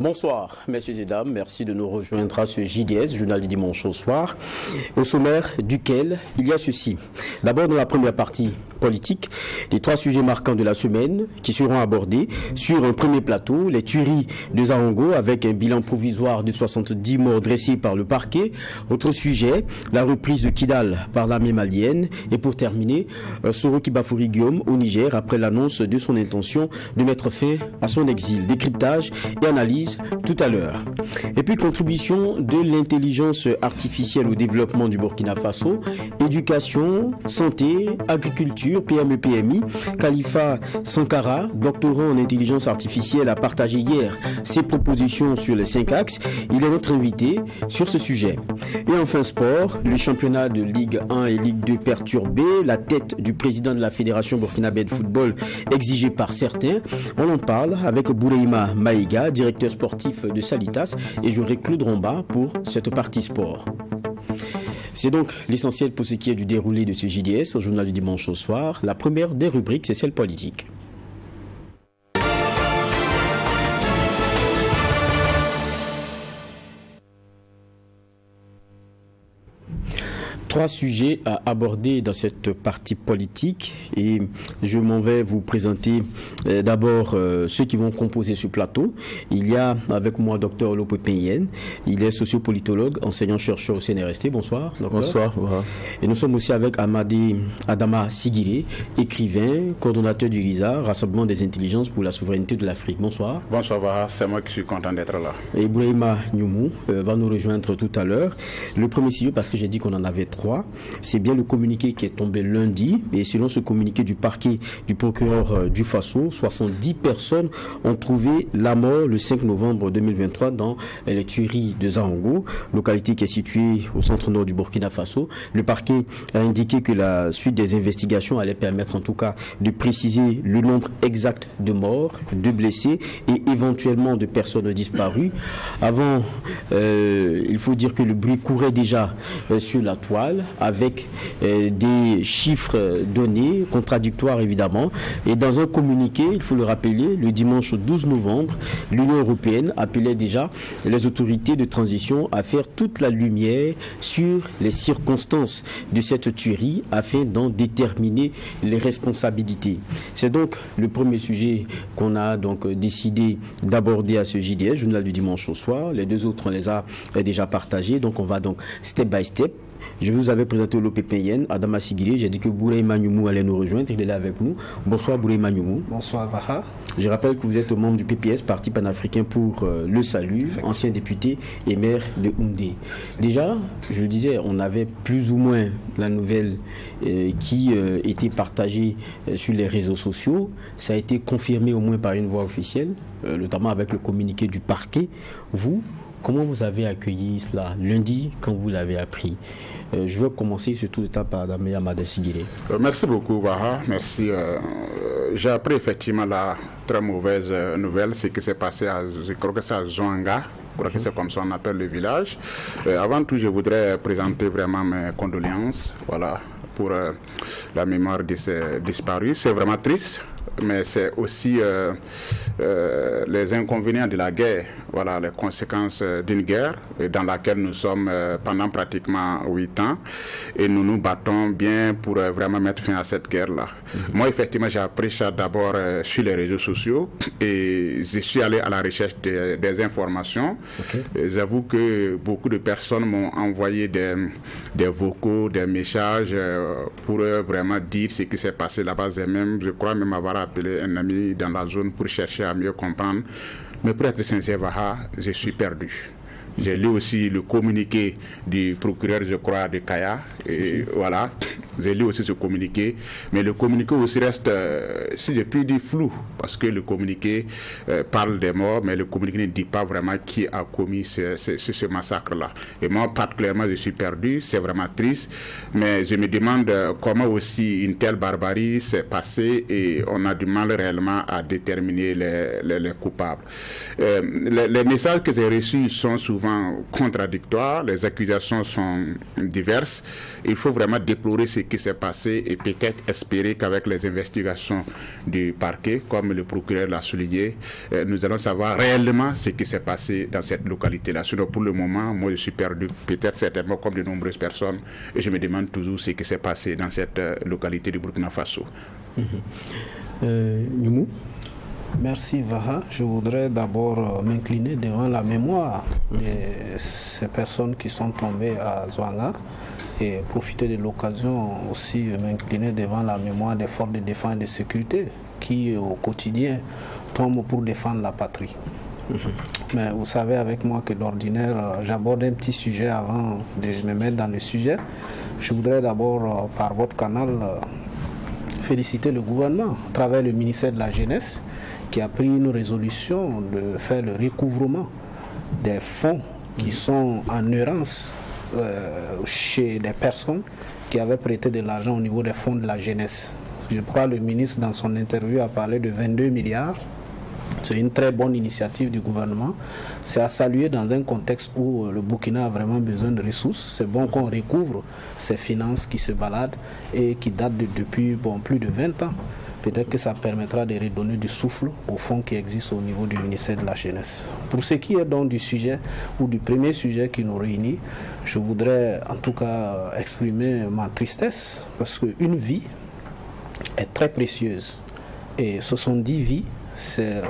Bonsoir, messieurs et dames. Merci de nous rejoindre à ce JDS, journal du dimanche au soir, au sommaire duquel il y a ceci. D'abord, dans la première partie politique, les 3 sujets marquants de la semaine qui seront abordés sur un premier plateau, les tueries de Zarango avec un bilan provisoire de 70 morts dressés par le parquet. Autre sujet, la reprise de Kidal par l'armée malienne. Et pour terminer, Soroki Bafoury Guillaume au Niger après l'annonce de son intention de mettre fin à son exil. Décryptage et analyse tout à l'heure. Et puis contribution de l'intelligence artificielle au développement du Burkina Faso, éducation, santé, agriculture, PME-PMI. Khalifa Sankara, doctorant en intelligence artificielle, a partagé hier ses propositions sur les 5 axes. Il est notre invité sur ce sujet. Et enfin sport, le championnat de Ligue 1 et Ligue 2 perturbé, la tête du président de la Fédération burkinabé de football exigée par certains. On en parle avec Boureima Maïga, directeur sportif de Salitas, et j'aurai Claude Romba pour cette partie sport. C'est donc l'essentiel pour ce qui est du déroulé de ce JDS, au journal du dimanche au soir. La première des rubriques, c'est celle politique. Trois sujets à aborder dans cette partie politique et je m'en vais vous présenter d'abord ceux qui vont composer ce plateau. Il y a avec moi Dr Lope Payenne, il est sociopolitologue, enseignant-chercheur au CNRST. Bonsoir, docteur. Bonsoir. Et nous sommes aussi avec Amadé Adama Sigiré, écrivain, coordonnateur du RISA, Rassemblement des intelligences pour la souveraineté de l'Afrique. Bonsoir. Bonsoir, Vaha, c'est moi qui suis content d'être là. Et Boureima Nyoumou va nous rejoindre tout à l'heure. Le premier sujet, parce que j'ai dit qu'on en avait 3, c'est bien le communiqué qui est tombé lundi. Et selon ce communiqué du parquet du procureur du Faso, 70 personnes ont trouvé la mort le 5 novembre 2023 dans les tueries de Zarango, localité qui est située au centre-nord du Burkina Faso. Le parquet a indiqué que la suite des investigations allait permettre en tout cas de préciser le nombre exact de morts, de blessés et éventuellement de personnes disparues. Avant, il faut dire que le bruit courait déjà sur la toile, avec des chiffres donnés, contradictoires évidemment. Et dans un communiqué, il faut le rappeler, le dimanche 12 novembre, l'Union européenne appelait déjà les autorités de transition à faire toute la lumière sur les circonstances de cette tuerie afin d'en déterminer les responsabilités. C'est donc le premier sujet qu'on a donc décidé d'aborder à ce JDS, journal du dimanche au soir. Les deux autres, on les a déjà partagés. Donc on va donc step by step. Je vous avais présenté Lope Payenne, Adama Sigiré. J'ai dit que Boureima Nyoumou allait nous rejoindre. Il est là avec nous. Bonsoir Boureima Nyoumou. Bonsoir Vaha. Je rappelle que vous êtes membre du PPS, Parti panafricain pour le salut, ancien député et maire de Houndé. Déjà, je le disais, on avait plus ou moins la nouvelle qui était partagée sur les réseaux sociaux. Ça a été confirmé au moins par une voix officielle, notamment avec le communiqué du parquet. Vous, comment vous avez accueilli cela lundi quand vous l'avez appris? Je vais commencer sur toute étape par Adama Amadé Sigiré. Merci beaucoup, Vaha. Merci. J'ai appris effectivement la très mauvaise nouvelle, ce qui s'est passé je crois que c'est à Zoanga. Je crois que c'est comme ça qu'on appelle le village. Avant tout, je voudrais présenter vraiment mes condoléances, voilà, pour la mémoire de ces disparus. C'est vraiment triste, mais c'est aussi les inconvénients de la guerre, voilà, les conséquences d'une guerre dans laquelle nous sommes pendant pratiquement 8 ans et nous nous battons bien pour vraiment mettre fin à cette guerre-là. Moi, effectivement, j'ai appris ça d'abord sur les réseaux sociaux et je suis allé à la recherche des informations. J'avoue que beaucoup de personnes m'ont envoyé des vocaux, des messages pour vraiment dire ce qui s'est passé là-bas et même, je crois même avoir appelé un ami dans la zone pour chercher à mieux comprendre. Mais pour être sincère, Vaha, je suis perdu. J'ai lu aussi le communiqué du procureur, je crois, de Kaya. Et voilà, j'ai lu aussi ce communiqué. Mais le communiqué aussi reste, si je puis dire, flou. Parce que le communiqué parle des morts, mais le communiqué ne dit pas vraiment qui a commis ce massacre-là. Et moi, particulièrement, je suis perdu. C'est vraiment triste. Mais je me demande comment aussi une telle barbarie s'est passée et on a du mal réellement à déterminer les coupables. Les messages que j'ai reçus sont souvent contradictoires, les accusations sont diverses. Il faut vraiment déplorer ce ce qui s'est passé et peut-être espérer qu'avec les investigations du parquet, comme le procureur l'a souligné, nous allons savoir réellement ce qui s'est passé dans cette localité-là. Sinon, pour le moment, moi je suis perdu, peut-être certainement comme de nombreuses personnes, et je me demande toujours ce qui s'est passé dans cette localité du Burkina Faso. Nyoumou? Merci Vaha. Je voudrais d'abord m'incliner devant la mémoire de ces personnes qui sont tombées à Zwanga et profiter de l'occasion aussi m'incliner devant la mémoire des forces de défense et de sécurité qui au quotidien tombent pour défendre la patrie. Mais vous savez avec moi que d'ordinaire j'aborde un petit sujet avant de me mettre dans le sujet. Je voudrais d'abord par votre canal féliciter le gouvernement à travers le ministère de la Jeunesse qui a pris une résolution de faire le recouvrement des fonds qui sont en errance chez des personnes qui avaient prêté de l'argent au niveau des fonds de la jeunesse. Je crois que le ministre dans son interview a parlé de 22 milliards. C'est une très bonne initiative du gouvernement. C'est à saluer dans un contexte où le Burkina a vraiment besoin de ressources. C'est bon qu'on recouvre ces finances qui se baladent et qui datent depuis plus de 20 ans. Peut-être que ça permettra de redonner du souffle aux fonds qui existent au niveau du ministère de la Jeunesse. Pour ce qui est donc du sujet ou du premier sujet qui nous réunit, je voudrais en tout cas exprimer ma tristesse parce qu'une vie est très précieuse et 70 vies c'est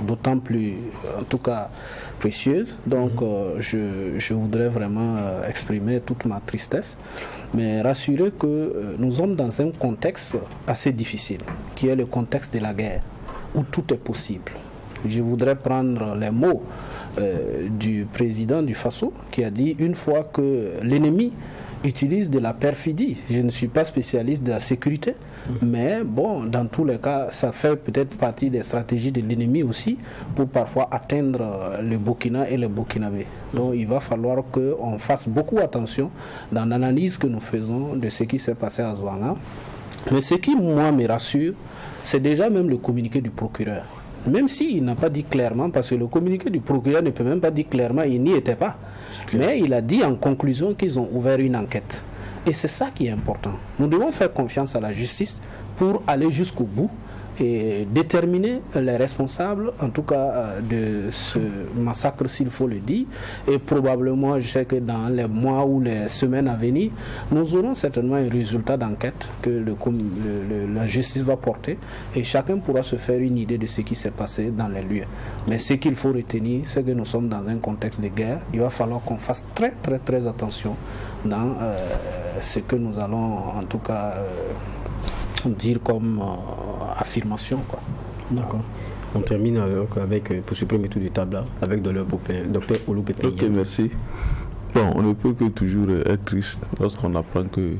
d'autant plus en tout cas précieuse. Donc je voudrais vraiment exprimer toute ma tristesse, mais rassurer que nous sommes dans un contexte assez difficile, qui est le contexte de la guerre, où tout est possible. Je voudrais prendre les mots du président du Faso, qui a dit une fois que l'ennemi utilise de la perfidie. Je ne suis pas spécialiste de la sécurité, mais bon, dans tous les cas, ça fait peut-être partie des stratégies de l'ennemi aussi pour parfois atteindre le Burkina et les Burkinabés. Donc il va falloir qu'on fasse beaucoup attention dans l'analyse que nous faisons de ce qui s'est passé à Zwanga. Mais ce qui, moi, me rassure, c'est déjà même le communiqué du procureur. Même s'il n'a pas dit clairement, parce que le communiqué du procureur ne peut même pas dire clairement, il n'y était pas. Mais il a dit en conclusion qu'ils ont ouvert une enquête. Et c'est ça qui est important. Nous devons faire confiance à la justice pour aller jusqu'au bout et déterminer les responsables, en tout cas de ce massacre, s'il faut le dire. Et probablement, je sais que dans les mois ou les semaines à venir, nous aurons certainement un résultat d'enquête que la justice va porter et chacun pourra se faire une idée de ce qui s'est passé dans les lieux. Mais ce qu'il faut retenir, c'est que nous sommes dans un contexte de guerre. Il va falloir qu'on fasse très très très attention dans ce que nous allons en tout cas dire comme affirmation, quoi. D'accord. On termine avec, pour ce premier tour de table, avec Dr Oloupé. Ok, merci. Bon, on ne peut que toujours être triste lorsqu'on apprend qu'il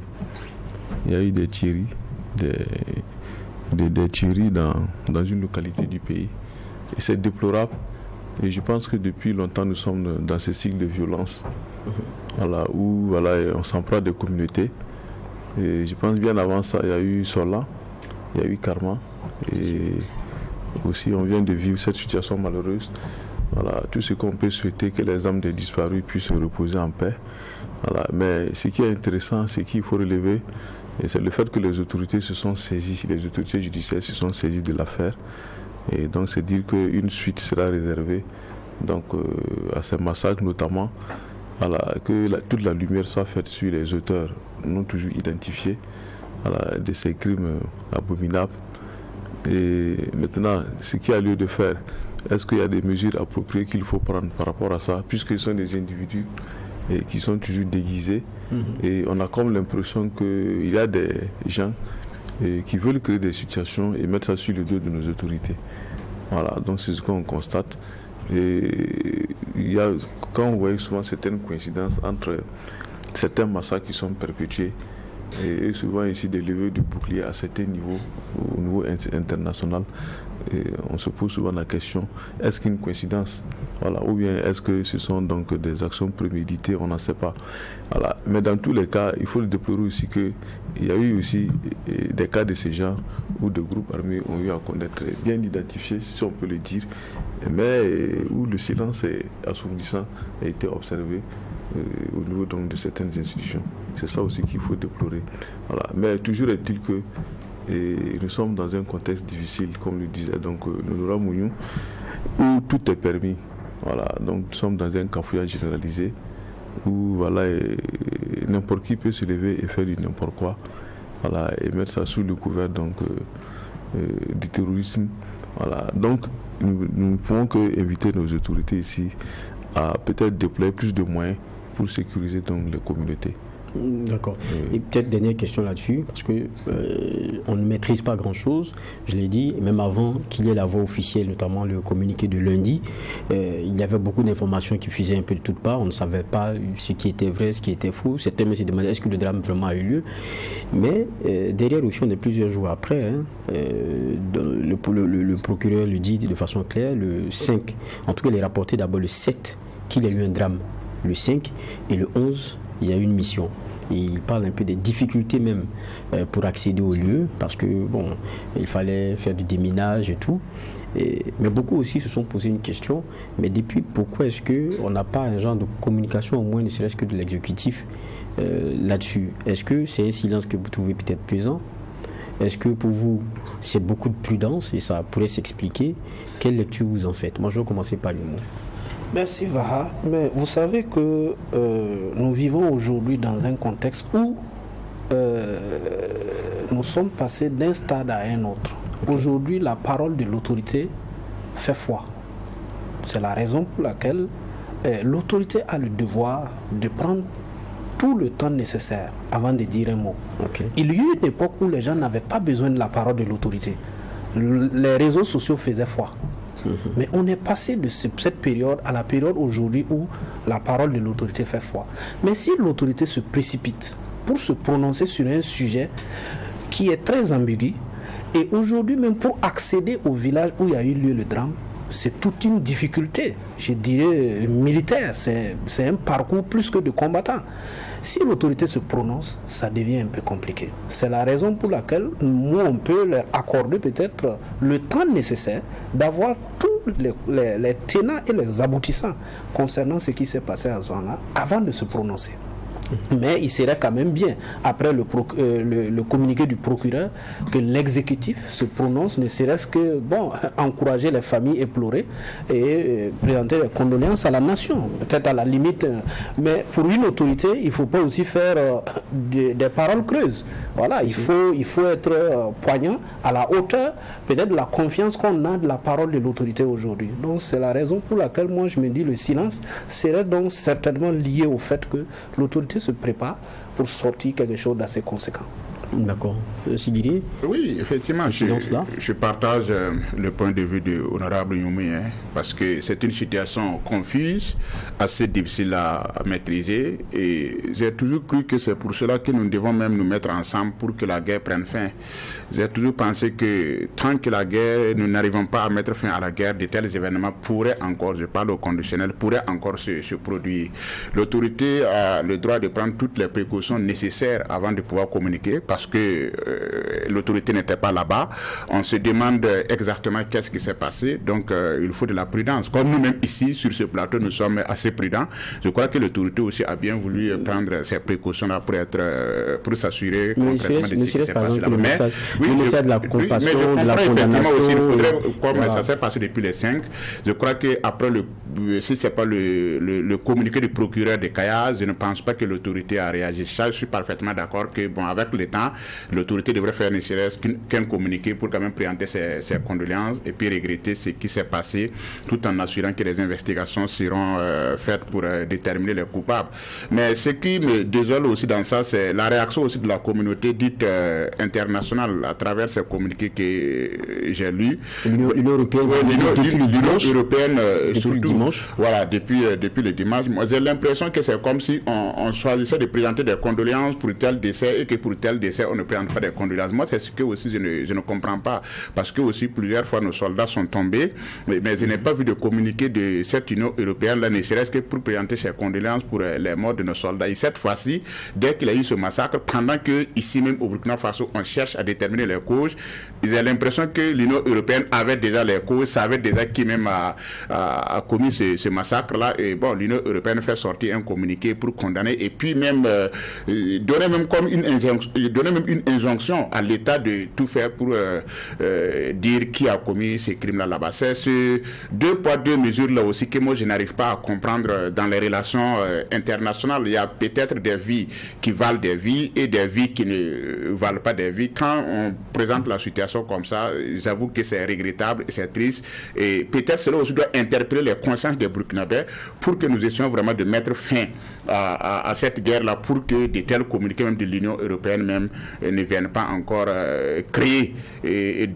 y a eu des tueries, des tueries dans une localité du pays. Et c'est déplorable. Et je pense que depuis longtemps, nous sommes dans ce cycle de violence, où on s'en prend des communautés. Et je pense bien avant ça, il y a eu Sola, il y a eu Karma. Et aussi, on vient de vivre cette situation malheureuse. Voilà, tout ce qu'on peut souhaiter, que les âmes des disparus puissent se reposer en paix. Voilà. Mais ce qui est intéressant, c'est qu'il faut relever, et c'est le fait que les autorités se sont saisies, les autorités judiciaires se sont saisies de l'affaire. Et donc, c'est dire qu'une suite sera réservée donc, à ces massacres, notamment, que toute la lumière soit faite sur les auteurs non toujours identifiés de ces crimes abominables. Et maintenant, ce qu'il y a lieu de faire, est-ce qu'il y a des mesures appropriées qu'il faut prendre par rapport à ça, puisque ce sont des individus qui sont toujours déguisés, et on a comme l'impression qu'il y a des gens qui veulent créer des situations et mettre ça sur le dos de nos autorités. Voilà, donc c'est ce qu'on constate. Et quand on voit souvent certaines coïncidences entre certains massacres qui sont perpétués et souvent ici des levées de boucliers à certains niveaux, au niveau international, et on se pose souvent la question, est-ce qu'il y a une coïncidence, ou bien est-ce que ce sont donc des actions préméditées, on n'en sait pas. Voilà. Mais dans tous les cas, il faut le déplorer aussi qu'il y a eu aussi des cas de ces gens où des groupes armés ont eu à connaître, bien identifiés, si on peut le dire, mais où le silence assourdissant a été observé. au niveau donc de certaines institutions. C'est ça aussi qu'il faut déplorer. Voilà. Mais toujours est-il que nous sommes dans un contexte difficile, comme le disait donc Nonora Mouniou, où tout est permis. Voilà. Donc nous sommes dans un cafouillage généralisé où voilà, n'importe qui peut se lever et faire du n'importe quoi. Voilà, et mettre ça sous le couvert donc, du terrorisme. Voilà. Donc nous ne pouvons qu'inviter nos autorités ici à peut-être déployer plus de moyens pour sécuriser donc les communautés. D'accord. Et peut-être dernière question là-dessus, parce que on ne maîtrise pas grand-chose. Je l'ai dit, même avant qu'il y ait la voix officielle, notamment le communiqué de lundi, il y avait beaucoup d'informations qui fusaient un peu de toutes parts. On ne savait pas ce qui était vrai, ce qui était faux. Certains me se demandaient est-ce que le drame vraiment a eu lieu. Mais derrière aussi, on est plusieurs jours après. Le procureur le dit de façon claire, le 5. En tout cas, il est rapporté d'abord le 7 qu'il y a eu un drame. Le 5 et le 11. Il y a une mission. Et il parle un peu des difficultés même pour accéder au lieu, parce que bon, il fallait faire du déminage et tout. Mais beaucoup aussi se sont posé une question, mais depuis, pourquoi est-ce qu'on n'a pas un genre de communication, au moins ne serait-ce que de l'exécutif là-dessus? Est-ce que c'est un silence que vous trouvez peut-être plaisant? Est-ce que pour vous, c'est beaucoup de prudence et ça pourrait s'expliquer? Quelle lecture vous en faites? Moi, je vais commencer par le mot. Merci Vaha, mais vous savez que nous vivons aujourd'hui dans un contexte où nous sommes passés d'un stade à un autre. Aujourd'hui, la parole de l'autorité fait foi. C'est la raison pour laquelle l'autorité a le devoir de prendre tout le temps nécessaire avant de dire un mot. Il y a eu une époque où les gens n'avaient pas besoin de la parole de l'autorité. Les réseaux sociaux faisaient foi. Mais on est passé de cette période à la période aujourd'hui où la parole de l'autorité fait foi. Mais si l'autorité se précipite pour se prononcer sur un sujet qui est très ambigu, et aujourd'hui même pour accéder au village où il y a eu lieu le drame, c'est toute une difficulté, je dirais militaire, c'est un parcours plus que de combattants. Si l'autorité se prononce, ça devient un peu compliqué. C'est la raison pour laquelle nous, on peut leur accorder peut-être le temps nécessaire d'avoir tous les tenants et les aboutissants concernant ce qui s'est passé à Zwanga avant de se prononcer. Mais il serait quand même bien, après le communiqué du procureur, que l'exécutif se prononce, ne serait-ce que encourager les familles éplorées et présenter les condoléances à la nation, peut-être à la limite. Mais pour une autorité, il ne faut pas aussi faire des paroles creuses. Voilà, il faut être poignant, à la hauteur peut-être de la confiance qu'on a de la parole de l'autorité aujourd'hui. Donc c'est la raison pour laquelle moi je me dis le silence serait donc certainement lié au fait que l'autorité se prépare pour sortir quelque chose d'assez conséquent. D'accord. Sigiri? Oui, effectivement, je partage le point de vue de l'honorable Youmi, parce que c'est une situation confuse, assez difficile à maîtriser, et j'ai toujours cru que c'est pour cela que nous devons même nous mettre ensemble pour que la guerre prenne fin. J'ai toujours pensé que tant que la guerre, nous n'arrivons pas à mettre fin à la guerre, de tels événements pourraient encore, je parle au conditionnel, pourraient encore se produire. L'autorité a le droit de prendre toutes les précautions nécessaires avant de pouvoir communiquer, parce que l'autorité n'était pas là-bas. On se demande exactement qu'est-ce qui s'est passé. Donc, il faut de la prudence. Comme nous-mêmes ici, sur ce plateau, nous sommes assez prudents. Je crois que l'autorité aussi a bien voulu prendre ces précautions-là pour s'assurer concrètement de ce qui s'est passé là-bas. Le message de la compassion, de la condamnation. Aussi, il faudrait, comme ça s'est passé depuis les 5, je crois qu'après, si ce n'est pas le communiqué du procureur de Kayaz, je ne pense pas que l'autorité a réagi. Je suis parfaitement d'accord que, avec le temps, l'autorité devrait faire ne serait-ce qu'un communiqué pour quand même présenter ses condoléances et puis regretter ce qui s'est passé, tout en assurant que les investigations seront faites pour déterminer les coupables. Mais ce qui me désole aussi dans ça, c'est la réaction aussi de la communauté dite internationale à travers ces communiqués que j'ai lus. L'Union européenne, surtout le dimanche. Voilà, depuis le dimanche. Moi, j'ai l'impression que c'est comme si on choisissait de présenter des condoléances pour tel décès et que pour tel décès, décès, on ne présente pas des condoléances. Moi, c'est ce que aussi je ne comprends pas, parce que aussi plusieurs fois nos soldats sont tombés, mais je n'ai pas vu de communiqué de cette Union européenne-là, ne serait-ce que pour présenter ses condoléances pour les morts de nos soldats. Et cette fois-ci, dès qu'il y a eu ce massacre, pendant que ici même au Burkina Faso, on cherche à déterminer les causes, j'ai l'impression que l'Union européenne avait déjà les causes, savait déjà qui même a commis ce massacre-là. Et bon, l'Union européenne fait sortir un communiqué pour condamner et puis même donner même une injonction à l'État de tout faire pour dire qui a commis ces crimes-là là-bas. C'est ce deux poids, deux mesures là aussi que moi je n'arrive pas à comprendre dans les relations internationales. Il y a peut-être des vies qui valent des vies et des vies qui ne valent pas des vies. Quand on présente la situation comme ça, j'avoue que c'est regrettable et c'est triste. Et peut-être cela aussi doit interpeller les consciences des Burkinabés pour que nous essayons vraiment de mettre fin à cette guerre-là, pour que de tels communiqués même de l'Union européenne même ne viennent pas encore créer et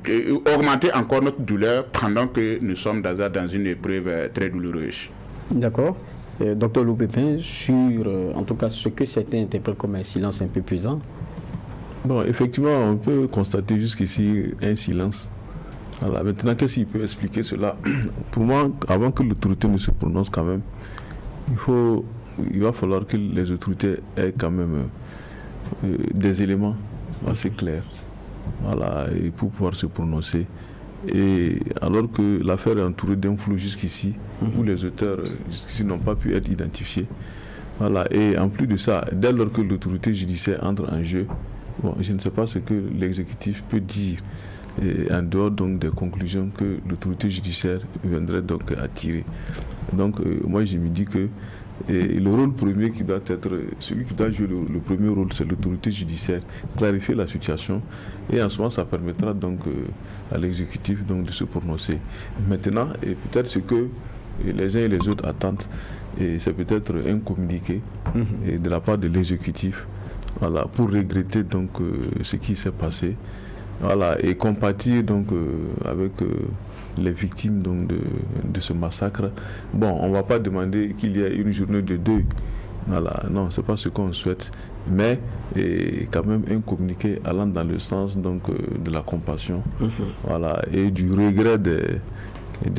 augmenter encore notre douleur pendant que nous sommes dans une épreuve très douloureuse. D'accord. Docteur Loupépin, sur en tout cas ce que certains interprètent comme un silence un peu pesant. Bon, effectivement, on peut constater jusqu'ici un silence. Voilà. Maintenant, qu'est-ce qu'il peut expliquer cela? Pour moi, avant que l'autorité ne se prononce quand même, il va falloir que les autorités aient quand même des éléments assez clairs, voilà, et pour pouvoir se prononcer. Et alors que l'affaire est entourée d'un flou jusqu'ici, où les auteurs jusqu'ici n'ont pas pu être identifiés. Voilà. Et en plus de ça, dès lors que l'autorité judiciaire entre en jeu, bon, je ne sais pas ce que l'exécutif peut dire, et en dehors donc des conclusions que l'autorité judiciaire viendrait donc à tirer. Donc moi je me dis que le rôle premier qui doit être, celui qui doit jouer le premier rôle, c'est l'autorité judiciaire, clarifier la situation, et en ce moment ça permettra donc à l'exécutif donc de se prononcer. Maintenant, et peut-être ce que les uns et les autres attendent, et c'est peut-être un communiqué et de la part de l'exécutif, voilà, pour regretter donc ce qui s'est passé, voilà, et compatir donc avec les victimes donc de ce massacre. Bon, on ne va pas demander qu'il y ait une journée de deuil, voilà, non, c'est pas ce qu'on souhaite, mais quand même un communiqué allant dans le sens donc de la compassion, voilà, et du regret de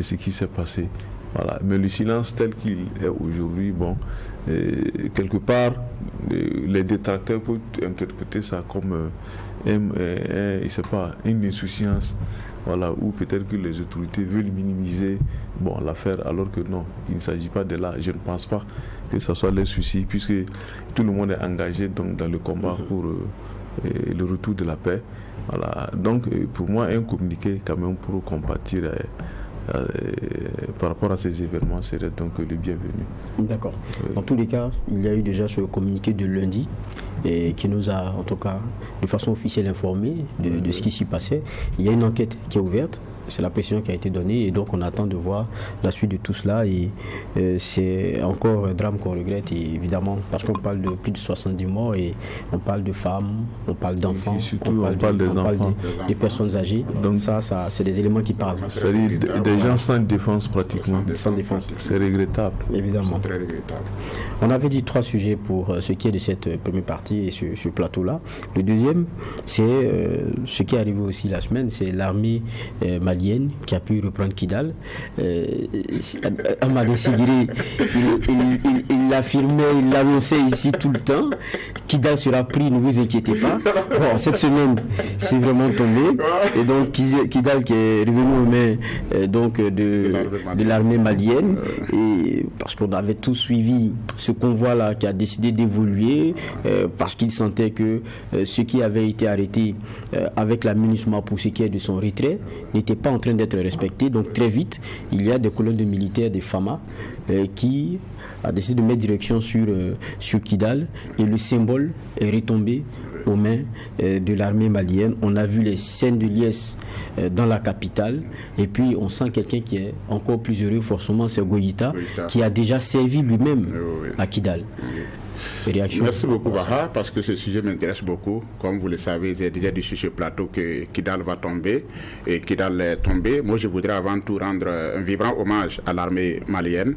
ce qui s'est passé. Voilà. Mais le silence tel qu'il est aujourd'hui, bon, quelque part, les détracteurs peuvent interpréter ça comme une insouciance, voilà, ou peut-être que les autorités veulent minimiser l'affaire, alors que non, il ne s'agit pas de là. Je ne pense pas que ce soit les soucis, puisque tout le monde est engagé donc, dans le combat pour le retour de la paix. Voilà. Donc, pour moi, un communiqué quand même pour compatir par rapport à ces événements serait donc le bienvenu. D'accord. Dans tous les cas, il y a eu déjà ce communiqué de lundi qui nous a, en tout cas, de façon officielle informé de ce qui s'y passait. Il y a une enquête qui est ouverte. C'est la pression qui a été donnée et donc on attend de voir la suite de tout cela et c'est encore un drame qu'on regrette évidemment parce qu'on parle de plus de 70 morts et on parle de femmes, on parle d'enfants, on parle des enfants, des personnes âgées. Donc ça c'est des éléments qui parlent. C'est-à-dire des gens sans défense pratiquement. Sans défense. C'est regrettable. Évidemment. C'est très regrettable. On avait dit 3 sujets pour ce qui est de cette première partie et ce plateau-là. Le deuxième, c'est ce qui est arrivé aussi la semaine, c'est l'armée malienne qui a pu reprendre Kidal. Amadou Sigiri, il l'affirmait, il l'annonçait ici tout le temps. Kidal sera pris, ne vous inquiétez pas. Bon, cette semaine, c'est vraiment tombé. Et donc, Kidal qui est revenu aux mains de l'armée malienne. Et parce qu'on avait tous suivi ce convoi-là qui a décidé d'évoluer, parce qu'il sentait que ceux qui avaient été arrêtés avec la MINUSMA pour ce qui est de son retrait n'étaient pas en train d'être respectés. Donc très vite, il y a des colonnes de militaires des FAMA qui a décidé de mettre direction sur Kidal et le symbole est retombé aux mains de l'armée malienne. On a vu les scènes de liesse dans la capitale et puis on sent quelqu'un qui est encore plus heureux, forcément c'est Goïta qui a déjà servi lui-même à Kidal. réactions. Merci beaucoup, Baha, parce que ce sujet m'intéresse beaucoup. Comme vous le savez, j'ai déjà dit sur ce plateau que Kidal va tomber et Kidal est tombé. Moi, je voudrais avant tout rendre un vibrant hommage à l'armée malienne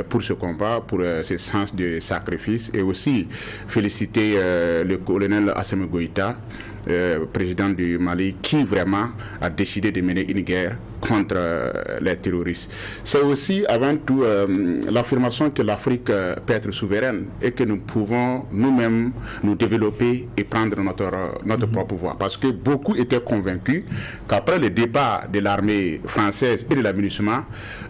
pour ce combat, pour ce sens de sacrifice, et aussi féliciter le colonel Assimi Goïta, président du Mali, qui vraiment a décidé de mener une guerre contre les terroristes. C'est aussi avant tout l'affirmation que l'Afrique peut être souveraine et que nous pouvons nous-mêmes nous développer et prendre notre propre voie. Parce que beaucoup étaient convaincus qu'après le départ de l'armée française et de l'amunissement,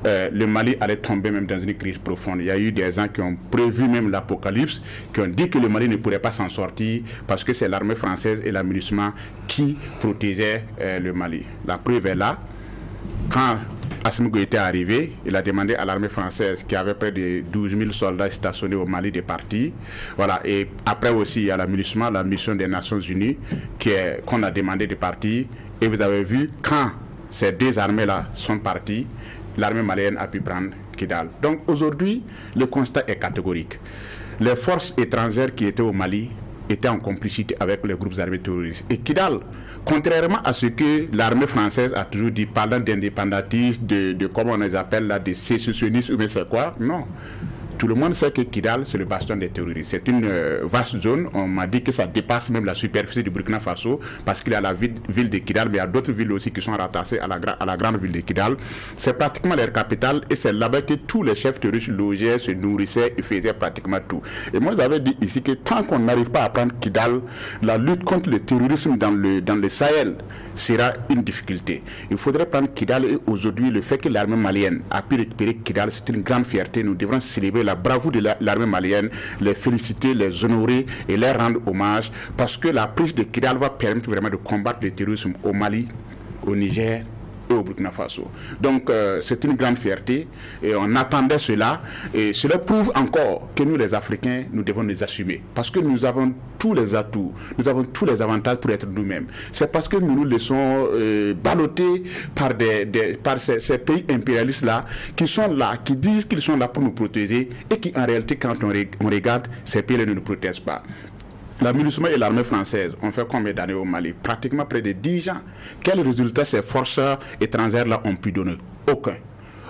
le Mali allait tomber même dans une crise profonde. Il y a eu des gens qui ont prévu même l'apocalypse, qui ont dit que le Mali ne pourrait pas s'en sortir parce que c'est l'armée française et l'amunissement qui protégeaient le Mali. La preuve est là. Quand Assimi Goïta est arrivé, il a demandé à l'armée française, qui avait près de 12 000 soldats stationnés au Mali, de partir. Voilà. Et après aussi, il y a la mission des Nations Unies, qu'on a demandé de partir. Et vous avez vu, quand ces deux armées-là sont parties, l'armée malienne a pu prendre Kidal. Donc aujourd'hui, le constat est catégorique. Les forces étrangères qui étaient au Mali étaient en complicité avec les groupes armés terroristes. Et Kidal, contrairement à ce que l'armée française a toujours dit, parlant d'indépendantistes, de comment on les appelle là, des sécessionnistes ou bien c'est quoi, non. Tout le monde sait que Kidal, c'est le bastion des terroristes. C'est une vaste zone. On m'a dit que ça dépasse même la superficie du Burkina Faso, parce qu'il y a la ville de Kidal, mais il y a d'autres villes aussi qui sont rattachées à la grande ville de Kidal. C'est pratiquement leur capitale, et c'est là-bas que tous les chefs terroristes logeaient, se nourrissaient et faisaient pratiquement tout. Et moi, j'avais dit ici que tant qu'on n'arrive pas à prendre Kidal, la lutte contre le terrorisme dans le Sahel sera une difficulté. Il faudrait prendre Kidal, et aujourd'hui, le fait que l'armée malienne a pu récupérer Kidal, c'est une grande fierté. Nous devrons célébrer la bravoure de l'armée malienne, les féliciter, les honorer et leur rendre hommage, parce que la prise de Kidal va permettre vraiment de combattre le terrorisme au Mali, au Niger et au Burkina Faso. Donc c'est une grande fierté et on attendait cela, et cela prouve encore que nous les Africains, nous devons les assumer, parce que nous avons tous les atouts, nous avons tous les avantages pour être nous-mêmes. C'est parce que nous nous laissons balloter par ces pays impérialistes là, qui disent qu'ils sont là pour nous protéger, et qui en réalité, quand on regarde, ces pays ne nous protègent pas. L'amunissement et l'armée française ont fait combien d'années au Mali? Pratiquement près de 10 ans. Quels résultats ces forces étrangères-là ont pu donner? Aucun.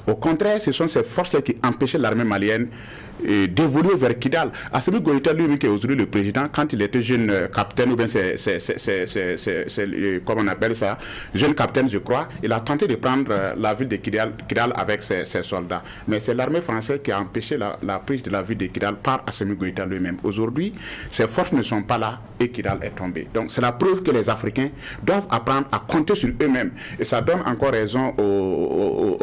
Au contraire, ce sont ces forces-là qui empêchaient l'armée malienne d'évoluer vers Kidal. Assimi Goïta, lui-même, qui est aujourd'hui le président, quand il était jeune capitaine, ou bien comment on appelle ça, jeune capitaine, je crois, il a tenté de prendre la ville de Kidal avec ses soldats. Mais c'est l'armée française qui a empêché la prise de la ville de Kidal par Assimi Goïta lui-même. Aujourd'hui, ces forces ne sont pas là et Kidal est tombé. Donc c'est la preuve que les Africains doivent apprendre à compter sur eux-mêmes. Et ça donne encore raison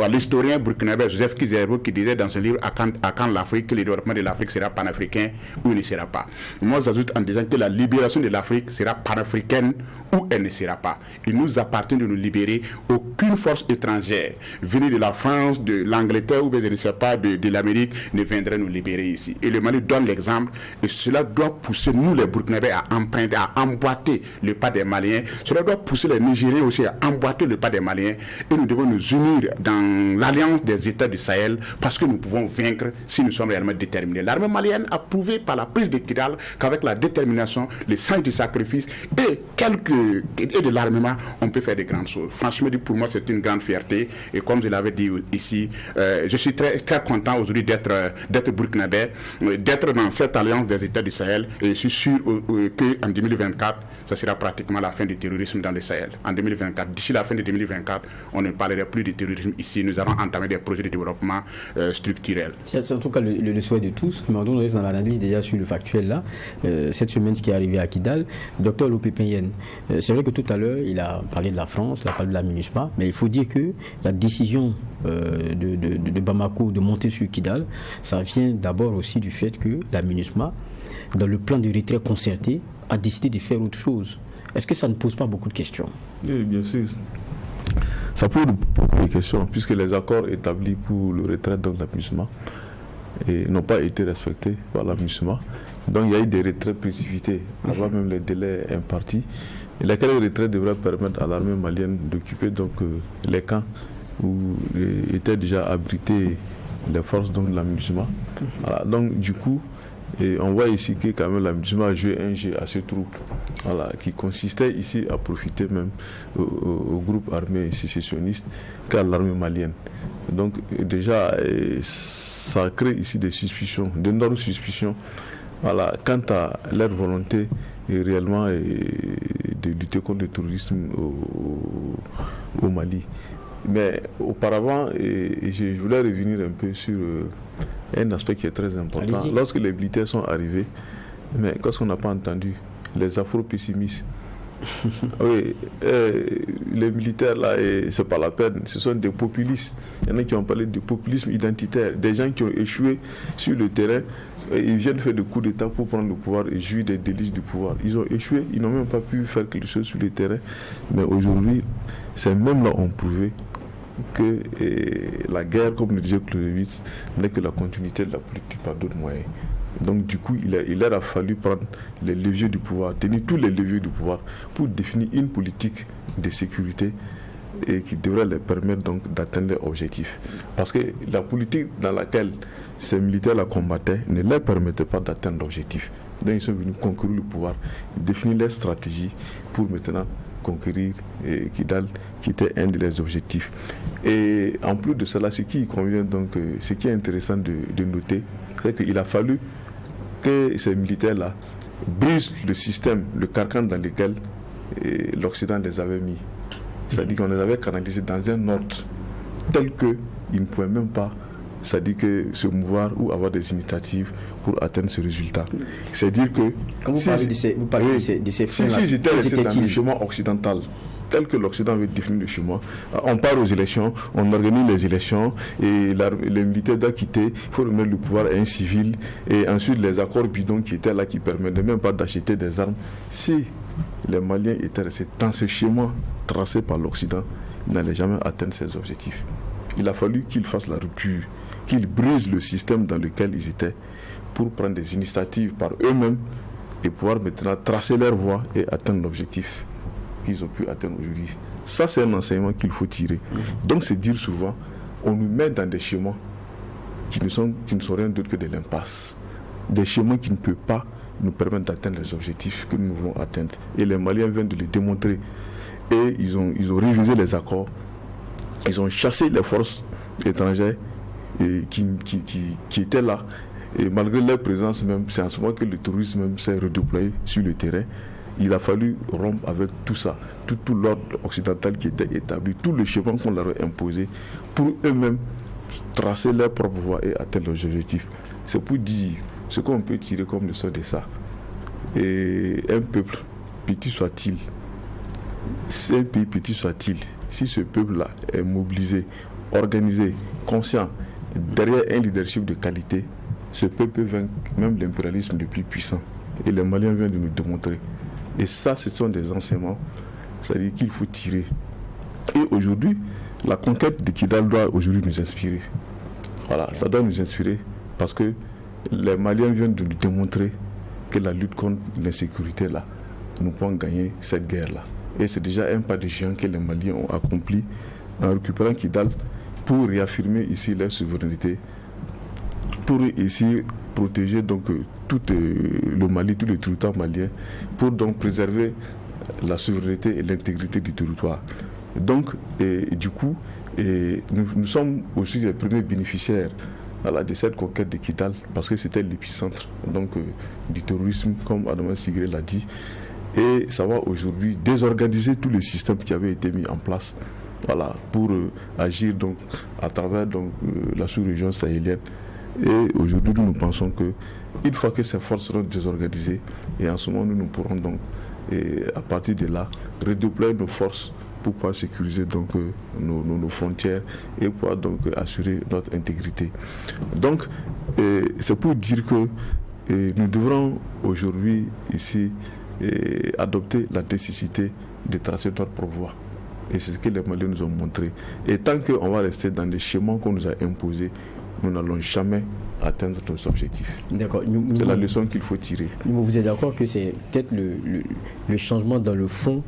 à l'historien burkinabé Joseph Kizerbo, qui disait dans ce livre « À quand l'Afrique » que le développement de l'Afrique sera panafricain ou il ne sera pas. Moi, j'ajoute en disant que la libération de l'Afrique sera panafricaine ou elle ne sera pas. Il nous appartient de nous libérer. Aucune force étrangère venue de la France, de l'Angleterre ou bien je ne sais pas de l'Amérique ne viendrait nous libérer ici. Et le Mali donne l'exemple, et cela doit pousser nous les Burkinabés à emprunter, à emboîter le pas des Maliens. Cela doit pousser les Nigériens aussi à emboîter le pas des Maliens, et nous devons nous unir dans l'alliance des États du Sahel, parce que nous pouvons vaincre si nous sommes réellement déterminés. L'armée malienne a prouvé par la prise de Kidal qu'avec la détermination, le sens du sacrifice et de l'armement, on peut faire de grandes choses. Franchement, pour moi, c'est une grande fierté. Et comme je l'avais dit ici, je suis très, très content aujourd'hui d'être burkinabé, d'être dans cette alliance des États du Sahel. Et je suis sûr qu'en 2024, ça sera pratiquement la fin du terrorisme dans le Sahel. En 2024, d'ici la fin de 2024, on ne parlerait plus de terrorisme ici. Nous allons entamer des projets de développement structurels. C'est en tout cas le souhait de tous. Mais on reste dans l'analyse déjà sur le factuel là. Cette semaine, ce qui est arrivé à Kidal, Dr Lopé-Payenne, c'est vrai que tout à l'heure, il a parlé de la France, il a parlé de la MINUSMA, mais il faut dire que la décision de Bamako de monter sur Kidal, ça vient d'abord aussi du fait que la MINUSMA, dans le plan de retrait concerté, a décidé de faire autre chose. Est-ce que ça ne pose pas beaucoup de questions? Oui, bien sûr. Ça pose beaucoup de questions, puisque les accords établis pour le retrait de la MINUSMA n'ont pas été respectés par la MINUSMA. Donc il y a eu des retraits précipités avant même les délais impartis, et lesquels retraits devraient permettre à l'armée malienne d'occuper donc les camps où étaient déjà abrités les forces donc, de la MINUSMA. Voilà. Donc du coup, Et on voit ici que quand même la MINUSMA a joué un jeu assez trouble, voilà, qui consistait ici à profiter même au groupe armé sécessionniste qu'à l'armée malienne. Donc déjà, ça crée ici des suspicions, d'énormes suspicions, voilà, quant à leur volonté réellement de lutter contre le terrorisme au Mali. Mais auparavant, je voulais revenir un peu sur un aspect qui est très important. Allez-y. Lorsque les militaires sont arrivés, mais qu'est-ce qu'on n'a pas entendu? Les afro-pessimistes. Oui, les militaires là, c'est pas la peine, ce sont des populistes. Il y en a qui ont parlé de populisme identitaire, des gens qui ont échoué sur le terrain. Ils viennent faire des coups d'État pour prendre le pouvoir et jouir des délices du pouvoir. Ils ont échoué, ils n'ont même pas pu faire quelque chose sur le terrain. Mais aujourd'hui, ces mêmes-là ont prouvé que la guerre, comme le disait Clausewitz, n'est que la continuité de la politique par d'autres moyens. Donc du coup, il leur a fallu prendre les leviers du pouvoir, tenir tous les leviers du pouvoir pour définir une politique de sécurité et qui devrait leur permettre donc d'atteindre leurs objectifs. Parce que la politique dans laquelle ces militaires la combattaient ne leur permettait pas d'atteindre l'objectif. Donc ils sont venus conquérir le pouvoir, définir leur stratégie pour maintenant conquérir Kidal, qui était un de leurs objectifs. Et en plus de cela, ce qui convient donc, ce qui est intéressant de noter, c'est qu'il a fallu que ces militaires-là brisent le système, le carcan dans lequel l'Occident les avait mis. C'est-à-dire qu'on les avait canalisés dans un ordre tel qu'ils ne pouvaient même pas, c'est-à-dire que se mouvoir ou avoir des initiatives pour atteindre ce résultat. C'est-à-dire que... Quand vous parlez de ces freins-là, si j'étais resté dans le chemin occidental, tel que l'Occident avait défini le chemin, on part aux élections, on organise les élections et les militaires doivent quitter, il faut remettre le pouvoir à un civil et ensuite les accords bidons qui étaient là qui permettaient même pas d'acheter des armes. Si les Maliens étaient restés dans ce schéma tracé par l'Occident, ils n'allaient jamais atteindre ces objectifs. Il a fallu qu'ils fassent la rupture, qu'ils brisent le système dans lequel ils étaient pour prendre des initiatives par eux-mêmes et pouvoir maintenant tracer leur voie et atteindre l'objectif qu'ils ont pu atteindre aujourd'hui. Ça, c'est un enseignement qu'il faut tirer. Donc, c'est dire souvent, on nous met dans des schémas qui ne sont rien d'autre que de l'impasse. Des schémas qui ne peuvent pas nous permettre d'atteindre les objectifs que nous voulons atteindre. Et les Maliens viennent de le démontrer. Et ils ont révisé les accords. Ils ont chassé les forces étrangères qui étaient là. Et malgré leur présence même, c'est en ce moment que le terrorisme même s'est redéployé sur le terrain. Il a fallu rompre avec tout ça, tout l'ordre occidental qui était établi, tout le schéma qu'on leur a imposé pour eux-mêmes tracer leur propre voie et atteindre leurs objectifs. C'est pour dire ce qu'on peut tirer comme leçon de ça. Et un peuple, petit soit-il, c'est un pays petit soit-il, si ce peuple-là est mobilisé, organisé, conscient, derrière un leadership de qualité, ce peuple peut vaincre même l'impérialisme le plus puissant. Et les Maliens viennent de nous démontrer. Et ça, ce sont des enseignements, c'est-à-dire qu'il faut tirer. Et aujourd'hui, la conquête de Kidal doit aujourd'hui nous inspirer. Voilà, ça doit nous inspirer parce que les Maliens viennent de nous démontrer que la lutte contre l'insécurité, là, nous pouvons gagner cette guerre-là. Et c'est déjà un pas de géant que les Maliens ont accompli en récupérant Kidal pour réaffirmer ici leur souveraineté, pour ici protéger donc tout le Mali, tout le territoire malien, pour donc préserver la souveraineté et l'intégrité du territoire. Donc, du coup, nous sommes aussi les premiers bénéficiaires de cette conquête de Kidal, parce que c'était l'épicentre donc du terrorisme, comme Adama Sigré l'a dit. Et ça va aujourd'hui désorganiser tout le système qui avait été mis en place, voilà, pour agir donc à travers donc la sous-région sahélienne. Et aujourd'hui, nous pensons que une fois que ces forces seront désorganisées, et en ce moment, nous pourrons donc, à partir de là, redéployer nos forces pour pouvoir sécuriser donc nos frontières et pouvoir donc assurer notre intégrité. Donc, c'est pour dire que nous devrons aujourd'hui ici adopter la nécessité de tracer notre propre voie. Et c'est ce que les Maliens nous ont montré. Et tant qu'on va rester dans les schémas qu'on nous a imposés, nous n'allons jamais atteindre nos objectifs. D'accord. C'est la leçon qu'il faut tirer. Vous êtes d'accord que c'est peut-être le changement dans le fond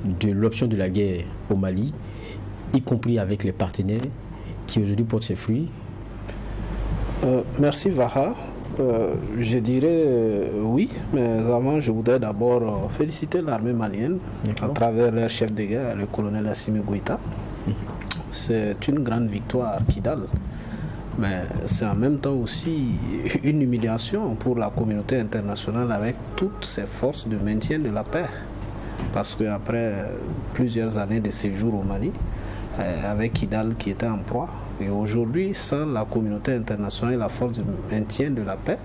de l'option de la guerre au Mali, y compris avec les partenaires, qui aujourd'hui portent ses fruits? Merci Vaha. Je dirais oui, mais avant, je voudrais d'abord féliciter l'armée malienne à travers leur chef de guerre, le colonel Assimi Goïta. C'est une grande victoire à Kidal, mais c'est en même temps aussi une humiliation pour la communauté internationale avec toutes ces forces de maintien de la paix. Parce qu'après plusieurs années de séjour au Mali, avec Kidal qui était en proie, et aujourd'hui, sans la communauté internationale et la force de maintien de la paix,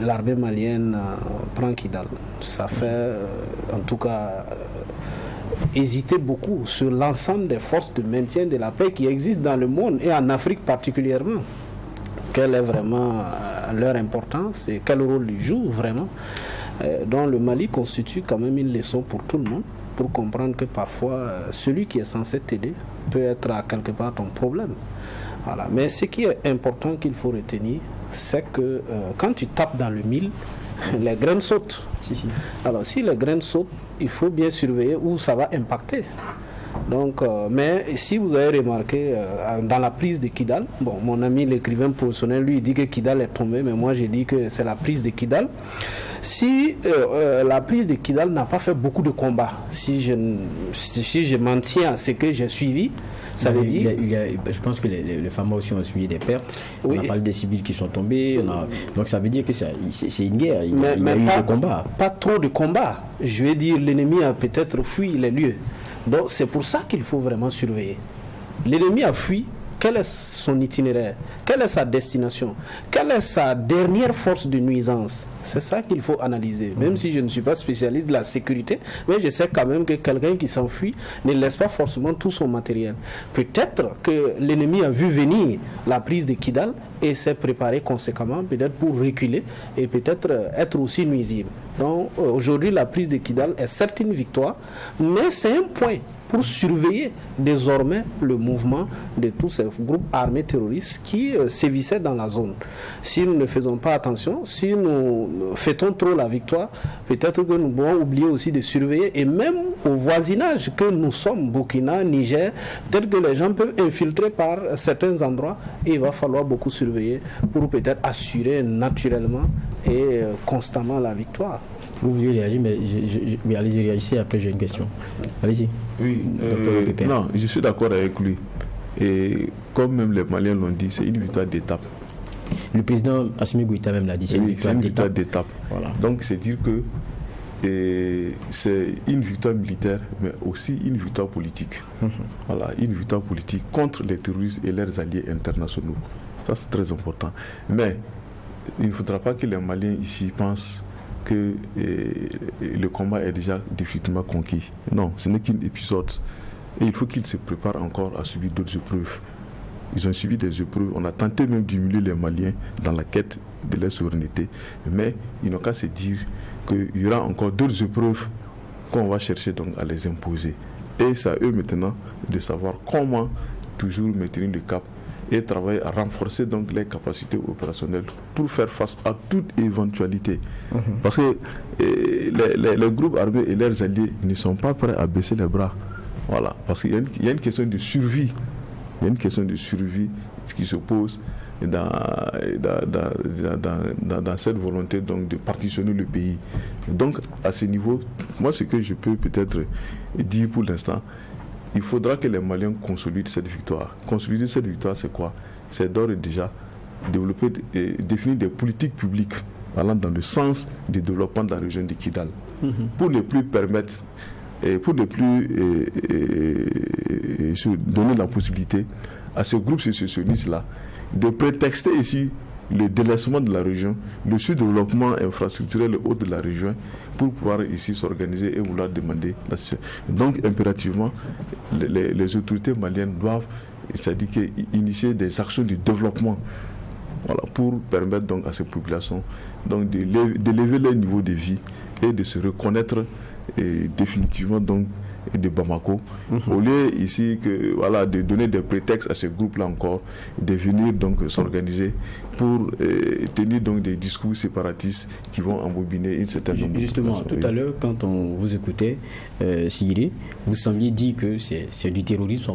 l'armée malienne prend Kidal. Ça fait en tout cas hésiter beaucoup sur l'ensemble des forces de maintien de la paix qui existent dans le monde et en Afrique particulièrement. Quelle est vraiment leur importance et quel rôle ils jouent vraiment. Donc le Mali constitue quand même une leçon pour tout le monde, pour comprendre que parfois celui qui est censé t'aider peut être à quelque part ton problème. Voilà. Mais ce qui est important qu'il faut retenir, c'est que quand tu tapes dans le mille, les graines sautent. Alors si les graines sautent, il faut bien surveiller où ça va impacter. Donc, mais si vous avez remarqué dans la prise de Kidal, bon, mon ami l'écrivain professionnel, lui, il dit que Kidal est tombé, mais moi j'ai dit que c'est la prise de Kidal. Si la prise de Kidal n'a pas fait beaucoup de combats, si je m'en tiens à ce que j'ai suivi, ça veut dire... je pense que les femmes aussi ont suivi des pertes. Oui. On a parlé des civils qui sont tombés. Donc ça veut dire que c'est une guerre. Il y a eu des combats. Pas trop de combats. Je vais dire, l'ennemi a peut-être fui les lieux. Donc c'est pour ça qu'il faut vraiment surveiller. L'ennemi a fui. Quel est son itinéraire? Quelle est sa destination? Quelle est sa dernière force de nuisance? C'est ça qu'il faut analyser. Même si je ne suis pas spécialiste de la sécurité, mais je sais quand même que quelqu'un qui s'enfuit ne laisse pas forcément tout son matériel. Peut-être que l'ennemi a vu venir la prise de Kidal et s'est préparé conséquemment, peut-être pour reculer et peut-être être aussi nuisible. Donc aujourd'hui, la prise de Kidal est certes une victoire, mais c'est un point pour surveiller désormais le mouvement de tous ces groupes armés terroristes qui sévissaient dans la zone. Si nous ne faisons pas attention, si nous fêtons trop la victoire, peut-être que nous devons oublier aussi de surveiller, et même au voisinage que nous sommes, Burkina, Niger, peut-être que les gens peuvent infiltrer par certains endroits et il va falloir beaucoup surveiller pour peut-être assurer naturellement et constamment la victoire. Vous vouliez réagir, mais oui, allez-y, réagissez, après j'ai une question. Allez-y. Oui, non, je suis d'accord avec lui. Et comme même les Maliens l'ont dit, c'est une victoire d'étape. Le président Assimi Goïta même l'a dit, c'est une victoire d'étape. Voilà. Donc c'est dire que c'est une victoire militaire, mais aussi une victoire politique. Voilà, une victoire politique contre les terroristes et leurs alliés internationaux. Ça c'est très important. Mais il ne faudra pas que les Maliens ici pensent que le combat est déjà définitivement conquis. Non, ce n'est qu'un épisode. Et il faut qu'ils se préparent encore à subir d'autres épreuves. Ils ont subi des épreuves. On a tenté même d'humilier les Maliens dans la quête de leur souveraineté. Mais ils n'ont qu'à se dire qu'il y aura encore d'autres épreuves qu'on va chercher donc à les imposer. Et c'est à eux maintenant de savoir comment toujours maintenir le cap et travailler à renforcer donc les capacités opérationnelles pour faire face à toute éventualité. Parce que les groupes armés et leurs alliés ne sont pas prêts à baisser les bras. Voilà, parce qu'il y a une question de survie. Il y a une question de survie qui se pose dans cette volonté donc de partitionner le pays. Donc à ce niveau, moi ce que je peux peut-être dire pour l'instant, il faudra que les Maliens consolident cette victoire. Consolider cette victoire, c'est quoi? C'est d'ores et déjà développer et définir des politiques publiques allant dans le sens du développement de la région de Kidal, pour ne plus permettre et pour ne plus se donner la possibilité à ces groupes sécessionnistes-là de prétexter ici le délaissement de la région, le sous-développement infrastructurel et autres de la région pour pouvoir ici s'organiser et vouloir demander la situation. Donc impérativement, les autorités maliennes doivent, c'est-à-dire initier des actions de développement, voilà, pour permettre donc à ces populations donc d'élever leur niveau de vie et de se reconnaître définitivement donc de Bamako, au lieu ici de donner des prétextes à ces groupes-là encore, de venir donc s'organiser pour tenir donc des discours séparatistes qui vont embobiner une certaine nombre de Justement, populations. tout à l'heure, quand on vous écoutait, Sigiri, vous sembliez dire que c'est du terrorisme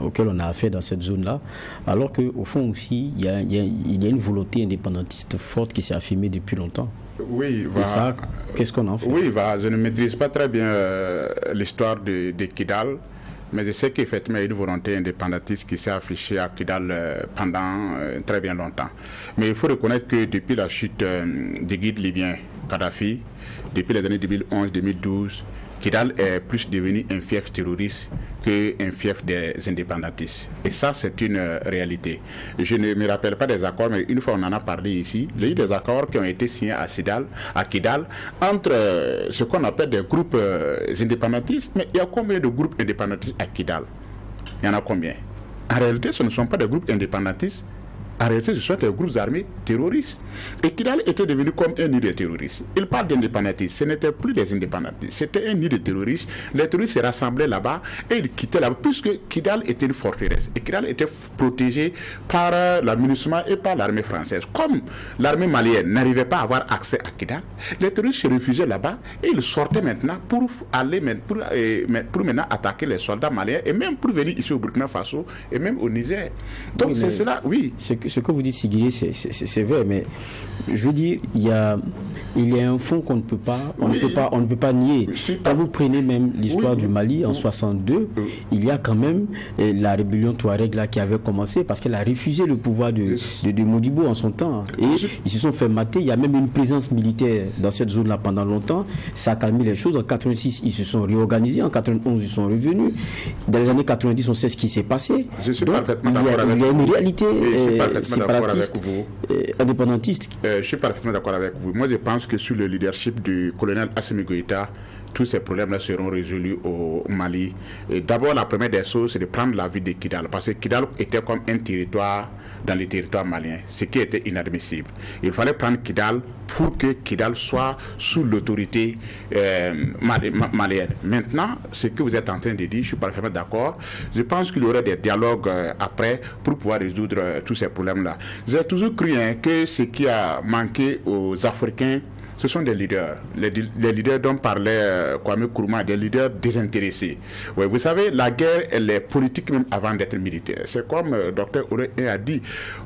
auquel on a affaire dans cette zone-là, alors qu'au fond aussi, il y a une volonté indépendantiste forte qui s'est affirmée depuis longtemps. Oui, et ça, qu'est-ce qu'on en fait? Oui, je ne maîtrise pas très bien l'histoire de Kidal, mais je sais qu'effectivement, il y a une volonté indépendantiste qui s'est affichée à Kidal pendant très bien longtemps. Mais il faut reconnaître que depuis la chute des guides libyens Kadhafi, depuis les années 2011-2012, Kidal est plus devenu un fief terroriste qu'un fief des indépendantistes. Et ça, c'est une réalité. Je ne me rappelle pas des accords, mais une fois on en a parlé ici, il y a eu des accords qui ont été signés à Kidal, entre ce qu'on appelle des groupes indépendantistes. Mais il y a combien de groupes indépendantistes à Kidal? Il y en a combien? En réalité, ce ne sont pas des groupes indépendantistes. En réalité, ce sont des groupes armés terroristes. Et Kidal était devenu comme un nid de terroristes. Il parle d'indépendantistes. Ce n'était plus des indépendantistes. C'était un nid de terroristes. Les terroristes se rassemblaient là-bas et ils quittaient là-bas, puisque Kidal était une forteresse. Et Kidal était protégé par l'administration et par l'armée française. Comme l'armée malienne n'arrivait pas à avoir accès à Kidal, les terroristes se refusaient là-bas et ils sortaient maintenant pour maintenant attaquer les soldats maliens et même pour venir ici au Burkina Faso et même au Niger. Donc oui, c'est cela, oui. Ce que vous dites, Sigiri, c'est vrai, mais je veux dire, il y a un fond qu'on ne peut pas, on ne peut pas nier. Quand vous prenez même l'histoire du Mali en 62, il y a quand même la rébellion Touareg là qui avait commencé parce qu'elle a refusé le pouvoir de Modibo en son temps. Et ils se sont fait mater. Il y a même une présence militaire dans cette zone-là pendant longtemps. Ça a calmé les choses. En 86, ils se sont réorganisés. En 91, ils sont revenus. Dans les années 90, on sait ce qui s'est passé. Je suis parfaitement d'accord avec vous. Il y a une réalité séparatiste, indépendantiste. Je suis parfaitement d'accord avec vous. Moi, je pense que sous le leadership du colonel Assimi Goïta, tous ces problèmes-là seront résolus au Mali. D'abord, la première des choses, c'est de prendre la ville de Kidal, parce que Kidal était comme un territoire dans les territoires maliens, ce qui était inadmissible. Il fallait prendre Kidal pour que Kidal soit sous l'autorité malienne. Maintenant, ce que vous êtes en train de dire, je suis parfaitement d'accord. Je pense qu'il y aura des dialogues après pour pouvoir résoudre tous ces problèmes-là. J'ai toujours cru que ce qui a manqué aux Africains, ce sont des leaders. Les leaders dont parlait Kwame Nkrumah, des leaders désintéressés. Oui, vous savez, la guerre, elle est politique même avant d'être militaire. C'est comme le docteur Ouré a dit,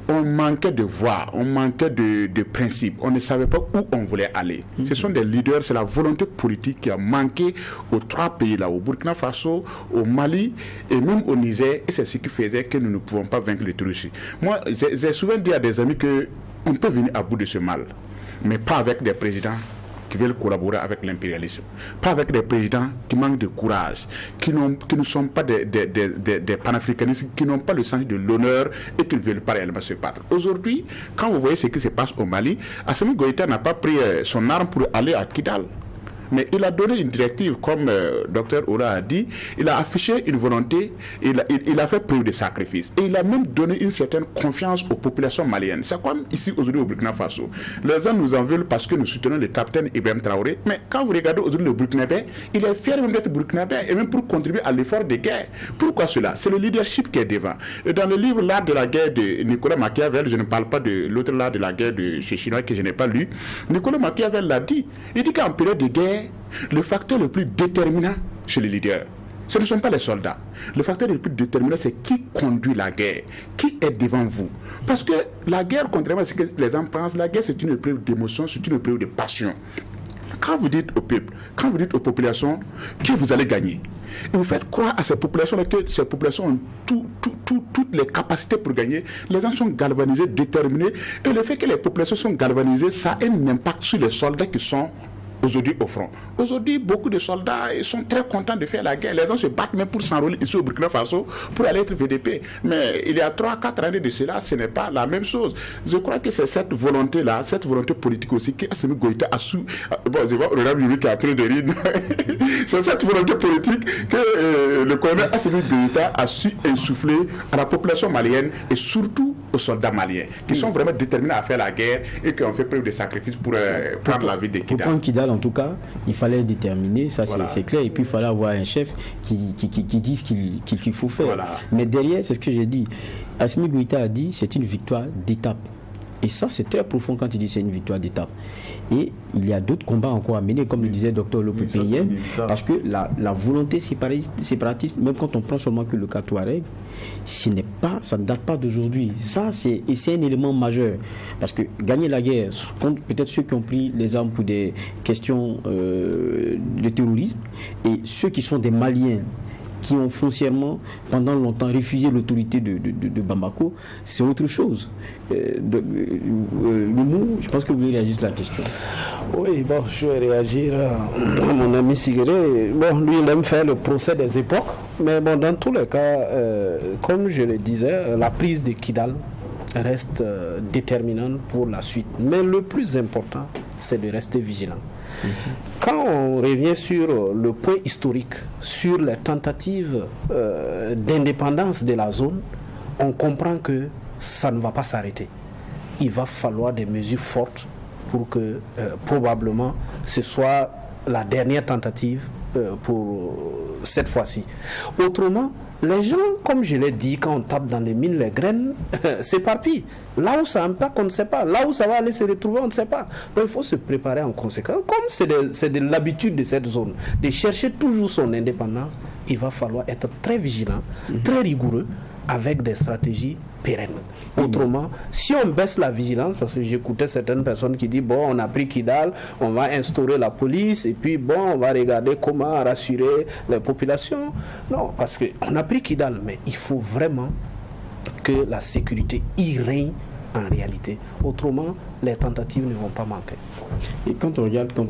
on manquait de voix, on manquait de principes, on ne savait pas où on voulait aller. Ce sont des leaders, c'est la volonté politique qui a manqué aux trois pays là, au Burkina Faso, au Mali et même au Niger, et c'est ce qui faisait que nous ne pouvons pas vaincre les terroristes. Moi, j'ai souvent dit à des amis qu'on peut venir à bout de ce mal, mais pas avec des présidents qui veulent collaborer avec l'impérialisme, pas avec des présidents qui manquent de courage, qui ne sont pas des panafricanistes, qui n'ont pas le sens de l'honneur et qui ne veulent pas réellement se battre. Aujourd'hui, quand vous voyez ce qui se passe au Mali, Assimi Goïta n'a pas pris son arme pour aller à Kidal. Mais il a donné une directive, comme Dr Oura a dit, il a affiché une volonté, il a fait preuve de sacrifice. Et il a même donné une certaine confiance aux populations maliennes. C'est comme ici aujourd'hui au Burkina Faso. Les gens nous en veulent parce que nous soutenons le capitaine Ibrahim Traoré. Mais quand vous regardez aujourd'hui le Burkinabé, il est fier même d'être Burkinabé et même pour contribuer à l'effort de guerre. Pourquoi cela? C'est le leadership qui est devant. Et dans le livre L'art de la guerre de Nicolas Machiavel, je ne parle pas de l'autre l'art de la guerre de chez Chinois que je n'ai pas lu, Nicolas Machiavel l'a dit. Il dit qu'en période de guerre, le facteur le plus déterminant chez les leaders, ce ne sont pas les soldats. Le facteur le plus déterminant, c'est qui conduit la guerre, qui est devant vous. Parce que la guerre, contrairement à ce que les gens pensent, la guerre c'est une épreuve d'émotion, c'est une épreuve de passion. Quand vous dites au peuple, quand vous dites aux populations que vous allez gagner, et vous faites croire à ces populations-là que ces populations ont toutes les capacités pour gagner, les gens sont galvanisés, déterminés, et le fait que les populations sont galvanisées, ça a un impact sur les soldats qui sont aujourd'hui au front. Aujourd'hui, beaucoup de soldats sont très contents de faire la guerre. Les gens se battent même pour s'enrôler ici au Burkina Faso pour aller être VDP. Mais il y a 3-4 années de cela, ce n'est pas la même chose. Je crois que c'est cette volonté-là, cette volonté politique aussi que Assimi Goïta a su... Bon, je vois Honorable Yumi qui est en train de rire. C'est cette volonté politique que le colonel Assimi Goïta a su insuffler à la population malienne et surtout aux soldats maliens qui sont vraiment déterminés à faire la guerre et qui ont fait preuve de sacrifice pour prendre la vie de Kidal. Pour prendre Kidal, Kidal, en tout cas, il fallait déterminer, ça Voilà. c'est clair, et puis il fallait avoir un chef qui dise qu'il faut faire. Voilà. Mais derrière, c'est ce que j'ai dit. Assimi Goïta a dit c'est une victoire d'étape. Et ça, c'est très profond quand il dit c'est une victoire d'étape. Et il y a d'autres combats encore à mener, comme le disait Dr Lopé hier, parce que la volonté séparatiste, même quand on prend seulement que le cas Touareg, ça ne date pas d'aujourd'hui. Ça, c'est un élément majeur. Parce que gagner la guerre, peut-être ceux qui ont pris les armes pour des questions de terrorisme, et ceux qui sont des Maliens, qui ont foncièrement, pendant longtemps, refusé l'autorité de Bamako, c'est autre chose. Loumou, je pense que vous voulez réagir sur la question. Oui, bon, je vais réagir à mon ami Sigré. Bon, lui, il aime faire le procès des époques, mais bon, dans tous les cas, comme je le disais, la prise de Kidal reste déterminante pour la suite. Mais le plus important, c'est de rester vigilant. Quand on revient sur le point historique, sur les tentatives d'indépendance de la zone, on comprend que ça ne va pas s'arrêter. Il va falloir des mesures fortes pour que probablement ce soit la dernière tentative pour cette fois-ci. Autrement, les gens, comme je l'ai dit, quand on tape dans les mines, les graines s'éparpillent. Là où ça impacte, on ne sait pas. Là où ça va aller se retrouver, on ne sait pas. Donc il faut se préparer en conséquence. Comme c'est de l'habitude de cette zone, de chercher toujours son indépendance, il va falloir être très vigilant, très rigoureux, avec des stratégies pérennes. Autrement, si on baisse la vigilance, parce que j'écoutais certaines personnes qui disent, bon, on a pris Kidal, on va instaurer la police, et puis bon, on va regarder comment rassurer les populations. Non, parce qu'on a pris Kidal, mais il faut vraiment que la sécurité y règne en réalité. Autrement, les tentatives ne vont pas manquer. Et quand on regarde, on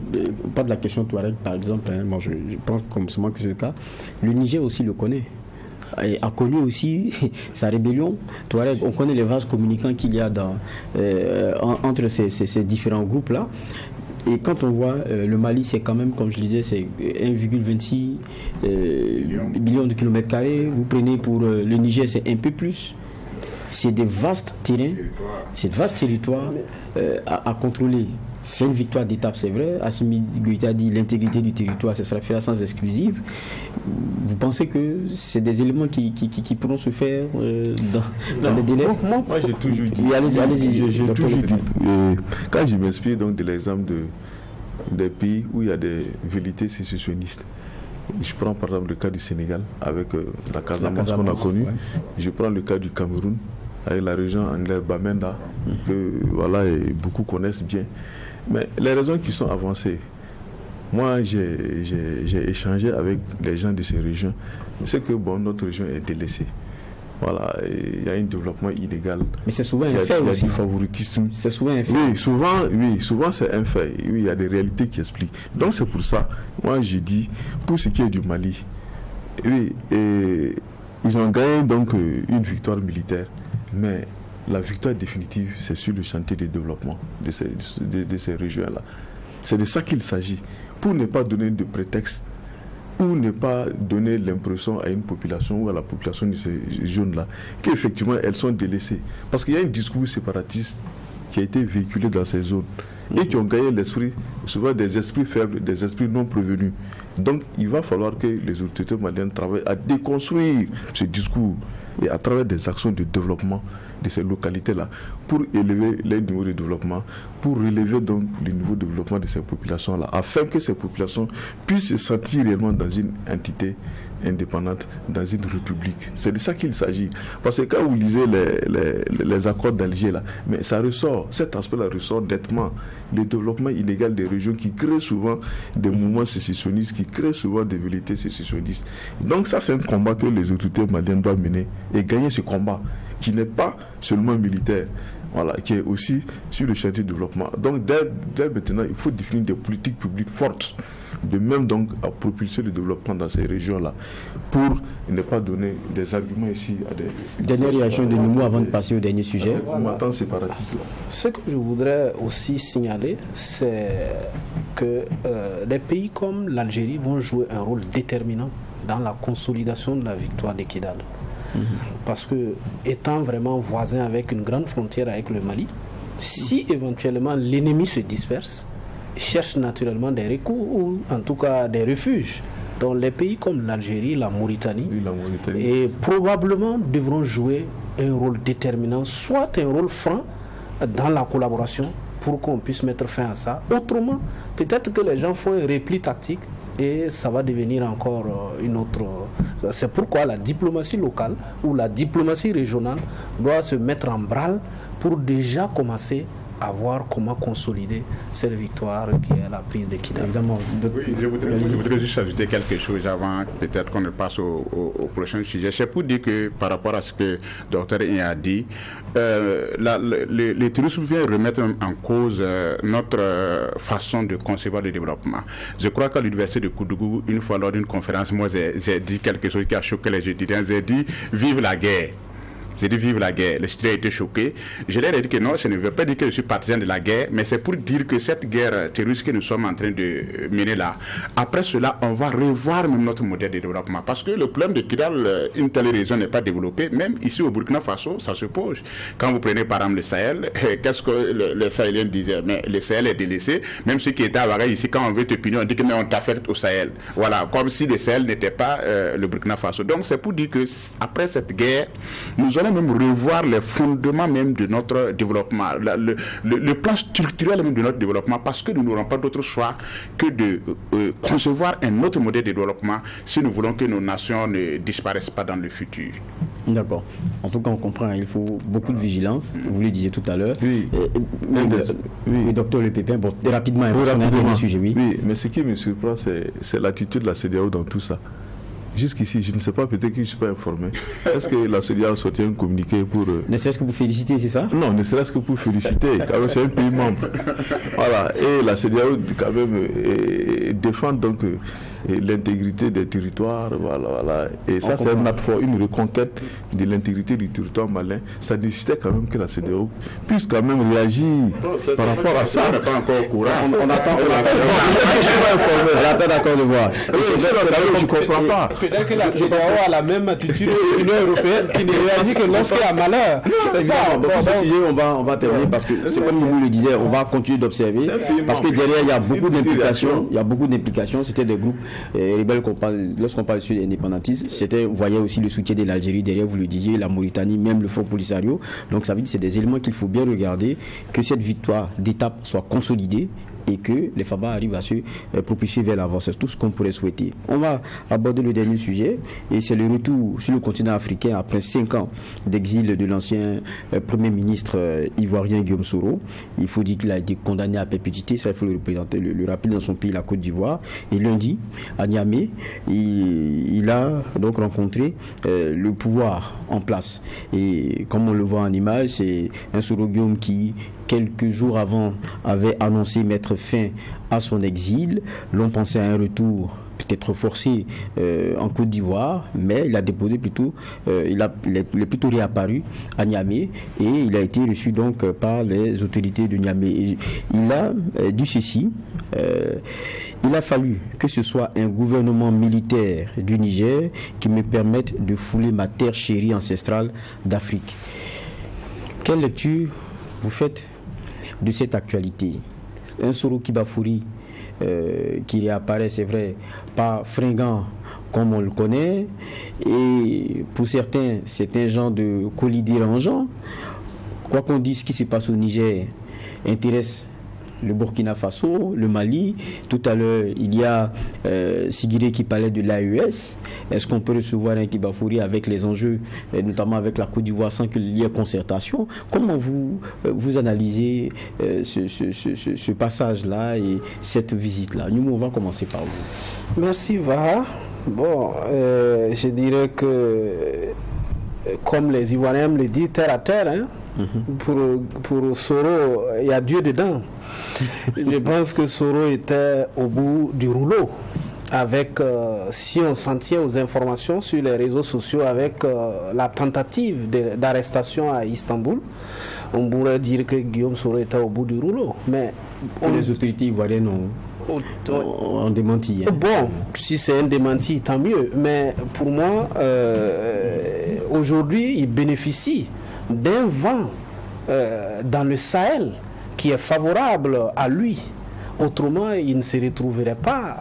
parle de la question Touareg, par exemple, hein, moi je pense comme c'est moi que c'est le cas, le Niger aussi le connaît. Et a connu aussi sa rébellion Touareg. On connaît les vases communicants qu'il y a entre ces différents groupes-là. Et quand on voit le Mali, c'est quand même, comme je disais, c'est 1,26 millions de kilomètres carrés. Vous prenez pour le Niger, c'est un peu plus. C'est des vastes terrains, c'est de vastes territoires à contrôler. C'est une victoire d'étape, c'est vrai. Assimi Goïta dit l'intégrité du territoire, ce sera fait à sens exclusive. Vous pensez que c'est des éléments qui pourront se faire dans les délais? Moi, j'ai toujours dit. Oui, allez-y. J'ai toujours dit. Quand je m'inspire donc de l'exemple des pays où il y a des vérités sécessionnistes, je prends par exemple le cas du Sénégal avec la Casamance qu'on a connue. Ouais. Je prends le cas du Cameroun avec la région anglaise Bamenda que voilà, et beaucoup connaissent bien. Mais les raisons qui sont avancées, moi j'ai échangé avec les gens de ces régions, c'est que bon, notre région est délaissée. Voilà, il y a un développement illégal. Mais c'est souvent un fait aussi. Il y a du favoritisme. C'est souvent un fait. Oui, souvent c'est un fait. Oui, il y a des réalités qui expliquent. Donc c'est pour ça, moi j'ai dit, pour ce qui est du Mali, oui, et ils ont gagné donc une victoire militaire, mais la victoire définitive, c'est sur le chantier de développement de ces régions-là. C'est de ça qu'il s'agit, pour ne pas donner de prétexte ou ne pas donner l'impression à une population ou à la population de ces zones-là qu'effectivement elles sont délaissées. Parce qu'il y a un discours séparatiste qui a été véhiculé dans ces zones et qui ont gagné l'esprit, souvent des esprits faibles, des esprits non prévenus. Donc il va falloir que les autorités maliennes travaillent à déconstruire ce discours et à travers des actions de développement de ces localités-là pour élever les niveaux de développement, pour relever donc le niveau de développement de ces populations-là, afin que ces populations puissent se sentir réellement dans une entité indépendante, dans une république. C'est de ça qu'il s'agit. Parce que quand vous lisez les accords d'Alger, là, mais ça ressort, cet aspect-là ressort nettement, le développement illégal des régions qui créent souvent des mouvements sécessionnistes, qui créent souvent des velléités sécessionnistes. Donc ça, c'est un combat que les autorités maliennes doivent mener et gagner ce combat, qui n'est pas seulement militaire, voilà, qui est aussi sur le chantier de développement. Donc dès maintenant, il faut définir des politiques publiques fortes, de même donc à propulser le développement dans ces régions-là, pour ne pas donner des arguments ici à des... Dernière réaction de Noumou avant de passer au dernier sujet. Combattants séparatistes. Ce que je voudrais aussi signaler, c'est que les pays comme l'Algérie vont jouer un rôle déterminant dans la consolidation de la victoire de Kidal. Parce que, étant vraiment voisin avec une grande frontière avec le Mali, si éventuellement l'ennemi se disperse, cherchent naturellement des recours ou en tout cas des refuges. Donc les pays comme l'Algérie, la Mauritanie, et probablement devront jouer un rôle déterminant, soit un rôle franc dans la collaboration pour qu'on puisse mettre fin à ça. Autrement, peut-être que les gens font un repli tactique et ça va devenir encore une autre... C'est pourquoi la diplomatie locale ou la diplomatie régionale doit se mettre en branle pour déjà commencer à voir comment consolider cette victoire qui est la prise de Kidal. Évidemment. Oui, je voudrais juste ajouter quelque chose avant peut-être qu'on ne passe au prochain sujet. C'est pour dire que par rapport à ce que Dr a dit, les touristes viennent remettre en cause notre façon de concevoir le développement. Je crois qu'à l'université de Koudougou, une fois lors d'une conférence, moi j'ai dit quelque chose qui a choqué les étudiants. J'ai dit « Vive la guerre ». J'ai dit vive la guerre. Les étudiants étaient choqués. Je leur ai dit que non, ça ne veut pas dire que je suis partisan de la guerre, mais c'est pour dire que cette guerre terroriste que nous sommes en train de mener là, après cela, on va revoir même notre modèle de développement. Parce que le problème de Kidal, une telle région n'est pas développée. Même ici au Burkina Faso, ça se pose. Quand vous prenez par exemple le Sahel, qu'est-ce que les Sahéliens disaient? Mais le Sahel est délaissé. Même ceux qui étaient à Ouagadougou ici, quand on veut te punir, on dit que mais on t'affecte au Sahel. Voilà, comme si le Sahel n'était pas le Burkina Faso. Donc c'est pour dire que après cette guerre, nous allons même revoir les fondements même de notre développement, le plan structurel même de notre développement, parce que nous n'aurons pas d'autre choix que de concevoir un autre modèle de développement si nous voulons que nos nations ne disparaissent pas dans le futur. D'accord. En tout cas, on comprend, il faut beaucoup de vigilance. Vous le disiez tout à l'heure. Oui. Oui, docteur Le Pépin, bon, rapidement, rapidement. Sujet, oui, mais ce qui me surprend, c'est l'attitude de la CEDEAO dans tout ça. Jusqu'ici, je ne sais pas, peut-être que je ne suis pas informé. Est-ce que la CEDEAO a sorti un communiqué pour... Ne serait-ce que pour féliciter, c'est ça? Non, ne serait-ce que pour féliciter, quand même c'est un pays membre. Voilà, et la CEDEAO quand même défend donc l'intégrité des territoires, voilà. Et ça, c'est un acte fort, une reconquête de l'intégrité du territoire malien. Ça nécessitait quand même que la CEDEAO puisse quand même réagir par rapport à ça. On n'est pas encore au courant. On attend que la CEDEAO... Je ne suis pas informé, j'attends d'accord de voir. Je ne comprends pas. Peut-être que la CEDEAO a la même attitude que l'Union européenne qui ne réagit que lorsqu'il y a malheur. C'est ça. Dans ce sujet, on va terminer parce que c'est comme nous le disait, on va continuer d'observer parce que derrière, il y a beaucoup d'implications. Il y a beaucoup d'implications. C'était des groupes rebelles qu'on parle, lorsqu'on parle sur l'indépendantisme, vous voyez aussi le soutien de l'Algérie derrière, vous le disiez, la Mauritanie, même le Front Polisario. Donc ça veut dire que c'est des éléments qu'il faut bien regarder, que cette victoire d'étape soit consolidée et que les FABA arrivent à se propulser vers l'avant. C'est tout ce qu'on pourrait souhaiter. On va aborder le dernier sujet et c'est le retour sur le continent africain après 5 ans d'exil de l'ancien Premier ministre ivoirien Guillaume Soro. Il faut dire qu'il a été condamné à perpétuité, ça il faut le représenter, le rappeler dans son pays, la Côte d'Ivoire. Et lundi, à Niamey, il a donc rencontré le pouvoir en place. Et comme on le voit en image, c'est un Soro Guillaume qui, quelques jours avant, avait annoncé mettre fin à son exil. L'on pensait à un retour peut-être forcé en Côte d'Ivoire, mais il a déposé plutôt, il est plutôt réapparu à Niamey et il a été reçu donc par les autorités de Niamey. Et il a dit ceci. Il a fallu que ce soit un gouvernement militaire du Niger qui me permette de fouler ma terre chérie ancestrale d'Afrique. Quelle lecture vous faites de cette actualité? Un Soro Kibafouri qui réapparaît, c'est vrai, pas fringant comme on le connaît, et pour certains, c'est un genre de colis dérangeant. Quoi qu'on dise, ce qui se passe au Niger intéresse le Burkina Faso, le Mali. Tout à l'heure, il y a Sigiré qui parlait de l'AES. Est-ce qu'on peut recevoir un Kibafouri avec les enjeux, notamment avec la Côte d'Ivoire, sans qu'il y ait concertation? Comment vous analysez ce passage-là et cette visite-là? Nous, on va commencer par vous. Merci, Vaha. Bon, je dirais que, comme les Ivoiriens me le disent, terre à terre, hein, pour Soro, il y a Dieu dedans. Je pense que Soro était au bout du rouleau. Avec, si on s'en tient aux informations sur les réseaux sociaux, avec la tentative d'arrestation à Istanbul, on pourrait dire que Guillaume Soro était au bout du rouleau. Mais les autorités ivoiriennes ont démenti. Hein. Bon, si c'est un démenti, tant mieux. Mais pour moi, aujourd'hui, il bénéficie d'un vent dans le Sahel qui est favorable à lui. autrement, il ne se retrouverait pas,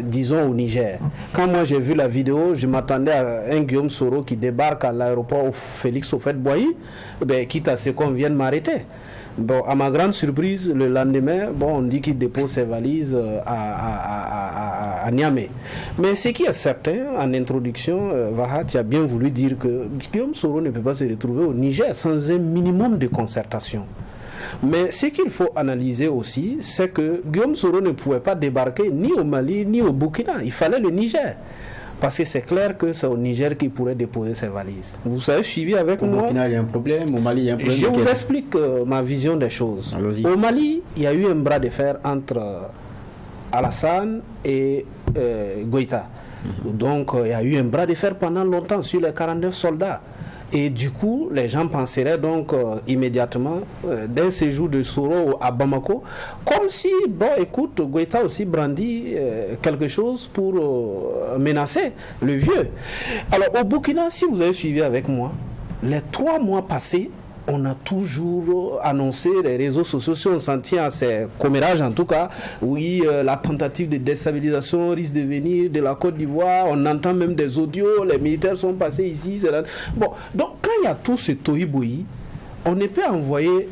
disons, au Niger. Quand moi j'ai vu la vidéo, je m'attendais à un Guillaume Soro qui débarque à l'aéroport Félix Houphouët-Boigny, quitte à ce qu'on vienne m'arrêter. Bon, à ma grande surprise, le lendemain, on dit qu'il dépose ses valises à Niamey. Mais ce qui est certain, en introduction, Vaha, tu as bien voulu dire que Guillaume Soro ne peut pas se retrouver au Niger sans un minimum de concertation. Mais ce qu'il faut analyser aussi, c'est que Guillaume Soro ne pouvait pas débarquer ni au Mali ni au Burkina. Il fallait le Niger. Parce que c'est clair que c'est au Niger qu'il pourrait déposer ses valises. Vous avez suivi avec moi. Au Burkina, il y a un problème. Au Mali, il y a un problème. Je vous explique ma vision des choses. Allons-y. Au Mali, il y a eu un bras de fer entre Alassane et Goïta. Donc, il y a eu un bras de fer pendant longtemps sur les 49 soldats. Et du coup, les gens penseraient donc immédiatement d'un séjour de Soro à Bamako, comme si, écoute, Goïta aussi brandit quelque chose pour menacer le vieux. Alors au Burkina, si vous avez suivi avec moi, les 3 mois passés, on a toujours annoncé, les réseaux sociaux, si on s'en tient à ces commérages en tout cas, oui, la tentative de déstabilisation risque de venir de la Côte d'Ivoire, on entend même des audios, les militaires sont passés ici, c'est là. Bon, donc quand il y a tout ce tohu-bohi, on ne peut envoyer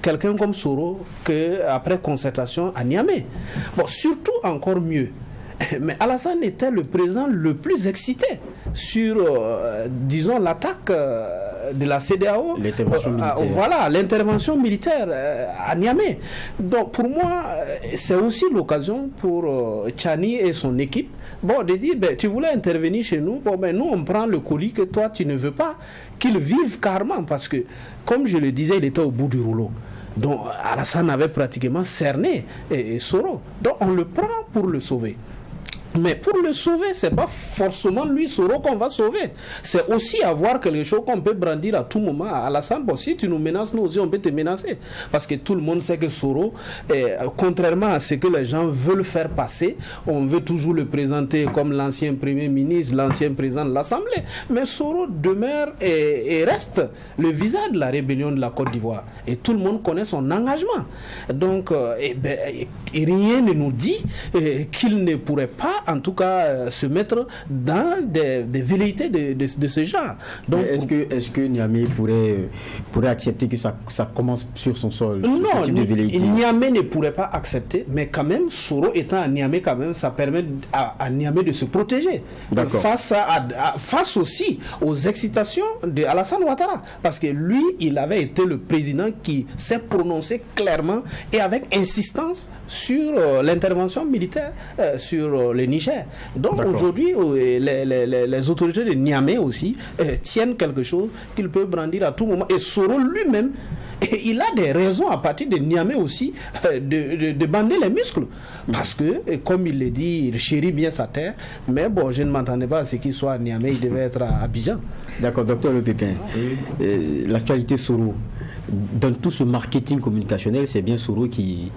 quelqu'un comme Soro qu'après concertation à Niamey. Bon, surtout encore mieux. Mais Alassane était le président le plus excité sur, disons, l'attaque de la CEDEAO. L'intervention militaire. Voilà, l'intervention militaire à Niamey. Donc, pour moi, c'est aussi l'occasion pour Tchani et son équipe de dire, tu voulais intervenir chez nous, nous, on prend le colis que toi, tu ne veux pas, qu'ils vivent carrément. Parce que, comme je le disais, il était au bout du rouleau. Donc, Alassane avait pratiquement cerné Soro. Donc, on le prend pour le sauver. Mais pour le sauver, c'est pas forcément lui, Soro, qu'on va sauver. C'est aussi avoir quelque chose qu'on peut brandir à tout moment à Alassane. Bon, si tu nous menaces, nous aussi, on peut te menacer. Parce que tout le monde sait que Soro, contrairement à ce que les gens veulent faire passer, on veut toujours le présenter comme l'ancien Premier ministre, l'ancien président de l'Assemblée. Mais Soro demeure et reste le visage de la rébellion de la Côte d'Ivoire. Et tout le monde connaît son engagement. Donc, rien ne nous dit qu'il ne pourrait pas, en tout cas, se mettre dans des velléités de ce genre. Donc, est-ce que Niamey pourrait accepter que ça commence sur son sol? Non, ce type de velléité? Niamey ne pourrait pas accepter, mais quand même, Soro étant à Niamey, quand même, ça permet à Niamey de se protéger face aussi aux excitations de Alassane Ouattara. Parce que lui, il avait été le président qui s'est prononcé clairement et avec insistance sur l'intervention militaire sur le Niger. Donc aujourd'hui, les autorités de Niamey aussi tiennent quelque chose qu'ils peuvent brandir à tout moment. Et Soro lui-même, il a des raisons à partir de Niamey aussi de bander les muscles. Parce que, comme il le dit, il chérit bien sa terre. Mais bon, je ne m'attendais pas à ce qu'il soit à Niamey, il devait être à Abidjan. D'accord, docteur Le Pépin. L'actualité Soro, dans tout ce marketing communicationnel, c'est bien Soro qui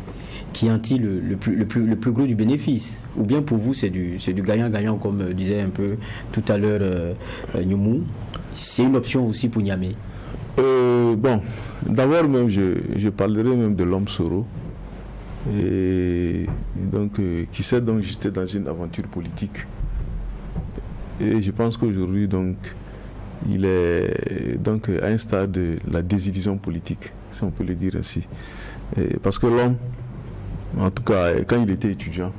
en tire le plus gros du bénéfice. Ou bien pour vous, c'est du gagnant-gagnant, comme disait un peu tout à l'heure Nyoumou. C'est une option aussi pour Niamey. D'abord même, je parlerai même de l'homme Soro. Et donc, qui s'est donc jeté dans une aventure politique. Et je pense qu'aujourd'hui, donc, il est donc à un stade de la désillusion politique, si on peut le dire ainsi. Parce que l'homme, en tout cas, quand il était étudiant,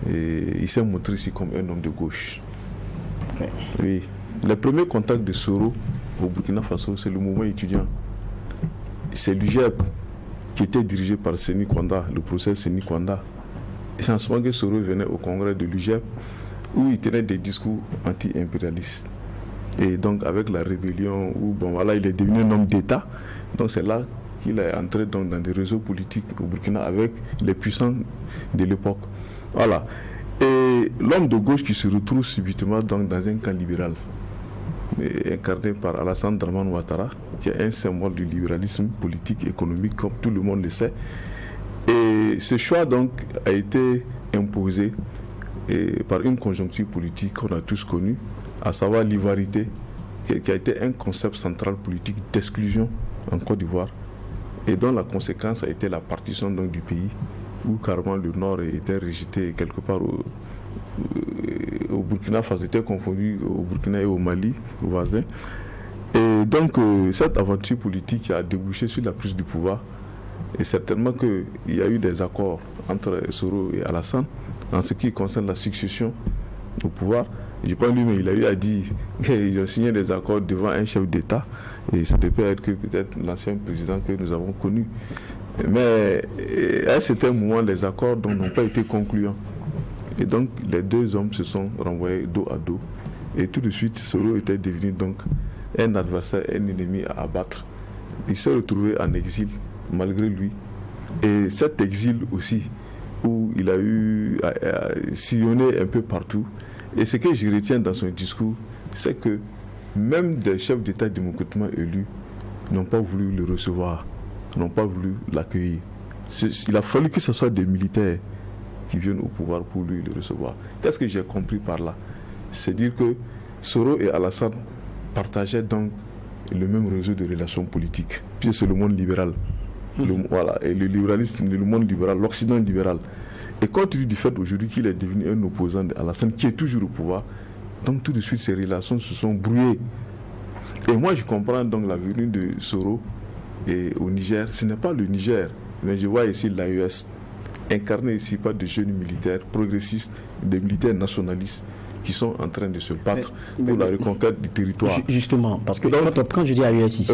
il s'est montré ici comme un homme de gauche. Okay. Oui. Le premier contact de Soro au Burkina Faso, c'est le mouvement étudiant. C'est l'UGEP qui était dirigé par Séni Kwanda, le professeur Séni Kwanda. Et c'est en ce moment que Soro venait au congrès de l'UGEP où il tenait des discours anti-impérialistes. Et donc avec la rébellion, où il est devenu un homme d'État. Donc c'est là qu'il est entré dans des réseaux politiques au Burkina avec les puissants de l'époque. Voilà. Et l'homme de gauche qui se retrouve subitement dans un camp libéral, incarné par Alassane Dramane Ouattara, qui est un symbole du libéralisme politique et économique, comme tout le monde le sait. Et ce choix donc a été imposé par une conjoncture politique qu'on a tous connue, à savoir l'ivoirité, qui a été un concept central politique d'exclusion en Côte d'Ivoire. et dont la conséquence a été la partition donc, du pays, où carrément le Nord était rejeté quelque part au Burkina Faso, était confondu au Burkina et au Mali, aux voisins. Et donc, cette aventure politique a débouché sur la prise du pouvoir. Et certainement qu'il y a eu des accords entre Soro et Alassane en ce qui concerne la succession au pouvoir. Je pense lui-même, il a eu à dire qu'ils ont signé des accords devant un chef d'État. Et ça ne peut être que peut-être l'ancien président que nous avons connu. Mais à un certain moment, les accords n'ont pas été concluants. Et donc, les deux hommes se sont renvoyés dos à dos. Et tout de suite, Soro était devenu donc un adversaire, un ennemi à abattre. Il s'est retrouvé en exil, malgré lui. Et cet exil aussi, où il a eu à sillonner un peu partout. Et ce que je retiens dans son discours, c'est que même des chefs d'État démocratiquement élus n'ont pas voulu le recevoir, n'ont pas voulu l'accueillir. Il a fallu que ce soit des militaires qui viennent au pouvoir pour lui le recevoir. Qu'est-ce que j'ai compris par là? C'est dire que Soro et Alassane partageaient donc le même réseau de relations politiques. Puis c'est le monde libéral. Voilà, et le libéralisme, le monde libéral, l'Occident libéral. Et compte tenu du fait aujourd'hui qu'il est devenu un opposant d'Alassane, qui est toujours au pouvoir, donc tout de suite ces relations se sont brouillées. Et moi je comprends donc la venue de Soro et au Niger. Ce n'est pas le Niger, mais je vois ici l'AES, incarné ici par des jeunes militaires progressistes, des militaires nationalistes, qui sont en train de se battre pour la reconquête du territoire. Justement, parce que quand je dis AES ici,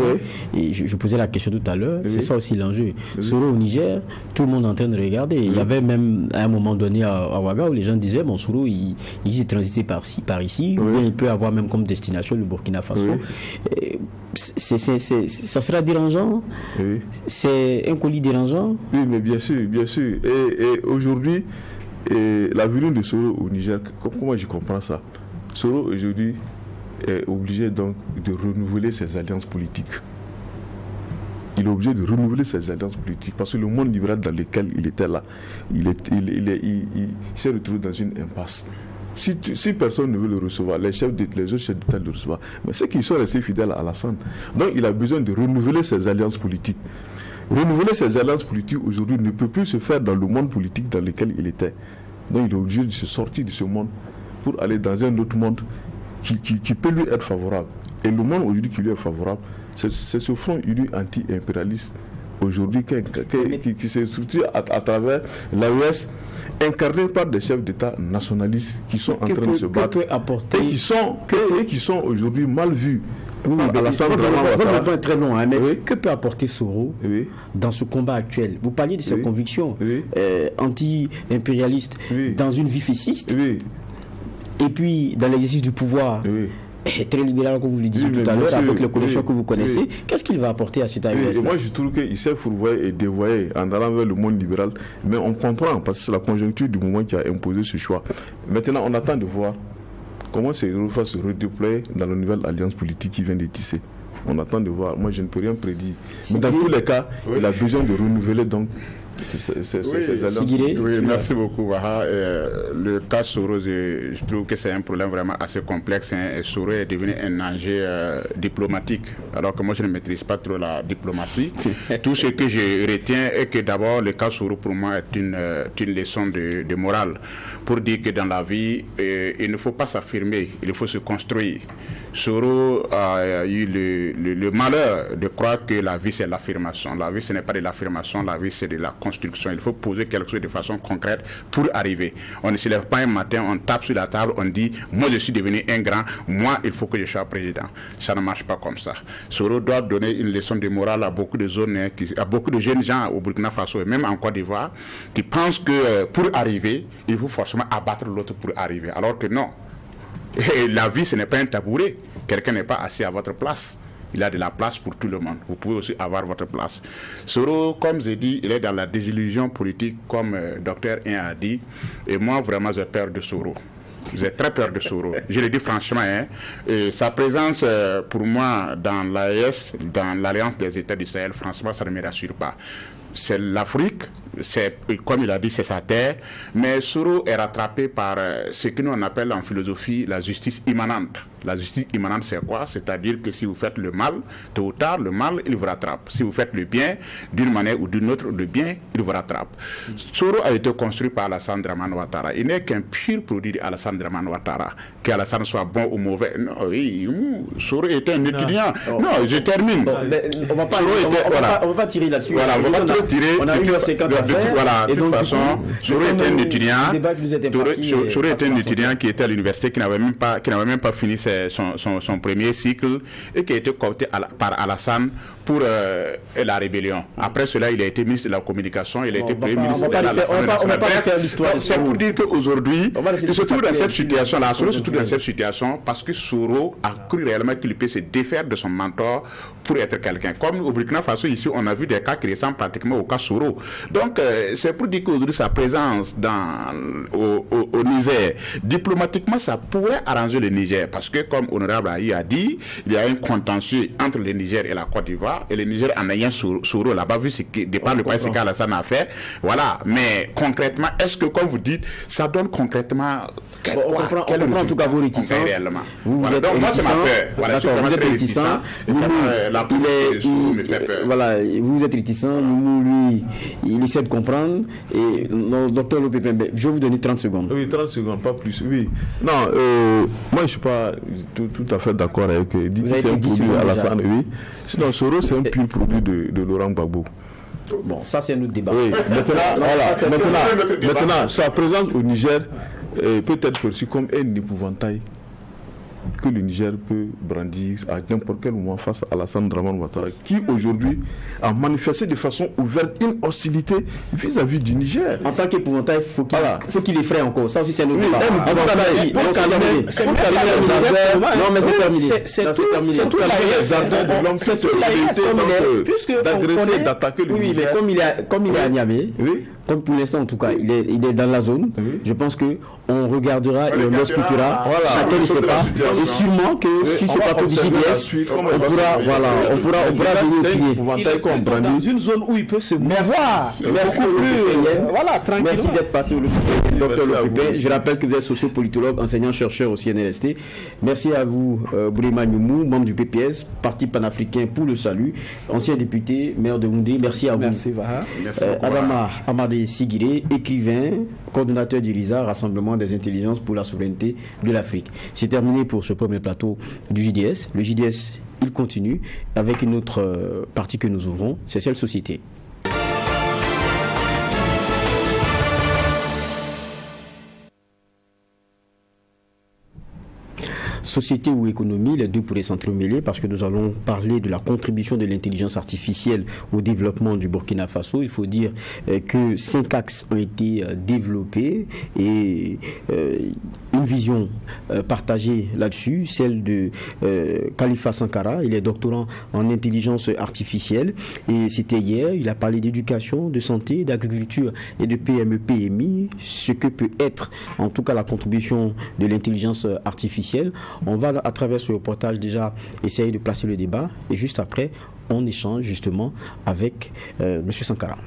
et je posais la question tout à l'heure, c'est ça aussi l'enjeu. Soro au Niger, tout le monde est en train de regarder. Il y avait même à un moment donné à Ouaga où les gens disaient, bon, Soro, il est transité par ici, ou bien il peut avoir même comme destination le Burkina Faso. Ça sera dérangeant. C'est un colis dérangeant. Oui, mais bien sûr, bien sûr. Et aujourd'hui, la venue de Soro au Niger, comment je comprends ça? Soro aujourd'hui est obligé donc de renouveler ses alliances politiques. Il est obligé de renouveler ses alliances politiques parce que le monde libéral dans lequel il était là, il s'est retrouvé dans une impasse. Si personne ne veut le recevoir, les autres chefs d'État le recevoir, mais c'est qu'ils sont restés fidèles à Alassane. Donc il a besoin de renouveler ses alliances politiques. Renouveler ses alliances politiques aujourd'hui ne peut plus se faire dans le monde politique dans lequel il était. Donc il est obligé de se sortir de ce monde pour aller dans un autre monde qui peut lui être favorable. Et le monde aujourd'hui qui lui est favorable, c'est ce front uni anti-impérialiste aujourd'hui qui se structure à travers l'AES, incarné par des chefs d'État nationalistes qui sont en train de se battre et qui sont aujourd'hui mal vus. Votre point est très long, mais que peut apporter Soro dans ce combat actuel? Vous parliez de ses convictions anti-impérialistes dans une vie fessiste, et puis dans l'exercice du pouvoir très libéral, comme vous le disiez tout à l'heure, avec les connexions que vous connaissez. Qu'est-ce qu'il va apporter à cette AES? Moi, je trouve qu'il s'est fourvoyé et dévoyé en allant vers le monde libéral, mais on comprend, parce que c'est la conjoncture du moment qui a imposé ce choix. Maintenant, on attend de voir comment ces héros va se redéployer dans la nouvelle alliance politique qui vient de tisser. On attend de voir. Moi, je ne peux rien prédire. Mais dans tous les cas, il a besoin de renouveler donc ces alliances. Oui, merci beaucoup, Waha. Le cas Soro, je trouve que c'est un problème vraiment assez complexe. Et Soro est devenu un enjeu diplomatique, alors que moi, je ne maîtrise pas trop la diplomatie. Tout ce que je retiens est que d'abord, le cas Soro, pour moi, est une leçon de morale. Pour dire que dans la vie, il ne faut pas s'affirmer, il faut se construire. Soro a eu le malheur de croire que la vie c'est l'affirmation. La vie ce n'est pas de l'affirmation, la vie c'est de la construction. Il faut poser quelque chose de façon concrète pour arriver. On ne se lève pas un matin, on tape sur la table, on dit moi je suis devenu un grand, moi il faut que je sois président. Ça ne marche pas comme ça. Soro doit donner une leçon de morale à beaucoup de zones, à beaucoup de jeunes gens au Burkina Faso et même en Côte d'Ivoire qui pensent que pour arriver, il faut forcément abattre l'autre pour arriver. Alors que non. Et la vie, ce n'est pas un tabouret. Quelqu'un n'est pas assis à votre place. Il a de la place pour tout le monde. Vous pouvez aussi avoir votre place. Soro, comme j'ai dit, il est dans la désillusion politique, comme Dr. Ien a dit. Et moi, vraiment, j'ai peur de Soro. J'ai très peur de Soro. Je le dis franchement. Et sa présence, pour moi, dans l'AES, dans l'Alliance des États du Sahel, franchement, ça ne me rassure pas. C'est l'Afrique, comme il a dit, c'est sa terre, mais Soro est rattrapé par ce que nous on appelle en philosophie la justice immanente. La justice immanente, c'est quoi? C'est-à-dire que si vous faites le mal, tôt ou tard, le mal, il vous rattrape. Si vous faites le bien, d'une manière ou d'une autre, le bien, il vous rattrape. Soro a été construit par Alassane Dramane Ouattara. Il n'est qu'un pur produit d'Alassane Dramane Ouattara. Qu'Alassane soit bon ou mauvais. Non, oui, Soro était un étudiant. Non, je termine. Bon, on va pas tirer là-dessus. Voilà, on va pas tirer. On a eu 50 affaires. Voilà, de toute façon, Soro était un étudiant. Soro était un étudiant qui était à l'université, qui n'avait même pas fini son premier cycle et qui a été coopté par Alassane pour la rébellion. Après cela, il a été ministre de la communication, il a été premier ministre de l'Assemblée nationale. C'est pour dire qu'aujourd'hui, il se trouve dans cette situation-là. Soro se trouve dans cette situation parce que Soro a cru réellement qu'il peut se défaire de son mentor pour être quelqu'un. Comme au Burkina Faso, ici, on a vu des cas qui ressemblent pratiquement au cas Soro. Donc, c'est pour dire qu'aujourd'hui, sa présence au Niger, diplomatiquement, ça pourrait arranger le Niger. Parce que, comme Honorable Aïe a dit, il y a un contentieux entre le Niger et la Côte d'Ivoire. Et le Niger en ayant Soro là-bas, vu ce que, départ le ce qu'Alassane a fait. Voilà. Mais concrètement, est-ce que, comme vous dites, ça donne concrètement on comprend en tout cas vos réticences. Vous êtes réticent. Voilà, vous êtes réticent. Voilà, vous êtes réticent. Loumou, lui, il essaie de comprendre. Et le docteur Lopépembe, je vais vous donner 30 secondes. Oui, 30 secondes, pas plus. Oui. Non, moi, je ne suis pas tout à fait d'accord avec Didi, c'est un produit Alassane, oui. Sinon, Soro, c'est un pur produit de Laurent Gbagbo. Bon, ça, c'est un autre débat. Oui, maintenant, sa présence au Niger peut être perçue comme un épouvantail que le Niger peut brandir à n'importe quel moment face à Alassane Dramane Ouattara, qui aujourd'hui a manifesté de façon ouverte une hostilité vis-à-vis du Niger. En tant qu'épouvantail, il faut qu'il effraie encore. Ça aussi, c'est notre débat. Non, mais c'est terminé. C'est terminé. C'est tout d'agresser, d'attaquer le Niger. Oui, mais comme il est à Niamey, comme pour l'instant en tout cas, il est dans la zone, je pense qu'on regardera et on expliquera. Chacun ne sait pas. Et sûrement que sur ce plateau du JDS, on pourra venir dans une zone où il peut se mouvoir. Voilà, tranquillement. Merci d'être passé au docteur Lopépé. Je rappelle que vous êtes sociopolitologue, enseignant-chercheur au CNRST. Merci à vous, Bourema Nyoumou, membre du PPS, Parti panafricain pour le salut, ancien député, maire de Houndé. Merci à vous. Merci, Vaha. Adama Amadé Sigiré, écrivain, coordonnateur du RISA, Rassemblement des intelligences pour la souveraineté de l'Afrique. C'est terminé pour ce premier plateau du JDS. Le JDS, il continue avec une autre partie que nous ouvrons, c'est celle société. Société ou économie, les deux pourraient s'entremêler parce que nous allons parler de la contribution de l'intelligence artificielle au développement du Burkina Faso. Il faut dire que 5 axes ont été développés et une vision partagée là-dessus, celle de Khalifa Sankara. Il est doctorant en intelligence artificielle et c'était hier, il a parlé d'éducation, de santé, d'agriculture et de PME-PMI, ce que peut être en tout cas la contribution de l'intelligence artificielle. On va à travers ce reportage déjà essayer de placer le débat et juste après on échange justement avec M. Sankara.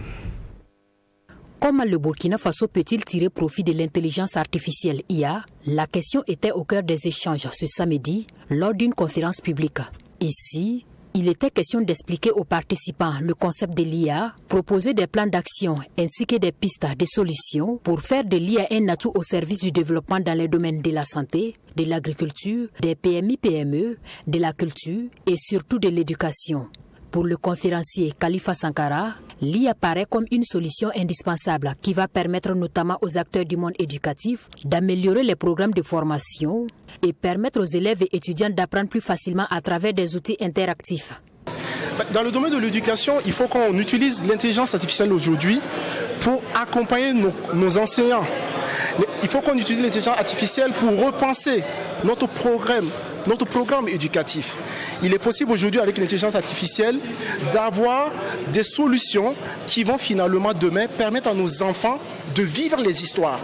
Comment le Burkina Faso peut-il tirer profit de l'intelligence artificielle IA? La question était au cœur des échanges ce samedi lors d'une conférence publique. Ici, il était question d'expliquer aux participants le concept de l'IA, proposer des plans d'action ainsi que des pistes de solutions pour faire de l'IA un atout au service du développement dans les domaines de la santé, de l'agriculture, des PMI-PME, de la culture et surtout de l'éducation. Pour le conférencier Khalifa Sankara, l'IA apparaît comme une solution indispensable qui va permettre notamment aux acteurs du monde éducatif d'améliorer les programmes de formation et permettre aux élèves et étudiants d'apprendre plus facilement à travers des outils interactifs. Dans le domaine de l'éducation, il faut qu'on utilise l'intelligence artificielle aujourd'hui pour accompagner nos enseignants. Il faut qu'on utilise l'intelligence artificielle pour repenser notre programme éducatif. Il est possible aujourd'hui avec l'intelligence artificielle d'avoir des solutions qui vont finalement demain permettre à nos enfants de vivre les histoires.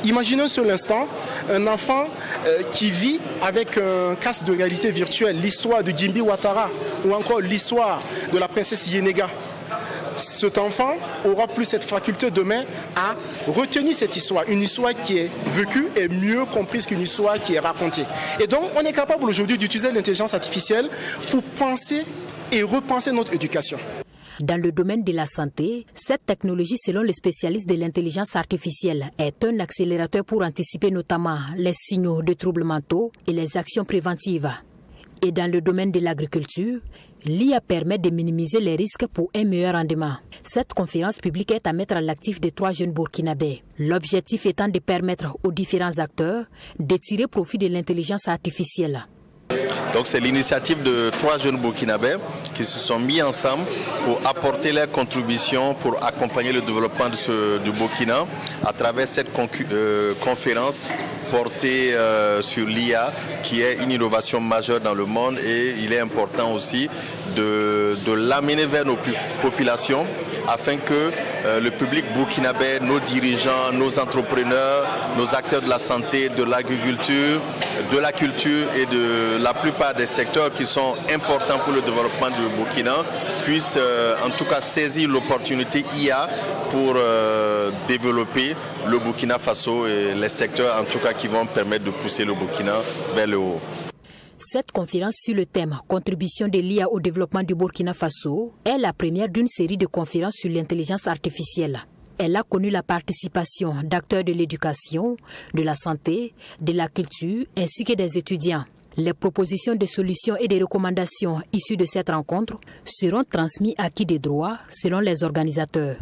Imaginez un seul instant un enfant qui vit avec un casque de réalité virtuelle, l'histoire de Gimbi Ouattara ou encore l'histoire de la princesse Yenega. cet enfant aura plus cette faculté demain à retenir cette histoire. Une histoire qui est vécue est mieux comprise qu'une histoire qui est racontée. Et donc, on est capable aujourd'hui d'utiliser l'intelligence artificielle pour penser et repenser notre éducation. Dans le domaine de la santé, cette technologie, selon les spécialistes de l'intelligence artificielle, est un accélérateur pour anticiper notamment les signaux de troubles mentaux et les actions préventives. Et dans le domaine de l'agriculture, l'IA permet de minimiser les risques pour un meilleur rendement. Cette conférence publique est à mettre à l'actif des 3 jeunes burkinabés. L'objectif étant de permettre aux différents acteurs de tirer profit de l'intelligence artificielle. Donc c'est l'initiative de 3 jeunes burkinabés qui se sont mis ensemble pour apporter leur contribution pour accompagner le développement du Burkina à travers cette conférence portée sur l'IA qui est une innovation majeure dans le monde, et il est important aussi de l'amener vers nos populations afin que le public burkinabé, nos dirigeants, nos entrepreneurs, nos acteurs de la santé, de l'agriculture, de la culture et de la plupart des secteurs qui sont importants pour le développement du Burkina puissent en tout cas saisir l'opportunité IA pour développer le Burkina Faso et les secteurs en tout cas qui vont permettre de pousser le Burkina vers le haut. Cette conférence sur le thème « Contribution de l'IA au développement du Burkina Faso » est la première d'une série de conférences sur l'intelligence artificielle. Elle a connu la participation d'acteurs de l'éducation, de la santé, de la culture ainsi que des étudiants. Les propositions de solutions et des recommandations issues de cette rencontre seront transmises à qui de droit selon les organisateurs.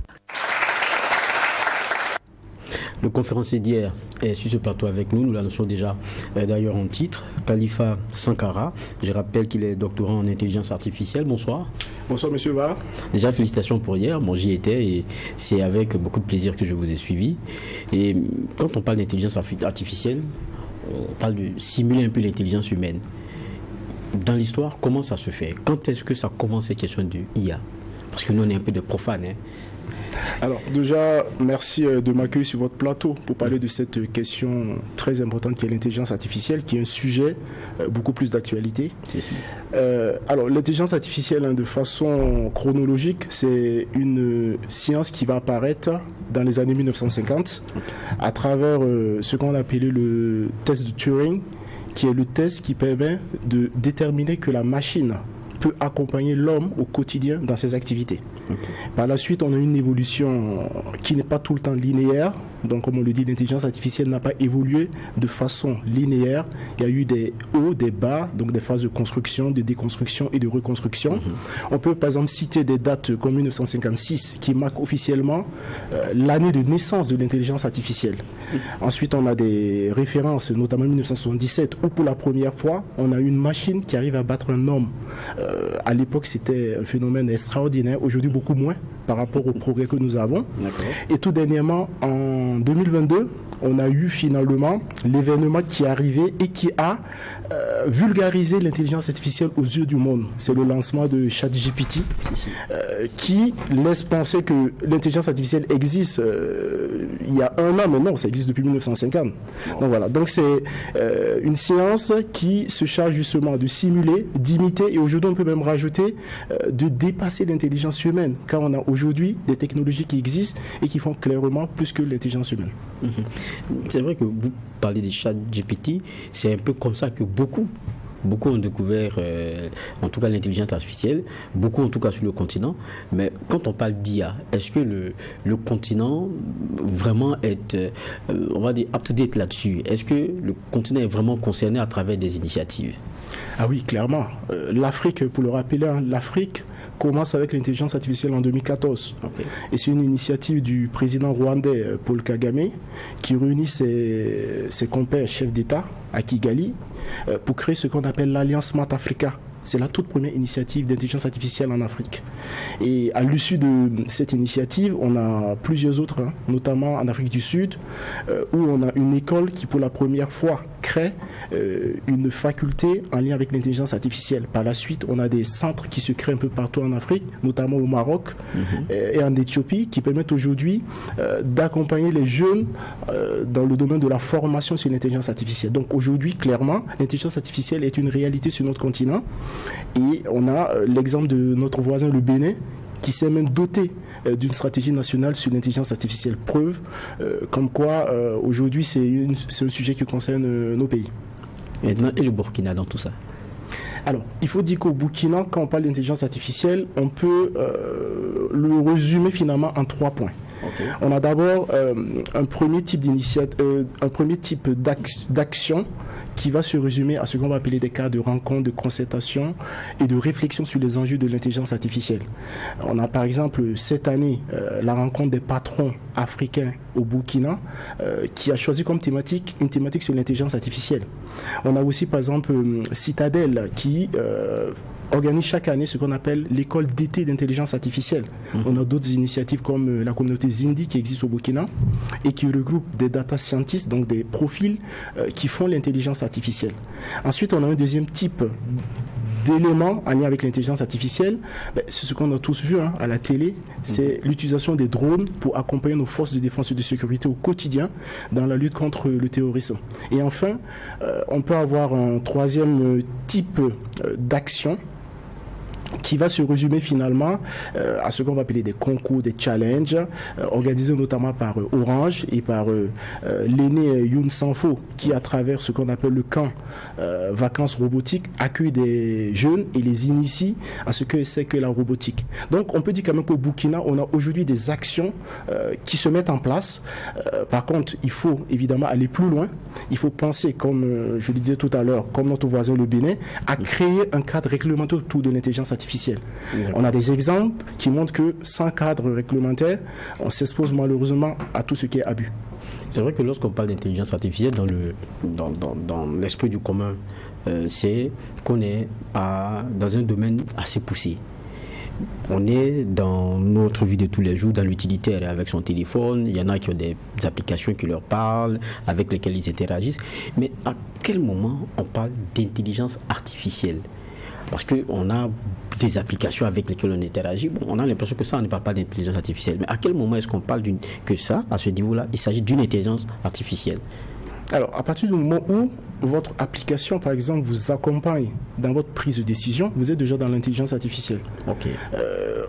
Le conférencier d'hier est sur ce plateau avec nous. Nous l'annonçons déjà d'ailleurs en titre. Khalifa Sankara. Je rappelle qu'il est doctorant en intelligence artificielle. Bonsoir. Bonsoir, monsieur Va. Déjà, félicitations pour hier. Bon, j'y étais et c'est avec beaucoup de plaisir que je vous ai suivi. Et quand on parle d'intelligence artificielle, on parle de simuler un peu l'intelligence humaine. Dans l'histoire, comment ça se fait? Quand est-ce que ça commence cette question de IA? Parce que nous, on est un peu de profanes. Alors déjà, merci de m'accueillir sur votre plateau pour parler de cette question très importante qui est l'intelligence artificielle, qui est un sujet beaucoup plus d'actualité. Alors l'intelligence artificielle, de façon chronologique, c'est une science qui va apparaître dans les années 1950 à travers ce qu'on appelait le test de Turing, qui est le test qui permet de déterminer que la machine peut accompagner l'homme au quotidien dans ses activités. Par la suite, on a une évolution qui n'est pas tout le temps linéaire. Donc, comme on le dit, l'intelligence artificielle n'a pas évolué de façon linéaire. Il y a eu des hauts, des bas, donc des phases de construction, de déconstruction et de reconstruction. On peut par exemple citer des dates comme 1956 qui marquent officiellement l'année de naissance de l'intelligence artificielle. Ensuite, on a des références, notamment 1977, où pour la première fois, on a une machine qui arrive à battre un homme. À l'époque, c'était un phénomène extraordinaire. Aujourd'hui, beaucoup moins par rapport au progrès que nous avons. Et tout dernièrement, en 2022, on a eu finalement l'événement qui est arrivé et qui a vulgarisé l'intelligence artificielle aux yeux du monde. C'est le lancement de ChatGPT qui laisse penser que l'intelligence artificielle existe il y a un an, mais non, ça existe depuis 1950. Donc voilà, donc c'est une science qui se charge justement de simuler, d'imiter, et aujourd'hui on peut même rajouter de dépasser l'intelligence humaine, car on a aujourd'hui des technologies qui existent et qui font clairement plus que l'intelligence humaine. C'est vrai que vous parlez de ChatGPT, c'est un peu comme ça que beaucoup ont découvert, en tout cas l'intelligence artificielle, beaucoup en tout cas sur le continent. Mais quand on parle d'IA, est-ce que le continent vraiment est, on va dire, up-to-date là-dessus? Est-ce que le continent est vraiment concerné à travers des initiatives? Ah oui, clairement. L'Afrique, pour le rappeler, l'Afrique commence avec l'intelligence artificielle en 2014. Et c'est une initiative du président rwandais Paul Kagame qui réunit ses compères chefs d'État à Kigali pour créer ce qu'on appelle l'Alliance Smart Africa. C'est la toute première initiative d'intelligence artificielle en Afrique. Et à l'issue de cette initiative, on a plusieurs autres, notamment en Afrique du Sud, où on a une école qui, pour la première fois, crée une faculté en lien avec l'intelligence artificielle. Par la suite, on a des centres qui se créent un peu partout en Afrique, notamment au Maroc et en Éthiopie, qui permettent aujourd'hui d'accompagner les jeunes dans le domaine de la formation sur l'intelligence artificielle. Donc aujourd'hui, clairement, l'intelligence artificielle est une réalité sur notre continent. Et on a l'exemple de notre voisin, le Bénin, qui s'est même doté d'une stratégie nationale sur l'intelligence artificielle. Preuve comme quoi aujourd'hui c'est un sujet qui concerne nos pays. Et le Burkina dans tout ça? Alors, il faut dire qu'au Burkina, quand on parle d'intelligence artificielle, on peut le résumer finalement en 3 points. Okay. On a d'abord un premier type d'action qui va se résumer à ce qu'on va appeler des cas de rencontre, de concertation et de réflexion sur les enjeux de l'intelligence artificielle. On a par exemple cette année la rencontre des patrons africains au Burkina qui a choisi comme thématique une thématique sur l'intelligence artificielle. On a aussi par exemple Citadel qui organise chaque année ce qu'on appelle l'école d'été d'intelligence artificielle. On a d'autres initiatives comme la communauté Zindi qui existe au Burkina et qui regroupe des data scientists, donc des profils qui font l'intelligence artificielle. Ensuite, on a un deuxième type d'éléments en lien avec l'intelligence artificielle. C'est ce qu'on a tous vu à la télé, c'est l'utilisation des drones pour accompagner nos forces de défense et de sécurité au quotidien dans la lutte contre le terrorisme. Et enfin, on peut avoir un troisième type d'action qui va se résumer finalement à ce qu'on va appeler des concours, des challenges, organisés notamment par Orange et par l'aîné Youn Sanfo, qui à travers ce qu'on appelle le camp vacances robotiques accueille des jeunes et les initie à ce que c'est que la robotique. Donc on peut dire quand même qu'au Burkina, on a aujourd'hui des actions qui se mettent en place. Par contre, il faut évidemment aller plus loin. Il faut penser, comme je le disais tout à l'heure, comme notre voisin le Bénin, à créer un cadre réglementaire autour de l'intelligence artificielle. On a des exemples qui montrent que sans cadre réglementaire, on s'expose malheureusement à tout ce qui est abus. C'est vrai que lorsqu'on parle d'intelligence artificielle dans l'esprit du commun, c'est qu'on est dans un domaine assez poussé. On est dans notre vie de tous les jours, dans l'utilitaire avec son téléphone. Il y en a qui ont des applications qui leur parlent, avec lesquelles ils interagissent. Mais à quel moment on parle d'intelligence artificielle ? Parce qu'on a des applications avec lesquelles on interagit. Bon, on a l'impression que ça, on ne parle pas d'intelligence artificielle. Mais à quel moment est-ce qu'on parle que ça, à ce niveau-là, il s'agit d'une intelligence artificielle ? Alors, à partir du moment où votre application, par exemple, vous accompagne dans votre prise de décision, vous êtes déjà dans l'intelligence artificielle. Okay.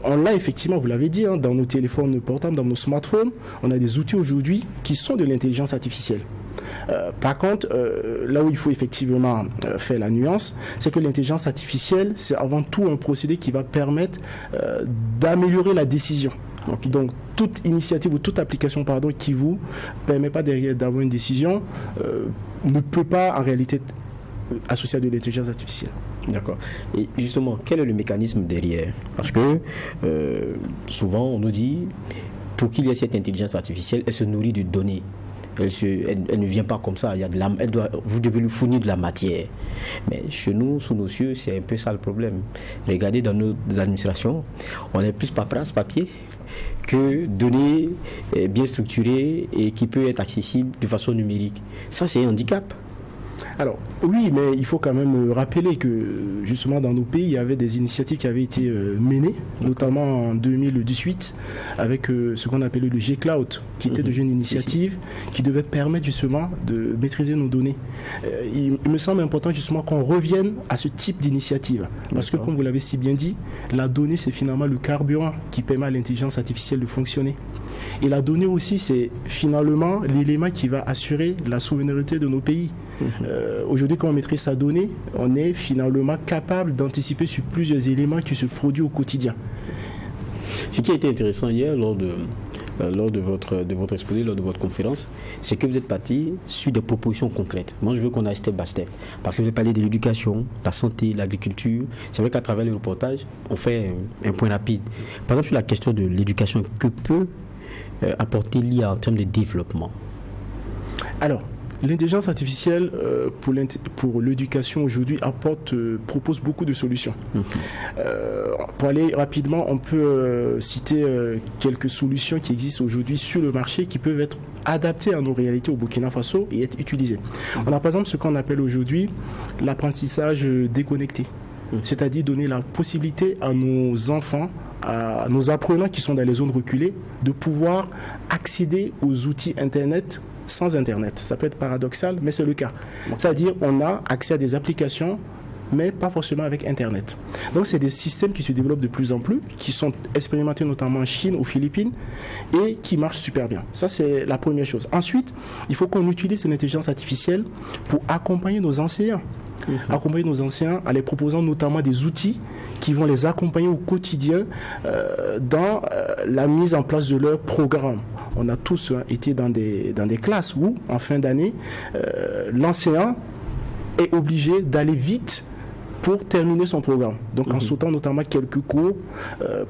On l'a effectivement, vous l'avez dit, dans nos téléphones portables, dans nos smartphones, on a des outils aujourd'hui qui sont de l'intelligence artificielle. Par contre, là où il faut effectivement faire la nuance, c'est que l'intelligence artificielle, c'est avant tout un procédé qui va permettre d'améliorer la décision. Okay. Donc, toute initiative ou toute application qui vous permet pas d'avoir une décision ne peut pas en réalité associer à de l'intelligence artificielle. D'accord. Et justement, quel est le mécanisme derrière ? Parce que souvent on nous dit, pour qu'il y ait cette intelligence artificielle, elle se nourrit de données. Elle ne vient pas comme ça. Vous devez lui fournir de la matière. Mais chez nous, sous nos cieux, c'est un peu ça le problème. Regardez dans nos administrations, on est plus paperasse, papier, que données bien structurées et qui peut être accessible de façon numérique. Ça, c'est un handicap. Alors, oui, mais il faut quand même rappeler que, justement, dans nos pays, il y avait des initiatives qui avaient été menées, notamment en 2018, avec ce qu'on appelait le G-Cloud, qui était déjà une initiative qui devait permettre, justement, de maîtriser nos données. Il me semble important, justement, qu'on revienne à ce type d'initiative. Parce que, comme vous l'avez si bien dit, la donnée, c'est finalement le carburant qui permet à l'intelligence artificielle de fonctionner. Et la donnée aussi, c'est finalement l'élément qui va assurer la souveraineté de nos pays. Aujourd'hui, quand on maîtrise sa donnée, on est finalement capable d'anticiper sur plusieurs éléments qui se produisent au quotidien. Ce qui a été intéressant hier lors de votre exposé, lors de votre conférence, c'est que vous êtes parti sur des propositions concrètes. Moi, je veux qu'on aille step by step. Parce que vous avez parlé de l'éducation, la santé, l'agriculture. C'est vrai qu'à travers le reportage, on fait un point rapide. Par exemple, sur la question de l'éducation, que peut apporter l'IA en termes de développement ? Alors, l'intelligence artificielle pour l'éducation aujourd'hui propose beaucoup de solutions. Pour aller rapidement, on peut citer quelques solutions qui existent aujourd'hui sur le marché qui peuvent être adaptées à nos réalités au Burkina Faso et être utilisées. On a par exemple ce qu'on appelle aujourd'hui l'apprentissage déconnecté. C'est-à-dire donner la possibilité à nos enfants, à nos apprenants qui sont dans les zones reculées, de pouvoir accéder aux outils Internet sans Internet. Ça peut être paradoxal, mais c'est le cas. C'est-à-dire on a accès à des applications mais pas forcément avec Internet. Donc c'est des systèmes qui se développent de plus en plus, qui sont expérimentés notamment en Chine, aux Philippines, et qui marchent super bien. Ça, c'est la première chose. Ensuite, il faut qu'on utilise l'intelligence artificielle pour accompagner nos enseignants. Accompagner nos enseignants en les proposant notamment des outils qui vont les accompagner au quotidien dans la mise en place de leur programme. On a tous été dans des classes où, en fin d'année, l'enseignant est obligé d'aller vite pour terminer son programme. Donc en sautant notamment quelques cours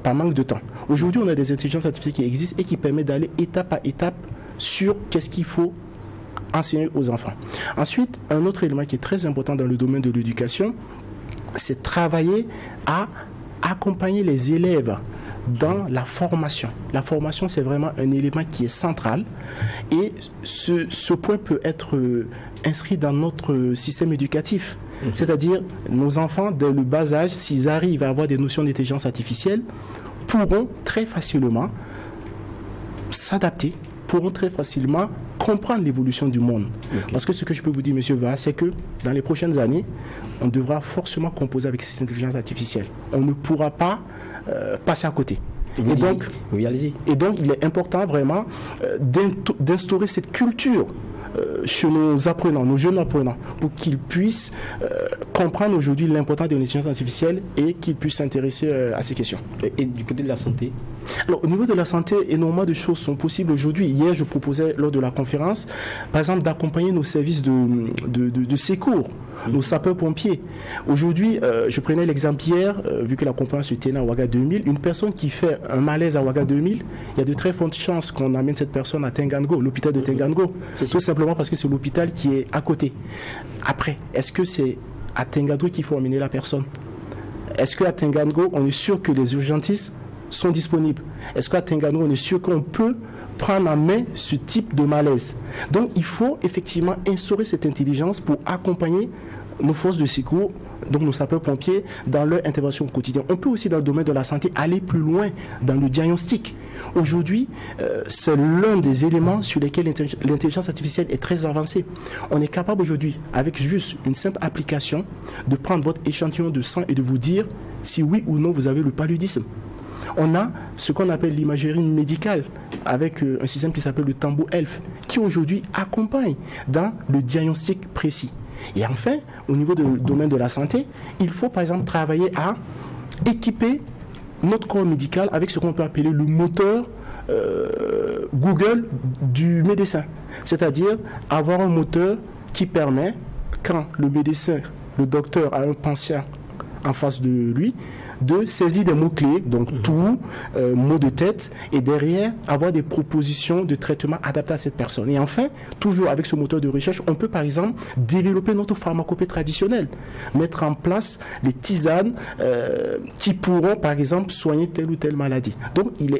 par manque de temps. Aujourd'hui, on a des intelligences artificielles qui existent et qui permettent d'aller étape à étape sur qu'est-ce qu'il faut enseigner aux enfants. Ensuite, un autre élément qui est très important dans le domaine de l'éducation, c'est travailler à accompagner les élèves dans la formation. La formation, c'est vraiment un élément qui est central et ce point peut être inscrit dans notre système éducatif. C'est-à-dire, nos enfants, dès le bas âge, s'ils arrivent à avoir des notions d'intelligence artificielle, pourront très facilement s'adapter, pourront très facilement comprendre l'évolution du monde. Parce que ce que je peux vous dire, M. Vaha, c'est que dans les prochaines années, on devra forcément composer avec cette intelligence artificielle. On ne pourra pas passer à côté. Et donc, il est important vraiment d'instaurer cette culture chez nos apprenants, nos jeunes apprenants, pour qu'ils puissent comprendre aujourd'hui l'importance de l'intelligence artificielle et qu'ils puissent s'intéresser à ces questions. Et du côté de la santé? Alors, au niveau de la santé, énormément de choses sont possibles aujourd'hui. Hier, je proposais lors de la conférence, par exemple, d'accompagner nos services de secours, nos sapeurs-pompiers. Aujourd'hui, je prenais l'exemple hier, vu que la conférence se tenait à Ouaga 2000, une personne qui fait un malaise à Ouaga 2000, il y a de très fortes chances qu'on amène cette personne à Tengango, l'hôpital de Tengango. Tout simplement parce que c'est l'hôpital qui est à côté. Après, est-ce que c'est à Tengango qu'il faut amener la personne? Est-ce qu'à Tengango, on est sûr que les urgentistes sont disponibles? Est-ce qu'à Tengango, on est sûr qu'on peut prendre en main ce type de malaise? Donc, il faut effectivement instaurer cette intelligence pour accompagner nos forces de secours, donc nos sapeurs-pompiers, dans leur intervention au quotidien. On peut aussi, dans le domaine de la santé, aller plus loin dans le diagnostic. Aujourd'hui, c'est l'un des éléments sur lesquels l'intelligence artificielle est très avancée. On est capable aujourd'hui, avec juste une simple application, de prendre votre échantillon de sang et de vous dire si oui ou non vous avez le paludisme. On a ce qu'on appelle l'imagerie médicale avec un système qui s'appelle le Tambo Health, qui aujourd'hui accompagne dans le diagnostic précis. Et enfin, au niveau du domaine de la santé, il faut par exemple travailler à équiper notre corps médical avec ce qu'on peut appeler le moteur Google du médecin. C'est-à-dire avoir un moteur qui permet, quand le médecin, le docteur a un patient en face de lui, de saisir des mots-clés, donc tout, mots de tête, et derrière avoir des propositions de traitement adaptées à cette personne. Et enfin, toujours avec ce moteur de recherche, on peut par exemple développer notre pharmacopée traditionnelle, mettre en place les tisanes qui pourront par exemple soigner telle ou telle maladie. Donc il y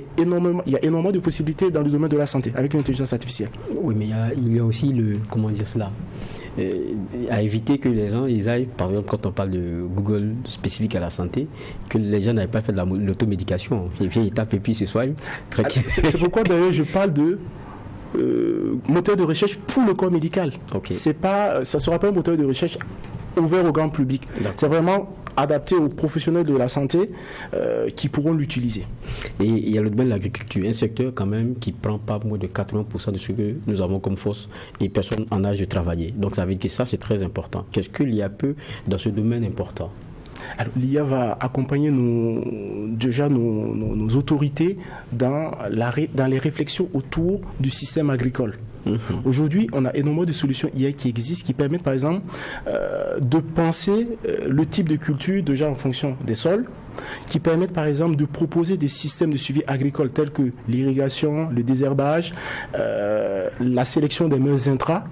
a énormément de possibilités dans le domaine de la santé avec l'intelligence artificielle. Oui, mais il y a aussi à éviter que les gens ils aillent, par exemple quand on parle de Google spécifique à la santé, que les gens n'aillent pas faire de l'automédication. Ils viennent, ils tapent et puis ils se soignent. C'est pourquoi d'ailleurs je parle de moteur de recherche pour le corps médical. Ça ne sera pas un moteur de recherche ouvert au grand public. C'est vraiment adapté aux professionnels de la santé qui pourront l'utiliser. Et il y a le domaine de l'agriculture, un secteur quand même qui ne prend pas moins de 80% de ce que nous avons comme force et personnes en âge de travailler. Donc ça veut dire que ça c'est très important. Qu'est-ce que l'IA peut dans ce domaine important? Alors, l'IA va accompagner nos autorités dans les réflexions autour du système agricole. Aujourd'hui, on a énormément de solutions IA qui existent, qui permettent par exemple de penser le type de culture déjà en fonction des sols, qui permettent par exemple de proposer des systèmes de suivi agricole tels que l'irrigation, le désherbage, la sélection des meilleurs intrants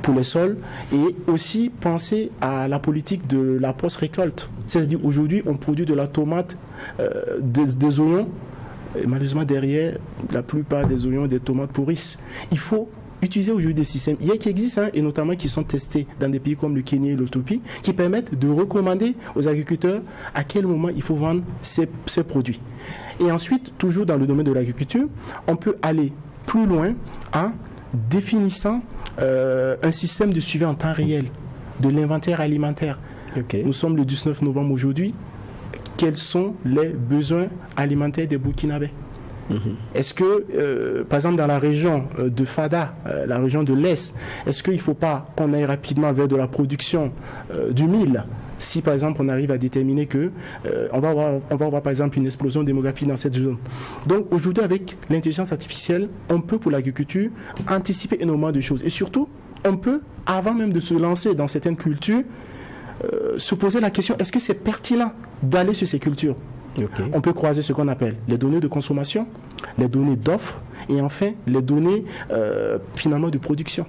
pour les sols, et aussi penser à la politique de la post-récolte. C'est-à-dire aujourd'hui, on produit de la tomate, des oignons, et malheureusement derrière, la plupart des oignons et des tomates pourrissent. Il faut utiliser aujourd'hui des systèmes IA qui existent et notamment qui sont testés dans des pays comme le Kenya et l'Éthiopie, qui permettent de recommander aux agriculteurs à quel moment il faut vendre ces produits. Et ensuite, toujours dans le domaine de l'agriculture, on peut aller plus loin en définissant un système de suivi en temps réel de l'inventaire alimentaire. Nous sommes le 19 novembre aujourd'hui. Quels sont les besoins alimentaires des Burkinabés? Est-ce que, par exemple, dans la région de Fada, la région de l'Est, est-ce qu'il ne faut pas qu'on aille rapidement vers de la production du mil? Si, par exemple, on arrive à déterminer que on va avoir, par exemple, une explosion démographique dans cette zone. Donc, aujourd'hui, avec l'intelligence artificielle, on peut, pour l'agriculture, anticiper énormément de choses. Et surtout, on peut, avant même de se lancer dans certaines cultures, se poser la question, est-ce que c'est pertinent d'aller sur ces cultures? On peut croiser ce qu'on appelle les données de consommation, les données d'offres et enfin les données finalement de production.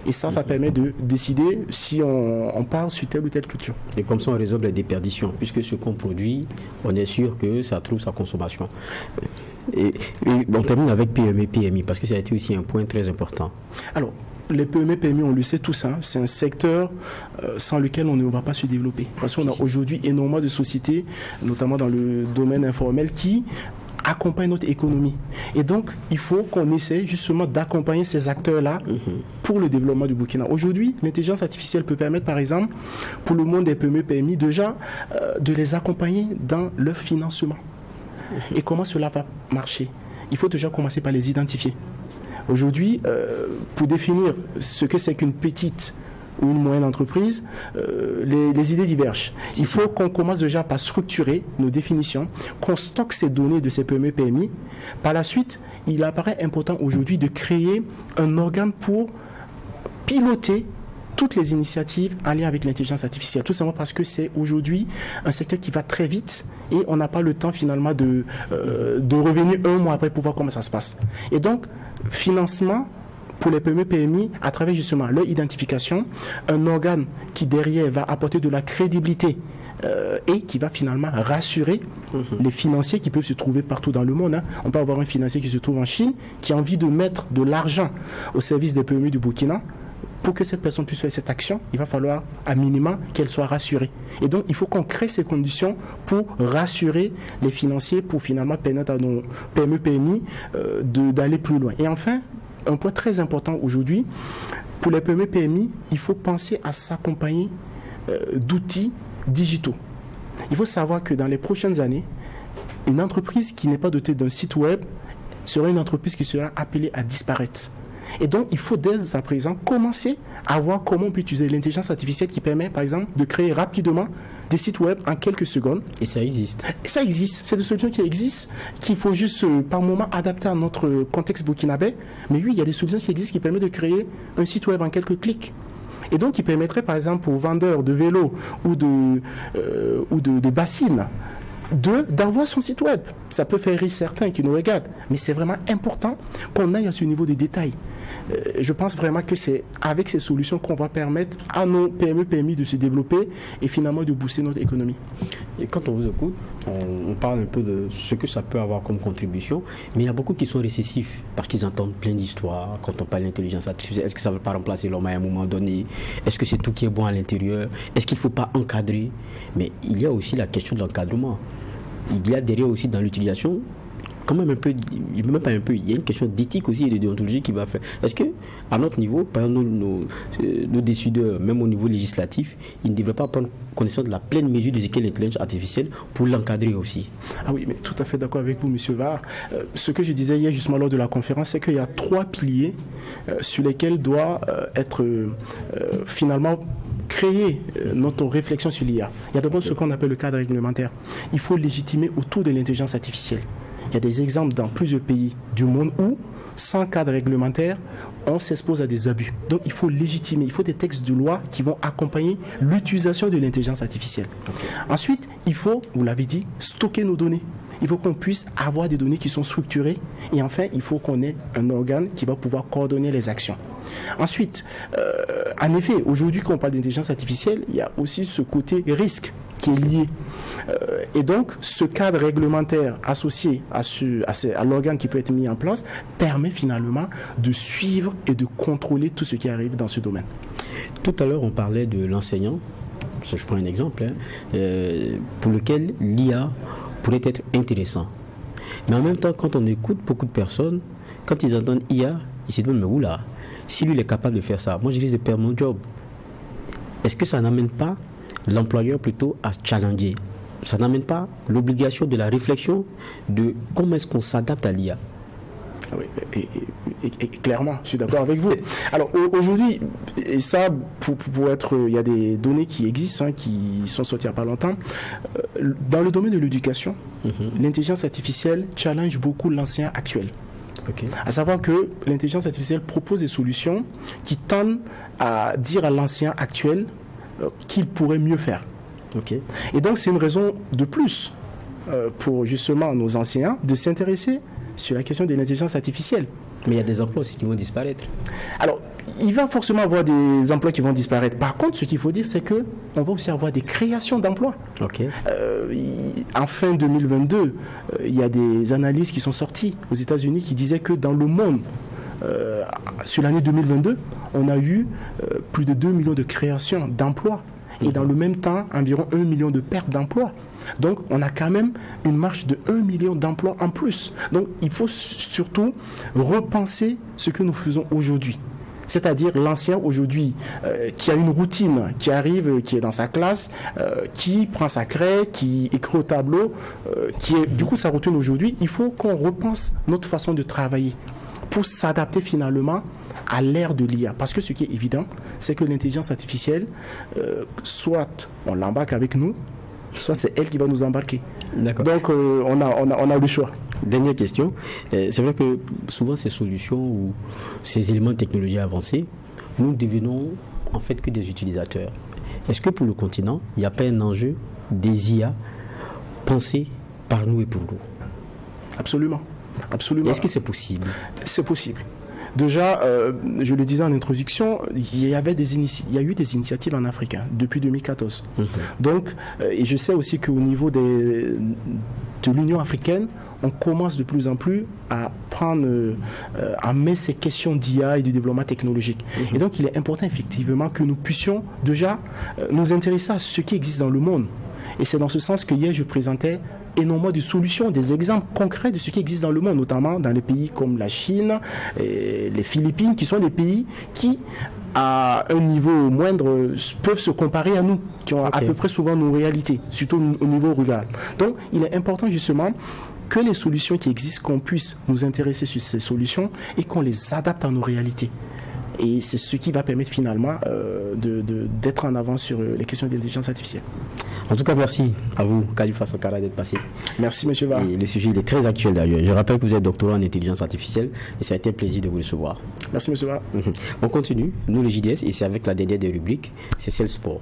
Et ça permet de décider si on part sur telle ou telle culture. Et comme ça, on résout les déperditions, puisque ce qu'on produit, on est sûr que ça trouve sa consommation. Et on termine avec PME, PMI, parce que ça a été aussi un point très important. Alors, les PME, PMI, on le sait tous, c'est un secteur sans lequel on ne va pas se développer. Parce qu'on a aujourd'hui énormément de sociétés, notamment dans le domaine informel, qui accompagnent notre économie. Et donc, il faut qu'on essaie justement d'accompagner ces acteurs-là pour le développement du Burkina. Aujourd'hui, l'intelligence artificielle peut permettre, par exemple, pour le monde des PME, PMI, déjà de les accompagner dans leur financement. Et comment cela va marcher? Il faut déjà commencer par les identifier. Aujourd'hui, pour définir ce que c'est qu'une petite ou une moyenne entreprise, les idées divergent. Il faut qu'on commence déjà par structurer nos définitions, qu'on stocke ces données de ces PME, PMI. Par la suite, il apparaît important aujourd'hui de créer un organe pour piloter toutes les initiatives en lien avec l'intelligence artificielle. Tout simplement parce que c'est aujourd'hui un secteur qui va très vite et on n'a pas le temps finalement de revenir un mois après pour voir comment ça se passe. Et donc, financement pour les PME, PMI à travers justement leur identification, un organe qui derrière va apporter de la crédibilité et qui va finalement rassurer les financiers qui peuvent se trouver partout dans le monde. On peut avoir un financier qui se trouve en Chine, qui a envie de mettre de l'argent au service des PME du Burkina. Pour que cette personne puisse faire cette action, il va falloir à minima qu'elle soit rassurée. Et donc, il faut qu'on crée ces conditions pour rassurer les financiers, pour finalement permettre à nos PME, PMI d'aller plus loin. Et enfin, un point très important aujourd'hui, pour les PME, PMI, il faut penser à s'accompagner d'outils digitaux. Il faut savoir que dans les prochaines années, une entreprise qui n'est pas dotée d'un site web sera une entreprise qui sera appelée à disparaître. Et donc, il faut dès à présent commencer à voir comment on peut utiliser l'intelligence artificielle qui permet, par exemple, de créer rapidement des sites web en quelques secondes. Et ça existe. Ça existe. C'est des solutions qui existent, qu'il faut juste, par moment, adapter à notre contexte burkinabé. Mais oui, il y a des solutions qui existent qui permettent de créer un site web en quelques clics. Et donc, qui permettrait, par exemple, aux vendeurs de vélos ou de bassines d'avoir son site web. Ça peut faire rire certains qui nous regardent, mais c'est vraiment important qu'on aille à ce niveau de détail. Je pense vraiment que c'est avec ces solutions qu'on va permettre à nos PME, PMI de se développer et finalement de booster notre économie. Et quand on vous écoute, on parle un peu de ce que ça peut avoir comme contribution, mais il y a beaucoup qui sont récessifs parce qu'ils entendent plein d'histoires quand on parle d'intelligence artificielle. Est-ce que ça ne va pas remplacer l'homme à un moment donné? Est-ce que c'est tout qui est bon à l'intérieur? Est-ce qu'il ne faut pas encadrer? Mais il y a aussi la question de l'encadrement. Il y a derrière aussi dans l'utilisation, quand même un peu, même pas un peu, il y a une question d'éthique aussi et de déontologie qui va faire. Est-ce que, à notre niveau, par exemple, nos décideurs, même au niveau législatif, ils ne devraient pas prendre connaissance de la pleine mesure de ce qu'est l'intelligence artificielle pour l'encadrer aussi? Ah oui, mais tout à fait d'accord avec vous, M. Var. Ce que je disais hier justement lors de la conférence, c'est qu'il y a 3 piliers sur lesquels doit être finalement créer notre réflexion sur l'IA. Il y a d'abord ce qu'on appelle le cadre réglementaire. Il faut légitimer autour de l'intelligence artificielle. Il y a des exemples dans plusieurs pays du monde où, sans cadre réglementaire, on s'expose à des abus. Donc il faut légitimer, il faut des textes de loi qui vont accompagner l'utilisation de l'intelligence artificielle. Ensuite, il faut, vous l'avez dit, stocker nos données. Il faut qu'on puisse avoir des données qui sont structurées. Et enfin, il faut qu'on ait un organe qui va pouvoir coordonner les actions. Ensuite, en effet, aujourd'hui, quand on parle d'intelligence artificielle, il y a aussi ce côté risque qui est lié. Et donc, ce cadre réglementaire associé à l'organe qui peut être mis en place permet finalement de suivre et de contrôler tout ce qui arrive dans ce domaine. Tout à l'heure, on parlait de l'enseignant. Je prends un exemple, pour lequel l'IA pourrait être intéressant. Mais en même temps, quand on écoute beaucoup de personnes, quand ils entendent IA, ils se demandent, mais oula, si lui il est capable de faire ça, moi je risque de perdre mon job. Est-ce que ça n'amène pas l'employeur plutôt à challenger. Ça n'amène pas l'obligation de la réflexion de comment est-ce qu'on s'adapte à l'IA. Oui, et clairement, je suis d'accord avec vous. Alors aujourd'hui, et ça, pour être, il y a des données qui existent, qui sont sorties il n'y a pas longtemps. Dans le domaine de l'éducation, l'intelligence artificielle challenge beaucoup l'enseignant actuel. Okay. À savoir que l'intelligence artificielle propose des solutions qui tendent à dire à l'enseignant actuel qu'il pourrait mieux faire. Okay. Et donc c'est une raison de plus pour justement nos enseignants de s'intéresser sur la question de l'intelligence artificielle. Mais il y a des emplois aussi qui vont disparaître. Alors, il va forcément avoir des emplois qui vont disparaître. Par contre, ce qu'il faut dire, c'est que on va aussi avoir des créations d'emplois. Okay. En fin 2022, il y a des analyses qui sont sorties aux États-Unis qui disaient que dans le monde, sur l'année 2022, on a eu plus de 2 millions de créations d'emplois. Et dans le même temps, environ 1 million de pertes d'emplois. Donc, on a quand même une marge de 1 million d'emplois en plus. Donc, il faut surtout repenser ce que nous faisons aujourd'hui. C'est-à-dire l'ancien aujourd'hui qui a une routine, qui arrive, qui est dans sa classe, qui prend sa craie, qui écrit au tableau, qui est du coup sa routine aujourd'hui. Il faut qu'on repense notre façon de travailler pour s'adapter finalement à l'ère de l'IA. Parce que ce qui est évident, c'est que l'intelligence artificielle, soit on l'embarque avec nous, soit c'est elle qui va nous embarquer. D'accord. Donc on a le choix. Dernière question. C'est vrai que souvent ces solutions ou ces éléments de technologie avancés, nous ne devenons en fait que des utilisateurs. Est-ce que pour le continent, il n'y a pas un enjeu des IA pensés par nous et pour nous? Absolument. Absolument. Est-ce que c'est possible? C'est possible. Déjà, je le disais en introduction, il y a eu des initiatives en Afrique depuis 2014. Donc, et je sais aussi qu'au niveau de l'Union africaine, on commence de plus en plus à prendre en main ces questions d'IA et de développement technologique. Et donc, il est important effectivement que nous puissions déjà nous intéresser à ce qui existe dans le monde. Et c'est dans ce sens que hier, je présentais énormément de solutions, des exemples concrets de ce qui existe dans le monde, notamment dans les pays comme la Chine, et les Philippines, qui sont des pays qui, à un niveau moindre, peuvent se comparer à nous, qui ont à peu près souvent nos réalités, surtout au niveau rural. Donc, il est important justement que les solutions qui existent, qu'on puisse nous intéresser sur ces solutions et qu'on les adapte à nos réalités. Et c'est ce qui va permettre finalement d'être en avance sur les questions d'intelligence artificielle. En tout cas, merci à vous, Khalifa Sankara, d'être passé. Merci, M. Va. Et le sujet il est très actuel d'ailleurs. Je rappelle que vous êtes doctorant en intelligence artificielle et ça a été un plaisir de vous recevoir. Merci, M. Va. On continue, nous le JDS, et c'est avec la dernière des rubriques, c'est celle sport.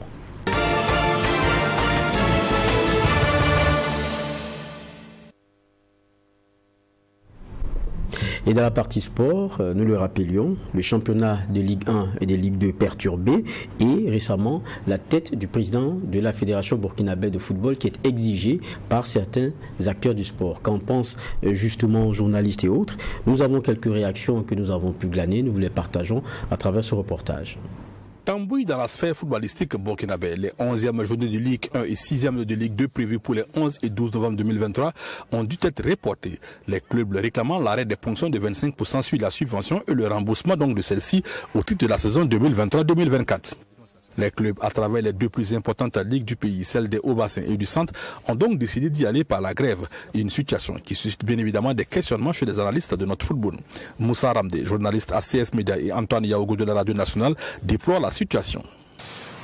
Et dans la partie sport, nous le rappelions, le championnat de Ligue 1 et de Ligue 2 perturbé et récemment la tête du président de la Fédération burkinabé de football qui est exigée par certains acteurs du sport. Quand on pense justement aux journalistes et autres, nous avons quelques réactions que nous avons pu glaner, nous vous les partageons à travers ce reportage. Tambouille dans la sphère footballistique burkinabé. Les 11e journées de Ligue 1 et 6e de Ligue 2 prévues pour les 11 et 12 novembre 2023 ont dû être reportées. Les clubs réclamant l'arrêt des ponctions de 25% sur la subvention et le remboursement donc de celle-ci au titre de la saison 2023-2024. Les clubs, à travers les deux plus importantes ligues du pays, celles des Hauts-Bassins et du Centre, ont donc décidé d'y aller par la grève. Une situation qui suscite bien évidemment des questionnements chez les analystes de notre football. Moussa Ramdé, journaliste à CS Média, et Antoine Yaogo de la Radio Nationale déplorent la situation.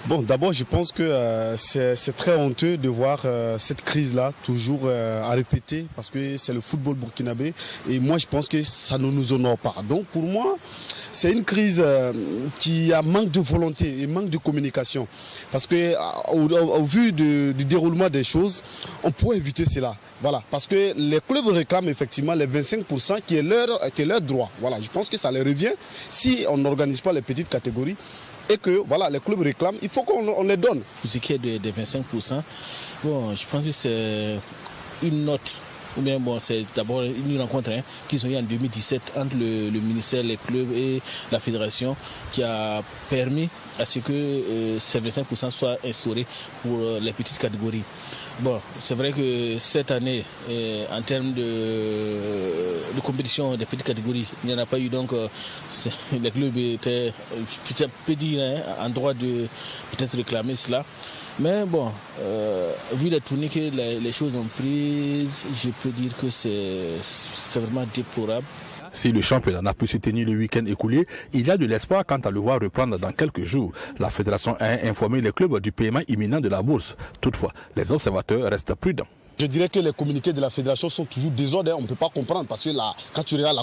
Bon, d'abord, je pense que c'est très honteux de voir cette crise-là toujours à répéter parce que c'est le football burkinabé et moi, je pense que ça ne nous honore pas. Donc, pour moi, c'est une crise qui a manque de volonté et manque de communication parce que au vu du déroulement des choses, on pourrait éviter cela. Voilà, parce que les clubs réclament effectivement les 25% qui est leur droit. Voilà, je pense que ça leur revient si on n'organise pas les petites catégories. Et que voilà, les clubs réclament, il faut qu'on les donne. Pour ce qui est des 25%, bon, je pense que c'est une note, ou bien bon, c'est d'abord une rencontre qu'ils ont eu en 2017 entre le ministère, les clubs et la fédération qui a permis à ce que ces 25% soient instaurés pour les petites catégories. Bon, c'est vrai que cette année, en termes de compétition des petites catégories, il n'y en a pas eu, donc les clubs étaient, je peux dire, en droit de peut-être réclamer cela. Mais bon, vu les tournées que les choses ont prises, je peux dire que c'est vraiment déplorable. Si le championnat n'a pu se tenir le week-end écoulé, il y a de l'espoir quant à le voir reprendre dans quelques jours. La fédération a informé les clubs du paiement imminent de la bourse. Toutefois, les observateurs restent prudents. Je dirais que les communiqués de la fédération sont toujours désordres. On ne peut pas comprendre parce que quand tu regardes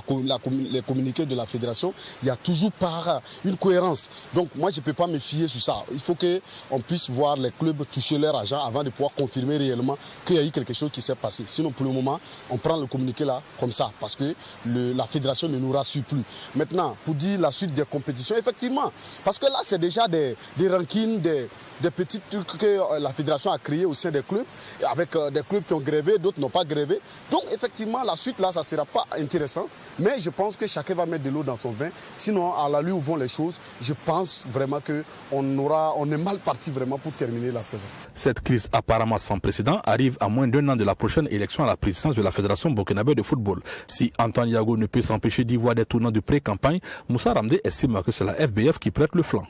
les communiqués de la fédération, il y a toujours pas une cohérence. Donc moi, je ne peux pas me fier sur ça. Il faut qu'on puisse voir les clubs toucher leur argent avant de pouvoir confirmer réellement qu'il y a eu quelque chose qui s'est passé. Sinon, pour le moment, on prend le communiqué là comme ça parce que la fédération ne nous rassure plus. Maintenant, pour dire la suite des compétitions, effectivement, parce que là, c'est déjà des rankings, des petits trucs que la fédération a créés au sein des clubs, avec des clubs qui ont grévé, d'autres n'ont pas grévé. Donc effectivement, la suite là, ça ne sera pas intéressant. Mais je pense que chacun va mettre de l'eau dans son vin. Sinon, à la lueur où vont les choses, je pense vraiment qu'on est mal parti vraiment pour terminer la saison. Cette crise apparemment sans précédent arrive à moins d'1 an de la prochaine élection à la présidence de la Fédération burkinabé de football. Si Antoine Yago ne peut s'empêcher d'y voir des tournants de pré-campagne, Moussa Ramdé estime que c'est la FBF qui prête le flanc.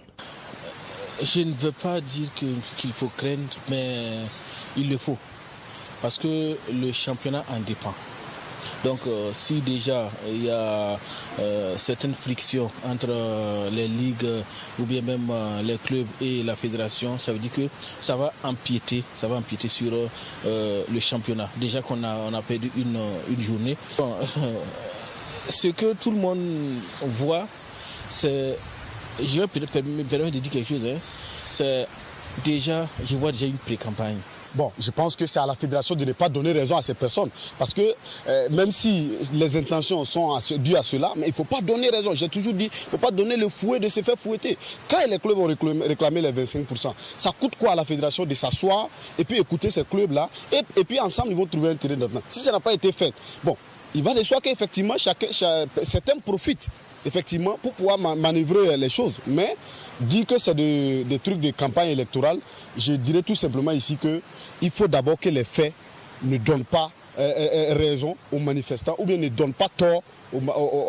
Je ne veux pas dire qu'il faut craindre, mais il le faut. Parce que le championnat en dépend. Donc si déjà il y a certaines frictions entre les ligues ou bien même les clubs et la fédération, ça veut dire que ça va empiéter sur le championnat. Déjà qu'on a perdu une journée. Bon, ce que tout le monde voit, c'est... Je vais me permettre de dire quelque chose. C'est déjà, je vois déjà une pré-campagne. Bon, je pense que c'est à la fédération de ne pas donner raison à ces personnes. Parce que même si les intentions sont dues à cela, mais il ne faut pas donner raison. J'ai toujours dit, il ne faut pas donner le fouet de se faire fouetter. Quand les clubs ont réclamé les 25%, ça coûte quoi à la fédération de s'asseoir et puis écouter ces clubs-là et puis ensemble, ils vont trouver un terrain d'entente. Si ça n'a pas été fait, bon, il va de soi qu'effectivement, certains profitent effectivement pour pouvoir manœuvrer les choses. Mais dire que c'est des trucs de campagne électorale, je dirais tout simplement ici qu'il faut d'abord que les faits ne donnent pas raison aux manifestants ou bien ne donnent pas tort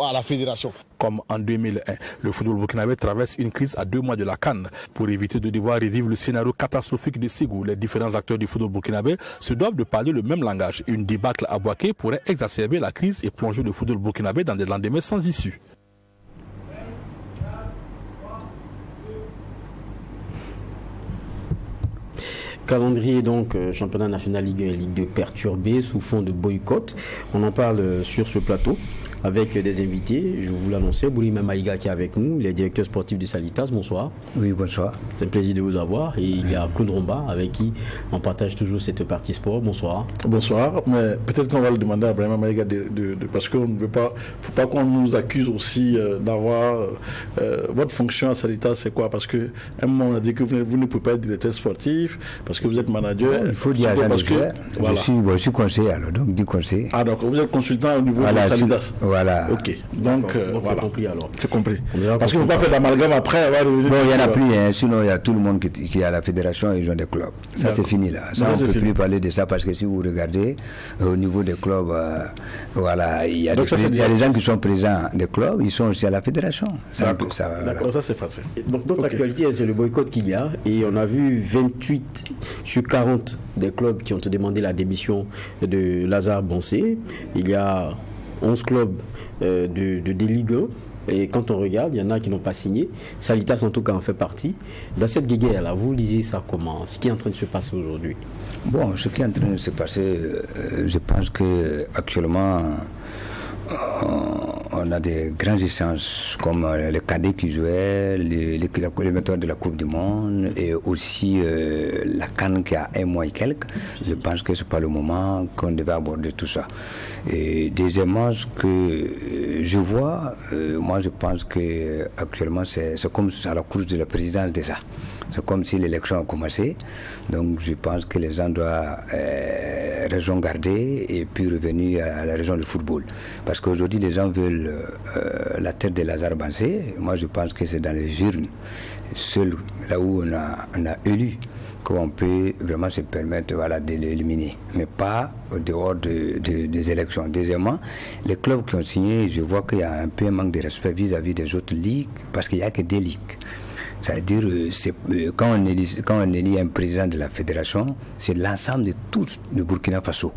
à la fédération. Comme en 2001, le football burkinabé traverse une crise à 2 mois de la CAN. Pour éviter de devoir revivre le scénario catastrophique de Ségou, les différents acteurs du football burkinabé se doivent de parler le même langage. Une débâcle à Bouaké pourrait exacerber la crise et plonger le football burkinabé dans des lendemains sans issue. Calendrier donc, championnat national Ligue 1 et Ligue 2 perturbé sous fond de boycott. On en parle sur ce plateau avec des invités. Je vous l'annonçais, Boulima Maïga qui est avec nous, il est directeur sportif de Salitas. Bonsoir. Oui, bonsoir. C'est un plaisir de vous avoir. Et il y a Claude Romba avec qui on partage toujours cette partie sport. Bonsoir. Bonsoir. Mais peut-être qu'on va le demander à Boulima Maïga parce qu'on ne veut pas, faut pas qu'on nous accuse aussi d'avoir votre fonction à Salitas, c'est quoi? Parce qu'à un moment on a dit que vous ne pouvez pas être directeur sportif parce que vous êtes manager. Il faut dire agent de joueur. Je suis conseiller alors, donc du conseil. Ah donc vous êtes consultant au niveau de Salitas. Voilà. Ok. Donc voilà. C'est compris alors. C'est compris. Parce qu'il ne faut pas faire d'amalgame après. Bon, il n'y en a plus. Sinon, il y a tout le monde qui est à la fédération et ils ont des clubs. Ça, c'est fini là. Ça, on ne peut plus parler de ça parce que si vous regardez au niveau des clubs, voilà, il y a des gens qui sont présents des clubs, ils sont aussi à la fédération. D'accord, ça c'est facile. Donc notre actualité, c'est le boycott qu'il y a. Et on a vu 28 sur 40 des clubs qui ont demandé la démission de Lazare Bonsé. Il y a 11 clubs de Ligue 1. Et quand on regarde, il y en a qui n'ont pas signé. Salitas, en tout cas, en fait partie. Dans cette guéguerre-là, vous lisez ça comment? Ce qui est en train de se passer aujourd'hui? Bon, ce qui est en train de se passer, je pense qu'actuellement, on a des grands échanges comme les cadets qui jouaient, les metteurs de la Coupe du Monde et aussi la CAN qui a 1 mois et quelques. Je pense que ce n'est pas le moment qu'on devait aborder tout ça. Et deuxièmement, ce que je vois, moi je pense qu'actuellement c'est comme à la course de la présidence déjà. C'est comme si l'élection a commencé. Donc je pense que les gens doivent raison garder et puis revenir à la raison du football. Parce qu'aujourd'hui, les gens veulent la tête de Lazare Bonsé. Moi, je pense que c'est dans les urnes, seul là où on a élu, qu'on peut vraiment se permettre de l'éliminer, mais pas au dehors des élections. Deuxièmement, les clubs qui ont signé, je vois qu'il y a un peu un manque de respect vis-à-vis des autres ligues, parce qu'il n'y a que des ligues. C'est-à-dire, quand on élit un président de la fédération, c'est l'ensemble de tout le Burkina Faso,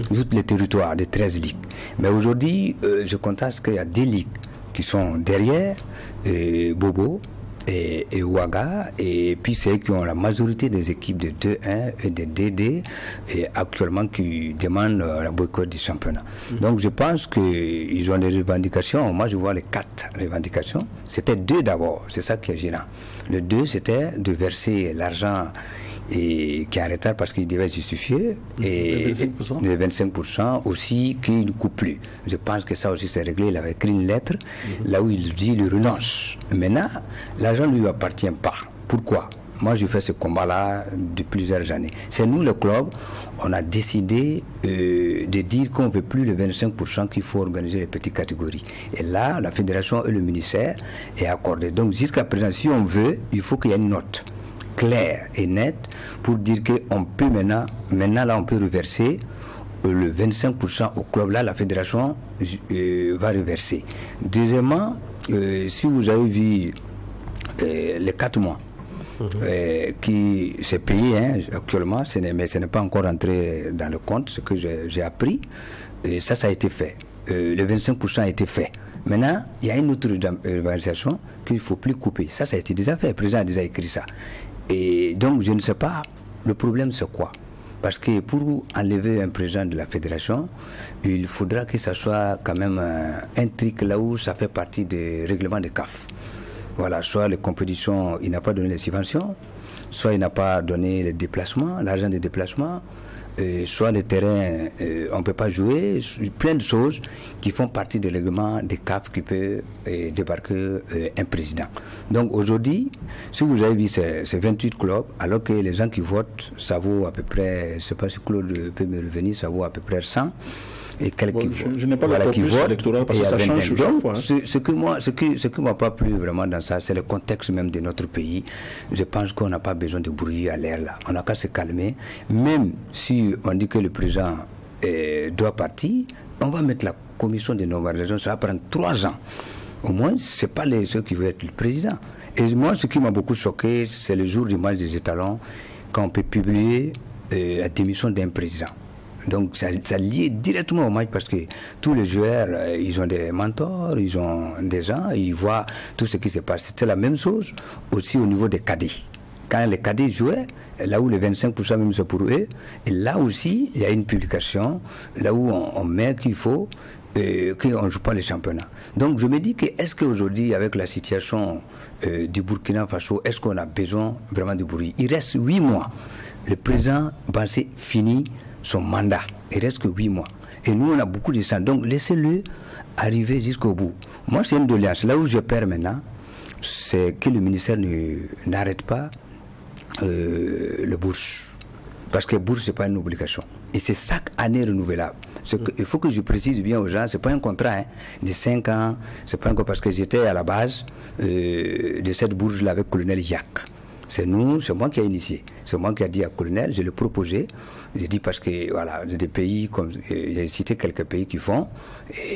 tous les territoires des 13 ligues. Mais aujourd'hui, je constate qu'il y a des ligues qui sont derrière, Bobo et Ouaga, et puis c'est qui ont la majorité des équipes de 2-1 et de DD, et actuellement qui demandent la boycott du championnat. Donc je pense qu'ils ont des revendications. Moi je vois les 4 revendications. C'était 2 d'abord, c'est ça qui est gênant. Le 2, c'était de verser l'argent qui est en retard parce qu'il devait justifier, et le 25% aussi qu'il ne coupe plus. Je pense que ça aussi c'est réglé. Il avait écrit une lettre là où il dit il renonce. Maintenant, l'argent ne lui appartient pas. Pourquoi? Moi, je fais ce combat-là depuis plusieurs années. C'est nous, le club, on a décidé de dire qu'on ne veut plus le 25%, qu'il faut organiser les petites catégories. Et là, la fédération et le ministère est accordé. Donc, jusqu'à présent, si on veut, il faut qu'il y ait une note claire et nette pour dire qu'on peut maintenant là, on peut reverser le 25% au club. Là, la fédération va reverser. Deuxièmement, si vous avez vu les 4 mois, qui s'est payé actuellement, mais ce n'est pas encore entré dans le compte, ce que j'ai appris, et ça a été fait. Le 25% a été fait. Maintenant, il y a une autre organisation qu'il ne faut plus couper. Ça a été déjà fait. Le président a déjà écrit ça. Et donc, je ne sais pas, le problème c'est quoi? Parce que pour enlever un président de la fédération, il faudra que ça soit quand même un truc là où ça fait partie des règlements de CAF. Voilà, soit les compétitions, il n'a pas donné les subventions, soit il n'a pas donné les déplacements, l'argent des déplacements, soit les terrains, on ne peut pas jouer, plein de choses qui font partie des règlements des CAF qui peut débarquer un président. Donc aujourd'hui, si vous avez vu ces 28 clubs, alors que les gens qui votent, ça vaut à peu près, je ne sais pas si Claude peut me revenir, ça vaut à peu près 100. Et quelques je n'ai pas le corpus électoral parce que ça change chaque fois. Ce qui m'a pas plu vraiment dans ça, c'est le contexte même de notre pays. Je pense qu'on n'a pas besoin de bruit à l'air là. On n'a qu'à se calmer. Même si on dit que le président doit partir, on va mettre la commission de normalisation. Ça va prendre 3 ans. Au moins, c'est pas ceux qui veulent être le président. Et moi, ce qui m'a beaucoup choqué, c'est le jour du match des étalons, quand on peut publier la démission d'un président. Donc ça lié directement au match parce que tous les joueurs, ils ont des mentors, ils ont des gens, ils voient tout ce qui se passe. C'était la même chose aussi au niveau des cadets. Quand les cadets jouaient, là où les 25% même c'est pour eux, et là aussi, il y a une publication, là où on met qu'il faut, qu'on ne joue pas les championnats. Donc je me dis que est-ce qu'aujourd'hui, avec la situation du Burkina Faso, est-ce qu'on a besoin vraiment de bruit? Il reste 8 mois. Le président Bassé finit son mandat. Il reste que 8 mois. Et nous, on a beaucoup de sang. Donc, laissez-le arriver jusqu'au bout. Moi, c'est une doléance. Là où je perds maintenant, c'est que le ministère n'arrête pas le bourse. Parce que bourse, ce n'est pas une obligation. Et c'est chaque année renouvelable. Il faut que je précise bien aux gens, ce n'est pas un contrat de 5 ans. C'est pas parce que j'étais à la base de cette bourse-là avec le colonel Yac. C'est moi qui ai initié. C'est moi qui ai dit à colonel, je l'ai proposé. J'ai dit parce que voilà, des pays comme j'ai cité quelques pays qui font,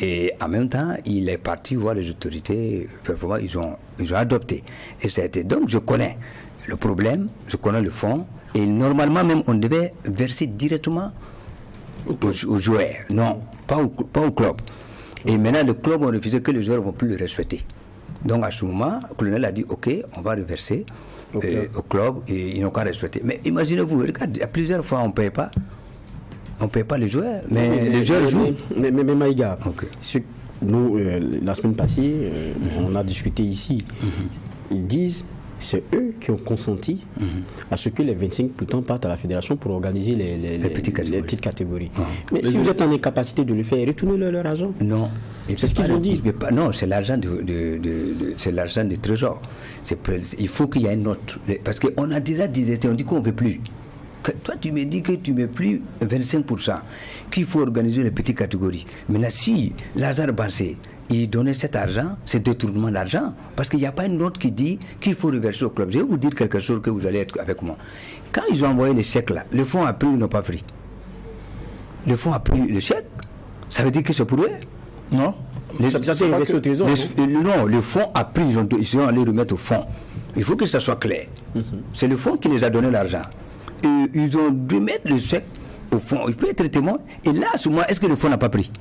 et en même temps il est parti voir les autorités, ils ont adopté. Et ça a été. Donc je connais le problème, je connais le fond, et normalement même on devait verser directement aux joueurs, non, pas au club. Et maintenant le club ont refusé que les joueurs ne vont plus le respecter. Donc à ce moment, le colonel a dit ok, on va reverser. Au club, et ils n'ont qu'à respecter. Mais imaginez-vous, regardez, à plusieurs fois on ne paye pas les joueurs, mais les joueurs jouent. Mais Maïga, nous, la semaine passée, on a discuté ici. Ils disent c'est eux qui ont consenti à ce que les 25% partent à la fédération pour organiser les petites catégories. Mais si vous êtes en incapacité de le faire, retournez leur argent. Non. C'est ce qu'ils ont dit. Non, c'est l'argent c'est l'argent du trésor. Il faut qu'il y ait une note. Parce qu'on a déjà dit, on dit qu'on ne veut plus. Toi, tu me dis que tu ne mets plus 25%, qu'il faut organiser les petites catégories. Maintenant, si Lazare Bassé, il donnait cet argent, ce détournement d'argent, parce qu'il n'y a pas une note qui dit qu'il faut reverser au club. Je vais vous dire quelque chose que vous allez être avec moi. Quand ils ont envoyé les chèques là, le fonds a pris ou n'a pas pris? Le fonds a pris le chèque. Ça veut dire que c'est pour eux? Non. Non, le fonds a pris, ils sont allés remettre au fonds. Il faut que ça soit clair. C'est le fonds qui les a donné l'argent. Et ils ont dû mettre le chèque au fonds. Il peut être témoin. Et là, à ce moment, est-ce que le fonds n'a pas pris?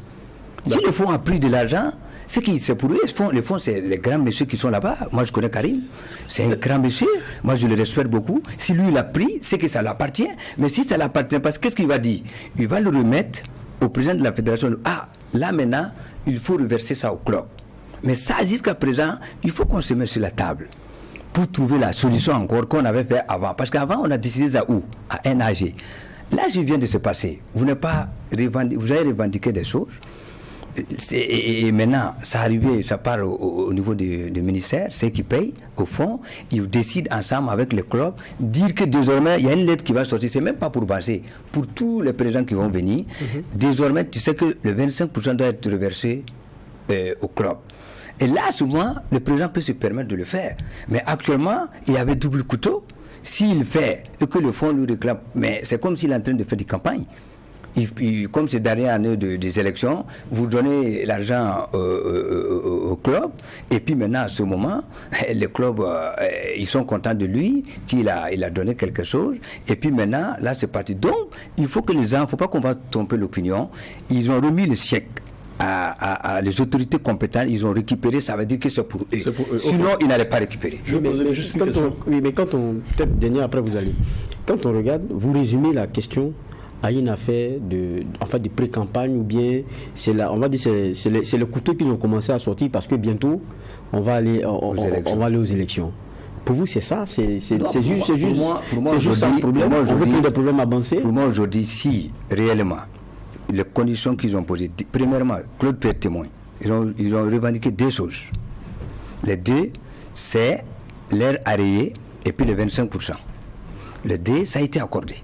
Si le fonds a pris de l'argent, c'est pour eux. Le fonds, c'est les grands messieurs qui sont là-bas. Moi, je connais Karim. C'est un grand monsieur. Moi, je le respecte beaucoup. Si lui, il a pris, c'est que ça l'appartient. Mais si ça l'appartient, parce que qu'est-ce qu'il va dire? Il va le remettre au président de la fédération. Ah, là, maintenant, il faut reverser ça au club. Mais ça, jusqu'à présent, il faut qu'on se mette sur la table pour trouver la solution encore qu'on avait fait avant. Parce qu'avant, on a décidé ça où? À NAG. Là, je viens de se passer. Vous avez revendiqué des choses. Et maintenant, ça arrive, ça part au niveau du ministère, c'est qui paye, au fond, ils décident ensemble avec les clubs, dire que désormais, il y a une lettre qui va sortir, c'est même pas pour passer, pour tous les présidents qui vont venir, désormais, tu sais que le 25% doit être reversé au club. Et là, souvent, le président peut se permettre de le faire. Mais actuellement, il y avait double couteau. S'il fait et que le fonds lui réclame, mais c'est comme s'il est en train de faire des campagnes. Comme ces dernières années des élections, vous donnez l'argent au club, et puis maintenant, à ce moment, les clubs, ils sont contents de lui, il a donné quelque chose, et puis maintenant, là, c'est parti. Donc, il faut que les gens, il ne faut pas qu'on va tromper l'opinion, ils ont remis le chèque à les autorités compétentes, ils ont récupéré, ça veut dire que c'est pour eux. Sinon, ils n'allaient pas récupérer. Mais quand on, peut-être dernier, après vous allez, quand on regarde, vous résumez la question à une affaire de pré-campagne, ou bien c'est le couteau qu'ils ont commencé à sortir parce que bientôt on va aller aux élections. Pour vous, c'est ça? C'est juste ça le problème? On veut qu'il y ait des problèmes avancés? Pour moi, aujourd'hui, si réellement les conditions qu'ils ont posées, premièrement, Claude peut être témoin, ils ont revendiqué deux choses. Les deux, c'est l'air arrayé et puis les 25%. Les deux, ça a été accordé.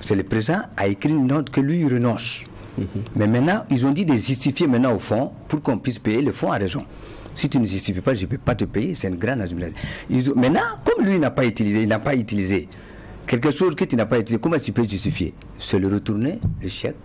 C'est le président a écrit une note que lui il renonce. Mais maintenant, ils ont dit de justifier maintenant au fond pour qu'on puisse payer. Le fonds a raison. Si tu ne justifies pas, je ne peux pas te payer. C'est une grande administration. Maintenant, comme lui il n'a pas utilisé quelque chose que tu n'as pas utilisé, comment tu peux justifier? C'est le retourner, le chèque,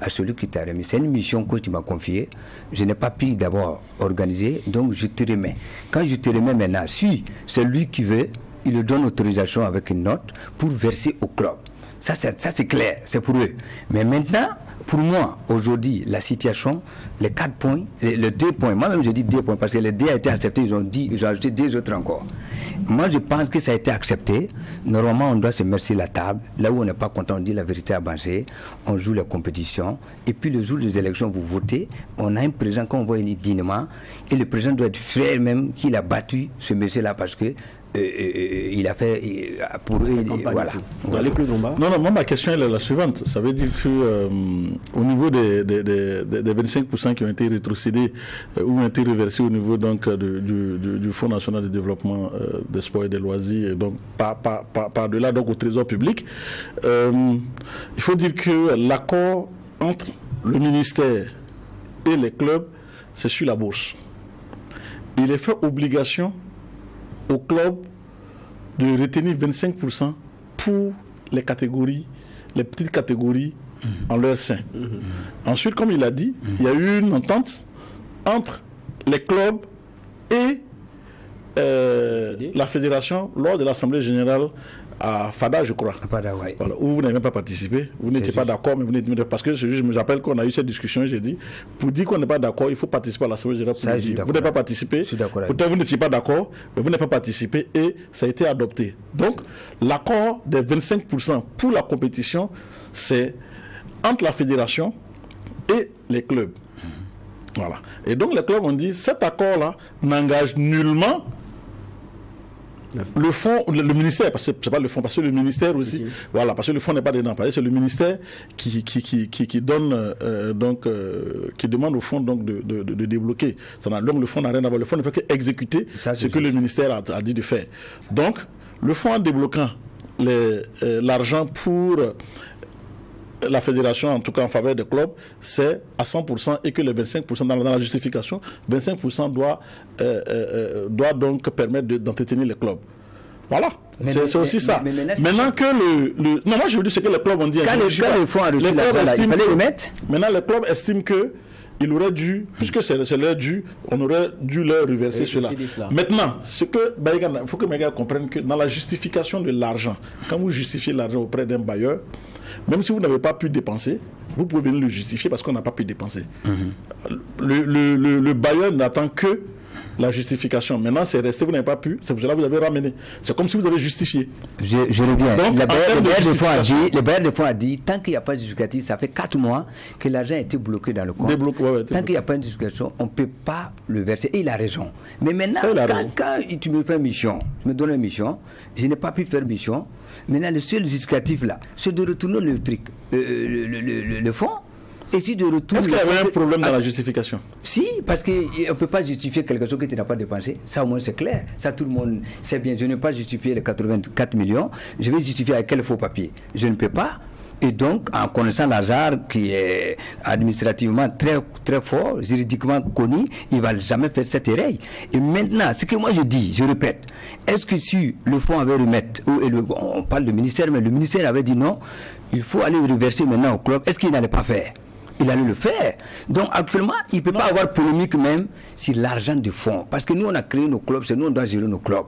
à celui qui t'a remis. C'est une mission que tu m'as confiée. Je n'ai pas pu d'abord organiser, donc je te remets. Quand je te remets maintenant, si c'est lui qui veut, il lui donne autorisation avec une note pour verser au club. Ça c'est clair, c'est pour eux. Mais maintenant, pour moi, aujourd'hui, la situation, les 4 points, les 2 points, moi-même je dis 2 points parce que les 2 a été accepté, ils ont ajouté 2 autres encore. Moi je pense que ça a été accepté. Normalement, on doit se mettre sur la table. Là où on n'est pas content, on dit la vérité avancée, on joue la compétition. Et puis le jour des élections, vous votez. On a un président qu'on voit dignement. Et le président doit être fier même qu'il a battu ce monsieur-là parce que il a fait pour eux. Voilà. Vous allez plus loin. Non, moi ma question est la suivante. Ça veut dire que au niveau des 25% qui ont été rétrocédés ou ont été reversés au niveau donc du Fonds national de développement des sports et des loisirs, et donc par-delà donc au trésor public, il faut dire que l'accord entre le ministère et les clubs, c'est sur la bourse. Il est fait obligation au club de retenir 25% pour les catégories, les petites catégories en leur sein. Ensuite, comme il a dit, il y a eu une entente entre les clubs et la fédération lors de l'Assemblée générale à Fada, je crois. Fada, oui. Voilà, où vous n'avez même pas participé. Vous n'étiez pas d'accord, mais vous n'étiez parce que je me rappelle qu'on a eu cette discussion et j'ai dit, pour dire qu'on n'est pas d'accord, il faut participer à l'Assemblée générale. Vous n'avez pas participé. Peut-être vous n'étiez pas d'accord, mais vous n'avez pas participé et ça a été adopté. Donc, l'accord des 25% pour la compétition, c'est entre la fédération et les clubs. Voilà. Et donc, les clubs ont dit, cet accord-là n'engage nullement le fonds, le ministère, parce que c'est pas le fonds, parce que le ministère aussi, voilà, parce que le fonds n'est pas dedans, parce que c'est le ministère qui donne qui demande au fonds donc de débloquer. Donc le fonds n'a rien à voir, le fonds ne fait qu'exécuter ce que le ministère a dit de faire. Donc le fonds en débloquant l'argent pour la fédération, en tout cas en faveur des clubs, c'est à 100% et que les 25% dans la justification, 25% doit donc permettre d'entretenir les clubs. Voilà, c'est aussi ça. Maintenant que non, moi je veux dire ce que les clubs ont dit. Quand le fonds a reçu l'argent, il fallait le mettre. Maintenant, les clubs estiment que il aurait dû, puisque c'est leur dû, on aurait dû leur reverser cela. Maintenant, il faut que Maïga comprenne que dans la justification de l'argent, quand vous justifiez l'argent auprès d'un bailleur, même si vous n'avez pas pu dépenser, vous pouvez venir le justifier parce qu'on n'a pas pu dépenser. Le bailleur n'attend que la justification. Maintenant, c'est resté, vous n'avez pas pu, c'est pour cela que vous avez ramené. C'est comme si vous avez justifié. Je reviens. Donc, le bailleur de fonds a dit, tant qu'il n'y a pas de justificatif, ça fait 4 mois que l'argent a été bloqué dans le compte. Tant qu'il n'y a pas de justification, on ne peut pas le verser. Et il a raison. Mais maintenant, quand tu me fais une mission, tu me donnes une mission, je n'ai pas pu faire mission. Maintenant, le seul justificatif là, c'est de retourner le fonds. Et si de retour, est-ce qu'il y avait un problème dans la justification? Si, parce qu'on ne peut pas justifier quelque chose que tu n'as pas dépensé. Ça au moins c'est clair. Ça tout le monde sait bien. Je ne peux pas justifier les 84 millions. Je vais justifier avec quel faux papier? Je ne peux pas. Et donc, en connaissant Lazare, qui est administrativement très, très fort, juridiquement connu, il ne va jamais faire cette erreur. Et maintenant, ce que moi je dis, je répète, est-ce que si le fonds avait remettre, on parle du ministère, mais le ministère avait dit non, il faut aller reverser maintenant au club, est-ce qu'il n'allait pas faire? Il allait le faire. Donc actuellement, il ne peut pas avoir polémique même sur l'argent du fonds. Parce que nous, on a créé nos clubs, c'est nous, on doit gérer nos clubs.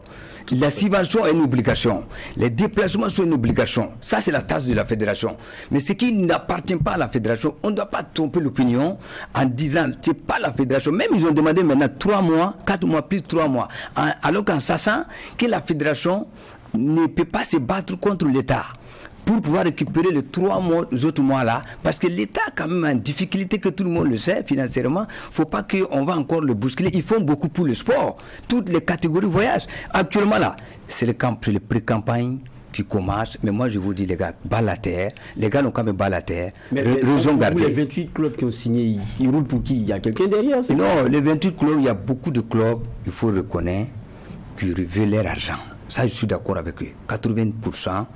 La subvention est une obligation. Les déplacements sont une obligation. Ça, c'est la tâche de la fédération. Mais ce qui n'appartient pas à la fédération, on ne doit pas tromper l'opinion en disant c'est pas la fédération. Même ils ont demandé maintenant 3 mois, 4 mois plus 3 mois. Alors qu'en sachant que la fédération ne peut pas se battre contre l'État pour pouvoir récupérer les 3 autres mois-là, parce que l'État quand même en difficulté, que tout le monde le sait financièrement. Il ne faut pas qu'on va encore le bousculer. Ils font beaucoup pour le sport. Toutes les catégories voyagent. Actuellement là, c'est les pré-campagnes qui commencent. Mais moi je vous dis les gars, bas la terre. Les gars n'ont quand même bas la terre. Mais raison gardée. Les 28 clubs qui ont signé, ils roulent pour qui? Il y a quelqu'un derrière? Non, les 28 clubs, il y a beaucoup de clubs, il faut reconnaître, qui révèlent leur argent. Ça, je suis d'accord avec eux. 80%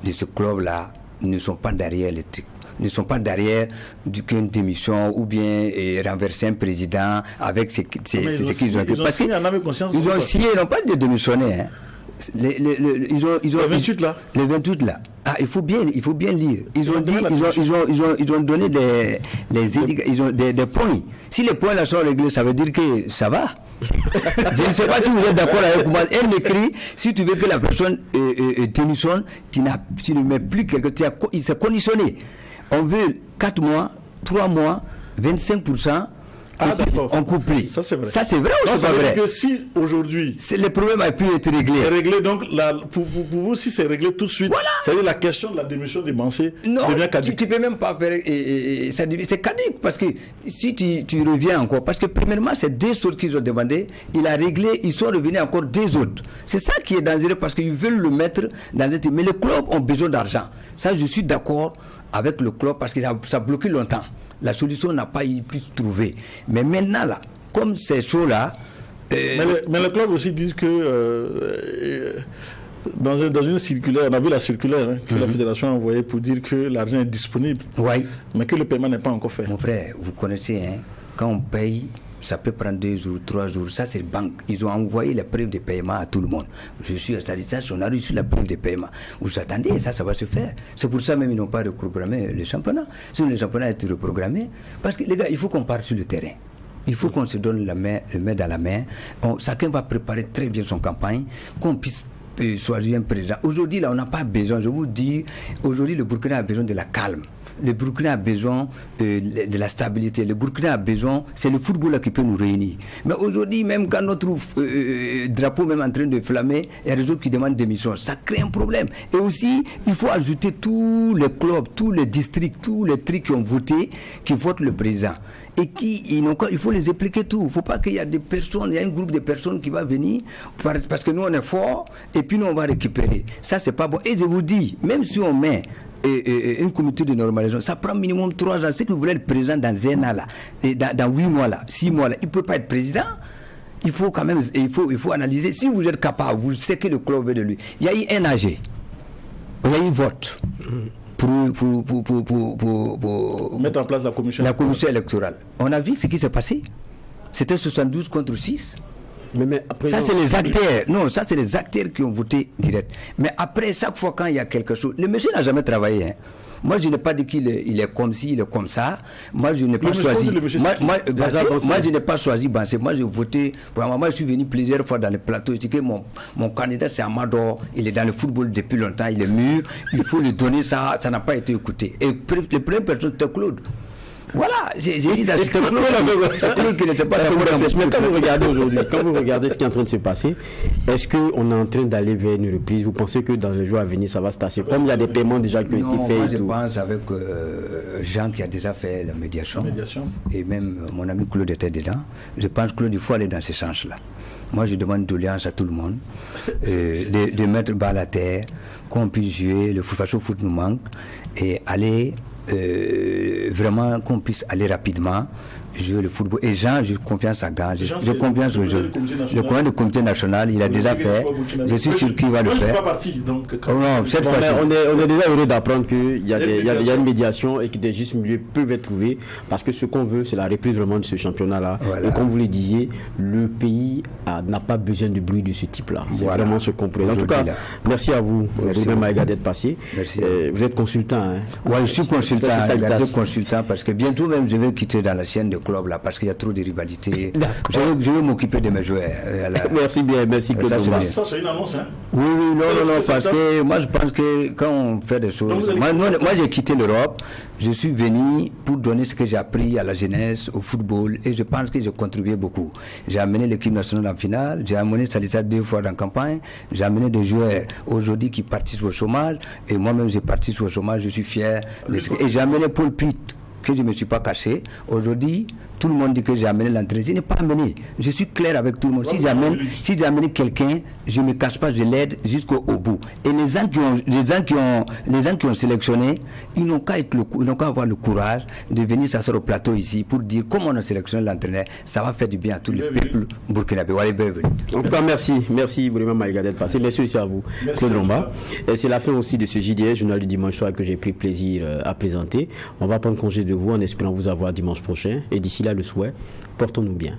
de ce club-là ne sont pas derrière les trucs, ne sont pas derrière une démission ou bien renverser un président avec ce qu'ils ont fait. Parce qu'ils ont signé, ils n'ont pas de démissionner. Hein. Ils ont les 28 là. Les 28 là. Ah, il faut bien lire. Ils ont donné des points. Si les points là sont réglés, ça veut dire que ça va. Je ne sais pas si vous êtes d'accord avec moi. Elle écrit, si tu veux que la personne démissionne, tu ne mets plus il s'est conditionné. On veut 4 mois, 3 mois, 25%. On couple. Ça c'est vrai. Ça c'est vrai ou c'est pas vrai? Que si aujourd'hui le problème a pu être réglé. Réglé donc pour vous si c'est réglé tout de suite. Voilà. C'est-à-dire la question de la démission des Bansé devient caduque. Tu peux même pas faire c'est caduque parce que si tu reviens encore parce que premièrement c'est 2 autres qu'ils ont demandé, il a réglé, ils sont revenus encore 2 autres. C'est ça qui est dangereux parce qu'ils veulent le mettre dans les mais les clubs ont besoin d'argent. Ça je suis d'accord avec le club parce que ça a bloqué longtemps. La solution n'a pas pu se trouver. Mais maintenant, là, comme c'est chaud là... Mais le club aussi dit que dans une circulaire, on a vu la circulaire que la fédération a envoyée pour dire que l'argent est disponible, mais que le paiement n'est pas encore fait. Mon frère, vous connaissez, quand on paye, ça peut prendre 2 jours, 3 jours. Ça, c'est banque. Ils ont envoyé les preuves de paiement à tout le monde. Je suis à Stadisage, on a reçu la preuve de paiement. Vous attendez, ça va se faire. C'est pour ça même ils n'ont pas reprogrammé le championnat. Sinon, le championnat a été reprogrammé. Parce que les gars, il faut qu'on parte sur le terrain. Il faut qu'on se donne le main dans la main. Chacun va préparer très bien son campagne, qu'on puisse choisir un président. Aujourd'hui, là, on n'a pas besoin, je vous dis, aujourd'hui, le Burkina a besoin de la calme. Le Burkina a besoin de la stabilité. Le Burkina a besoin, c'est le football là qui peut nous réunir. Mais aujourd'hui, même quand notre drapeau même en train de flammer, il y a des autres qui demandent démission. Ça crée un problème. Et aussi, il faut ajouter tous les clubs, tous les districts, tous les trucs qui ont voté, qui votent le président. Et il faut les expliquer tout. Il ne faut pas qu'il y ait des personnes, il y a un groupe de personnes qui va venir parce que nous on est forts et puis nous on va récupérer. Ça c'est pas bon. Et je vous dis, même si on met une comité de normalisation, ça prend minimum 3 ans. C'est que vous voulez être président dans 1 an là, et dans 8 mois là, 6 mois là, il ne peut pas être président. Il faut quand même, il faut analyser. Si vous êtes capable, vous savez que le club veut de lui. Il y a eu un AG, il y a eu vote pour mettre en place la commission électorale. On a vu ce qui s'est passé. C'était 72 contre 6. Mais après, ça, c'est les acteurs. Non, ça, c'est les acteurs qui ont voté direct. Mais après, chaque fois quand il y a quelque chose, le monsieur n'a jamais travaillé. Hein. Moi, je n'ai pas dit qu'il est comme ci, il est comme ça. Moi, je n'ai pas choisi. Moi, je n'ai pas choisi Bansé. Moi, j'ai voté. Moi, je suis venu plusieurs fois dans le plateau. Je dis que mon candidat, c'est Amador. Il est dans le football depuis longtemps. Il est mûr. Il faut lui donner ça. Ça n'a pas été écouté. Et les premières personnes, c'était Claude. Voilà, j'ai dit ça. C'était Claude qui n'était pas d'accord. Mais quand vous regardez aujourd'hui, quand vous regardez ce qui est en train de se passer, est-ce qu'on est en train d'aller vers une reprise? Vous pensez que dans les jours à venir, ça va se tasser? Comme il y a des paiements déjà qui ont été faits. Moi, je pense avec Jean qui a déjà fait la médiation. Et même mon ami Claude était dedans. Je pense que Claude, il faut aller dans ce sens-là. Moi, je demande doléance à tout le monde de mettre bas la terre, qu'on puisse jouer, le foot, parce que le foot nous manque, et aller vraiment qu'on puisse aller rapidement jouer le football. Et Jean, j'ai confiance à Jean, j'ai confiance au jeu. Le comité national, il a déjà fait. Je suis sûr qu'il va le faire. Non, cette fois-ci. On est déjà heureux d'apprendre qu'il y a une médiation et que des justes milieux peuvent être trouvés, parce que ce qu'on veut, c'est la reprise vraiment de ce championnat-là. Voilà. Et comme vous le disiez, le pays n'a pas besoin de bruit de ce type-là. C'est vraiment ce qu'on peut. En tout cas, merci à vous, Bruno Maïga, d'être passé. Merci. Vous êtes consultant. Hein? Oui, je suis consultant, consultant, parce que bientôt même, je vais quitter dans la chaîne de club là, parce qu'il y a trop de rivalité. Je vais m'occuper de mes joueurs. Merci bien, merci Claude. Ça, c'est une annonce, hein? Oui, non, parce que moi, je pense que quand on fait des choses... Moi, j'ai quitté l'Europe, je suis venu pour donner ce que j'ai appris à la jeunesse, au football, et je pense que j'ai contribué beaucoup. J'ai amené l'équipe nationale en finale, j'ai amené Salissa 2 fois dans la campagne, j'ai amené des joueurs aujourd'hui qui participent au chômage, et moi-même j'ai participé au chômage, je suis fier. Et j'ai amené Paul Pitt, que je ne me suis pas caché. Aujourd'hui, tout le monde dit que j'ai amené l'entraîneur. Je n'ai pas amené. Je suis clair avec tout le monde. Si j'ai amené quelqu'un, je ne me cache pas, je l'aide jusqu'au bout. Et les gens qui ont sélectionné, ils n'ont qu'à avoir le courage de venir s'asseoir au plateau ici pour dire comment on a sélectionné l'entraîneur. Ça va faire du bien à tout le peuple burkinabé. En tout cas, merci Bruno Maïga d'être passé. Merci aussi à vous, Claude Lomba. Et c'est la fin aussi de ce JDS, journal du dimanche soir, que j'ai pris plaisir à présenter. On va prendre congé de vous en espérant vous avoir dimanche prochain. Et d'ici là, le souhait, portons-nous bien.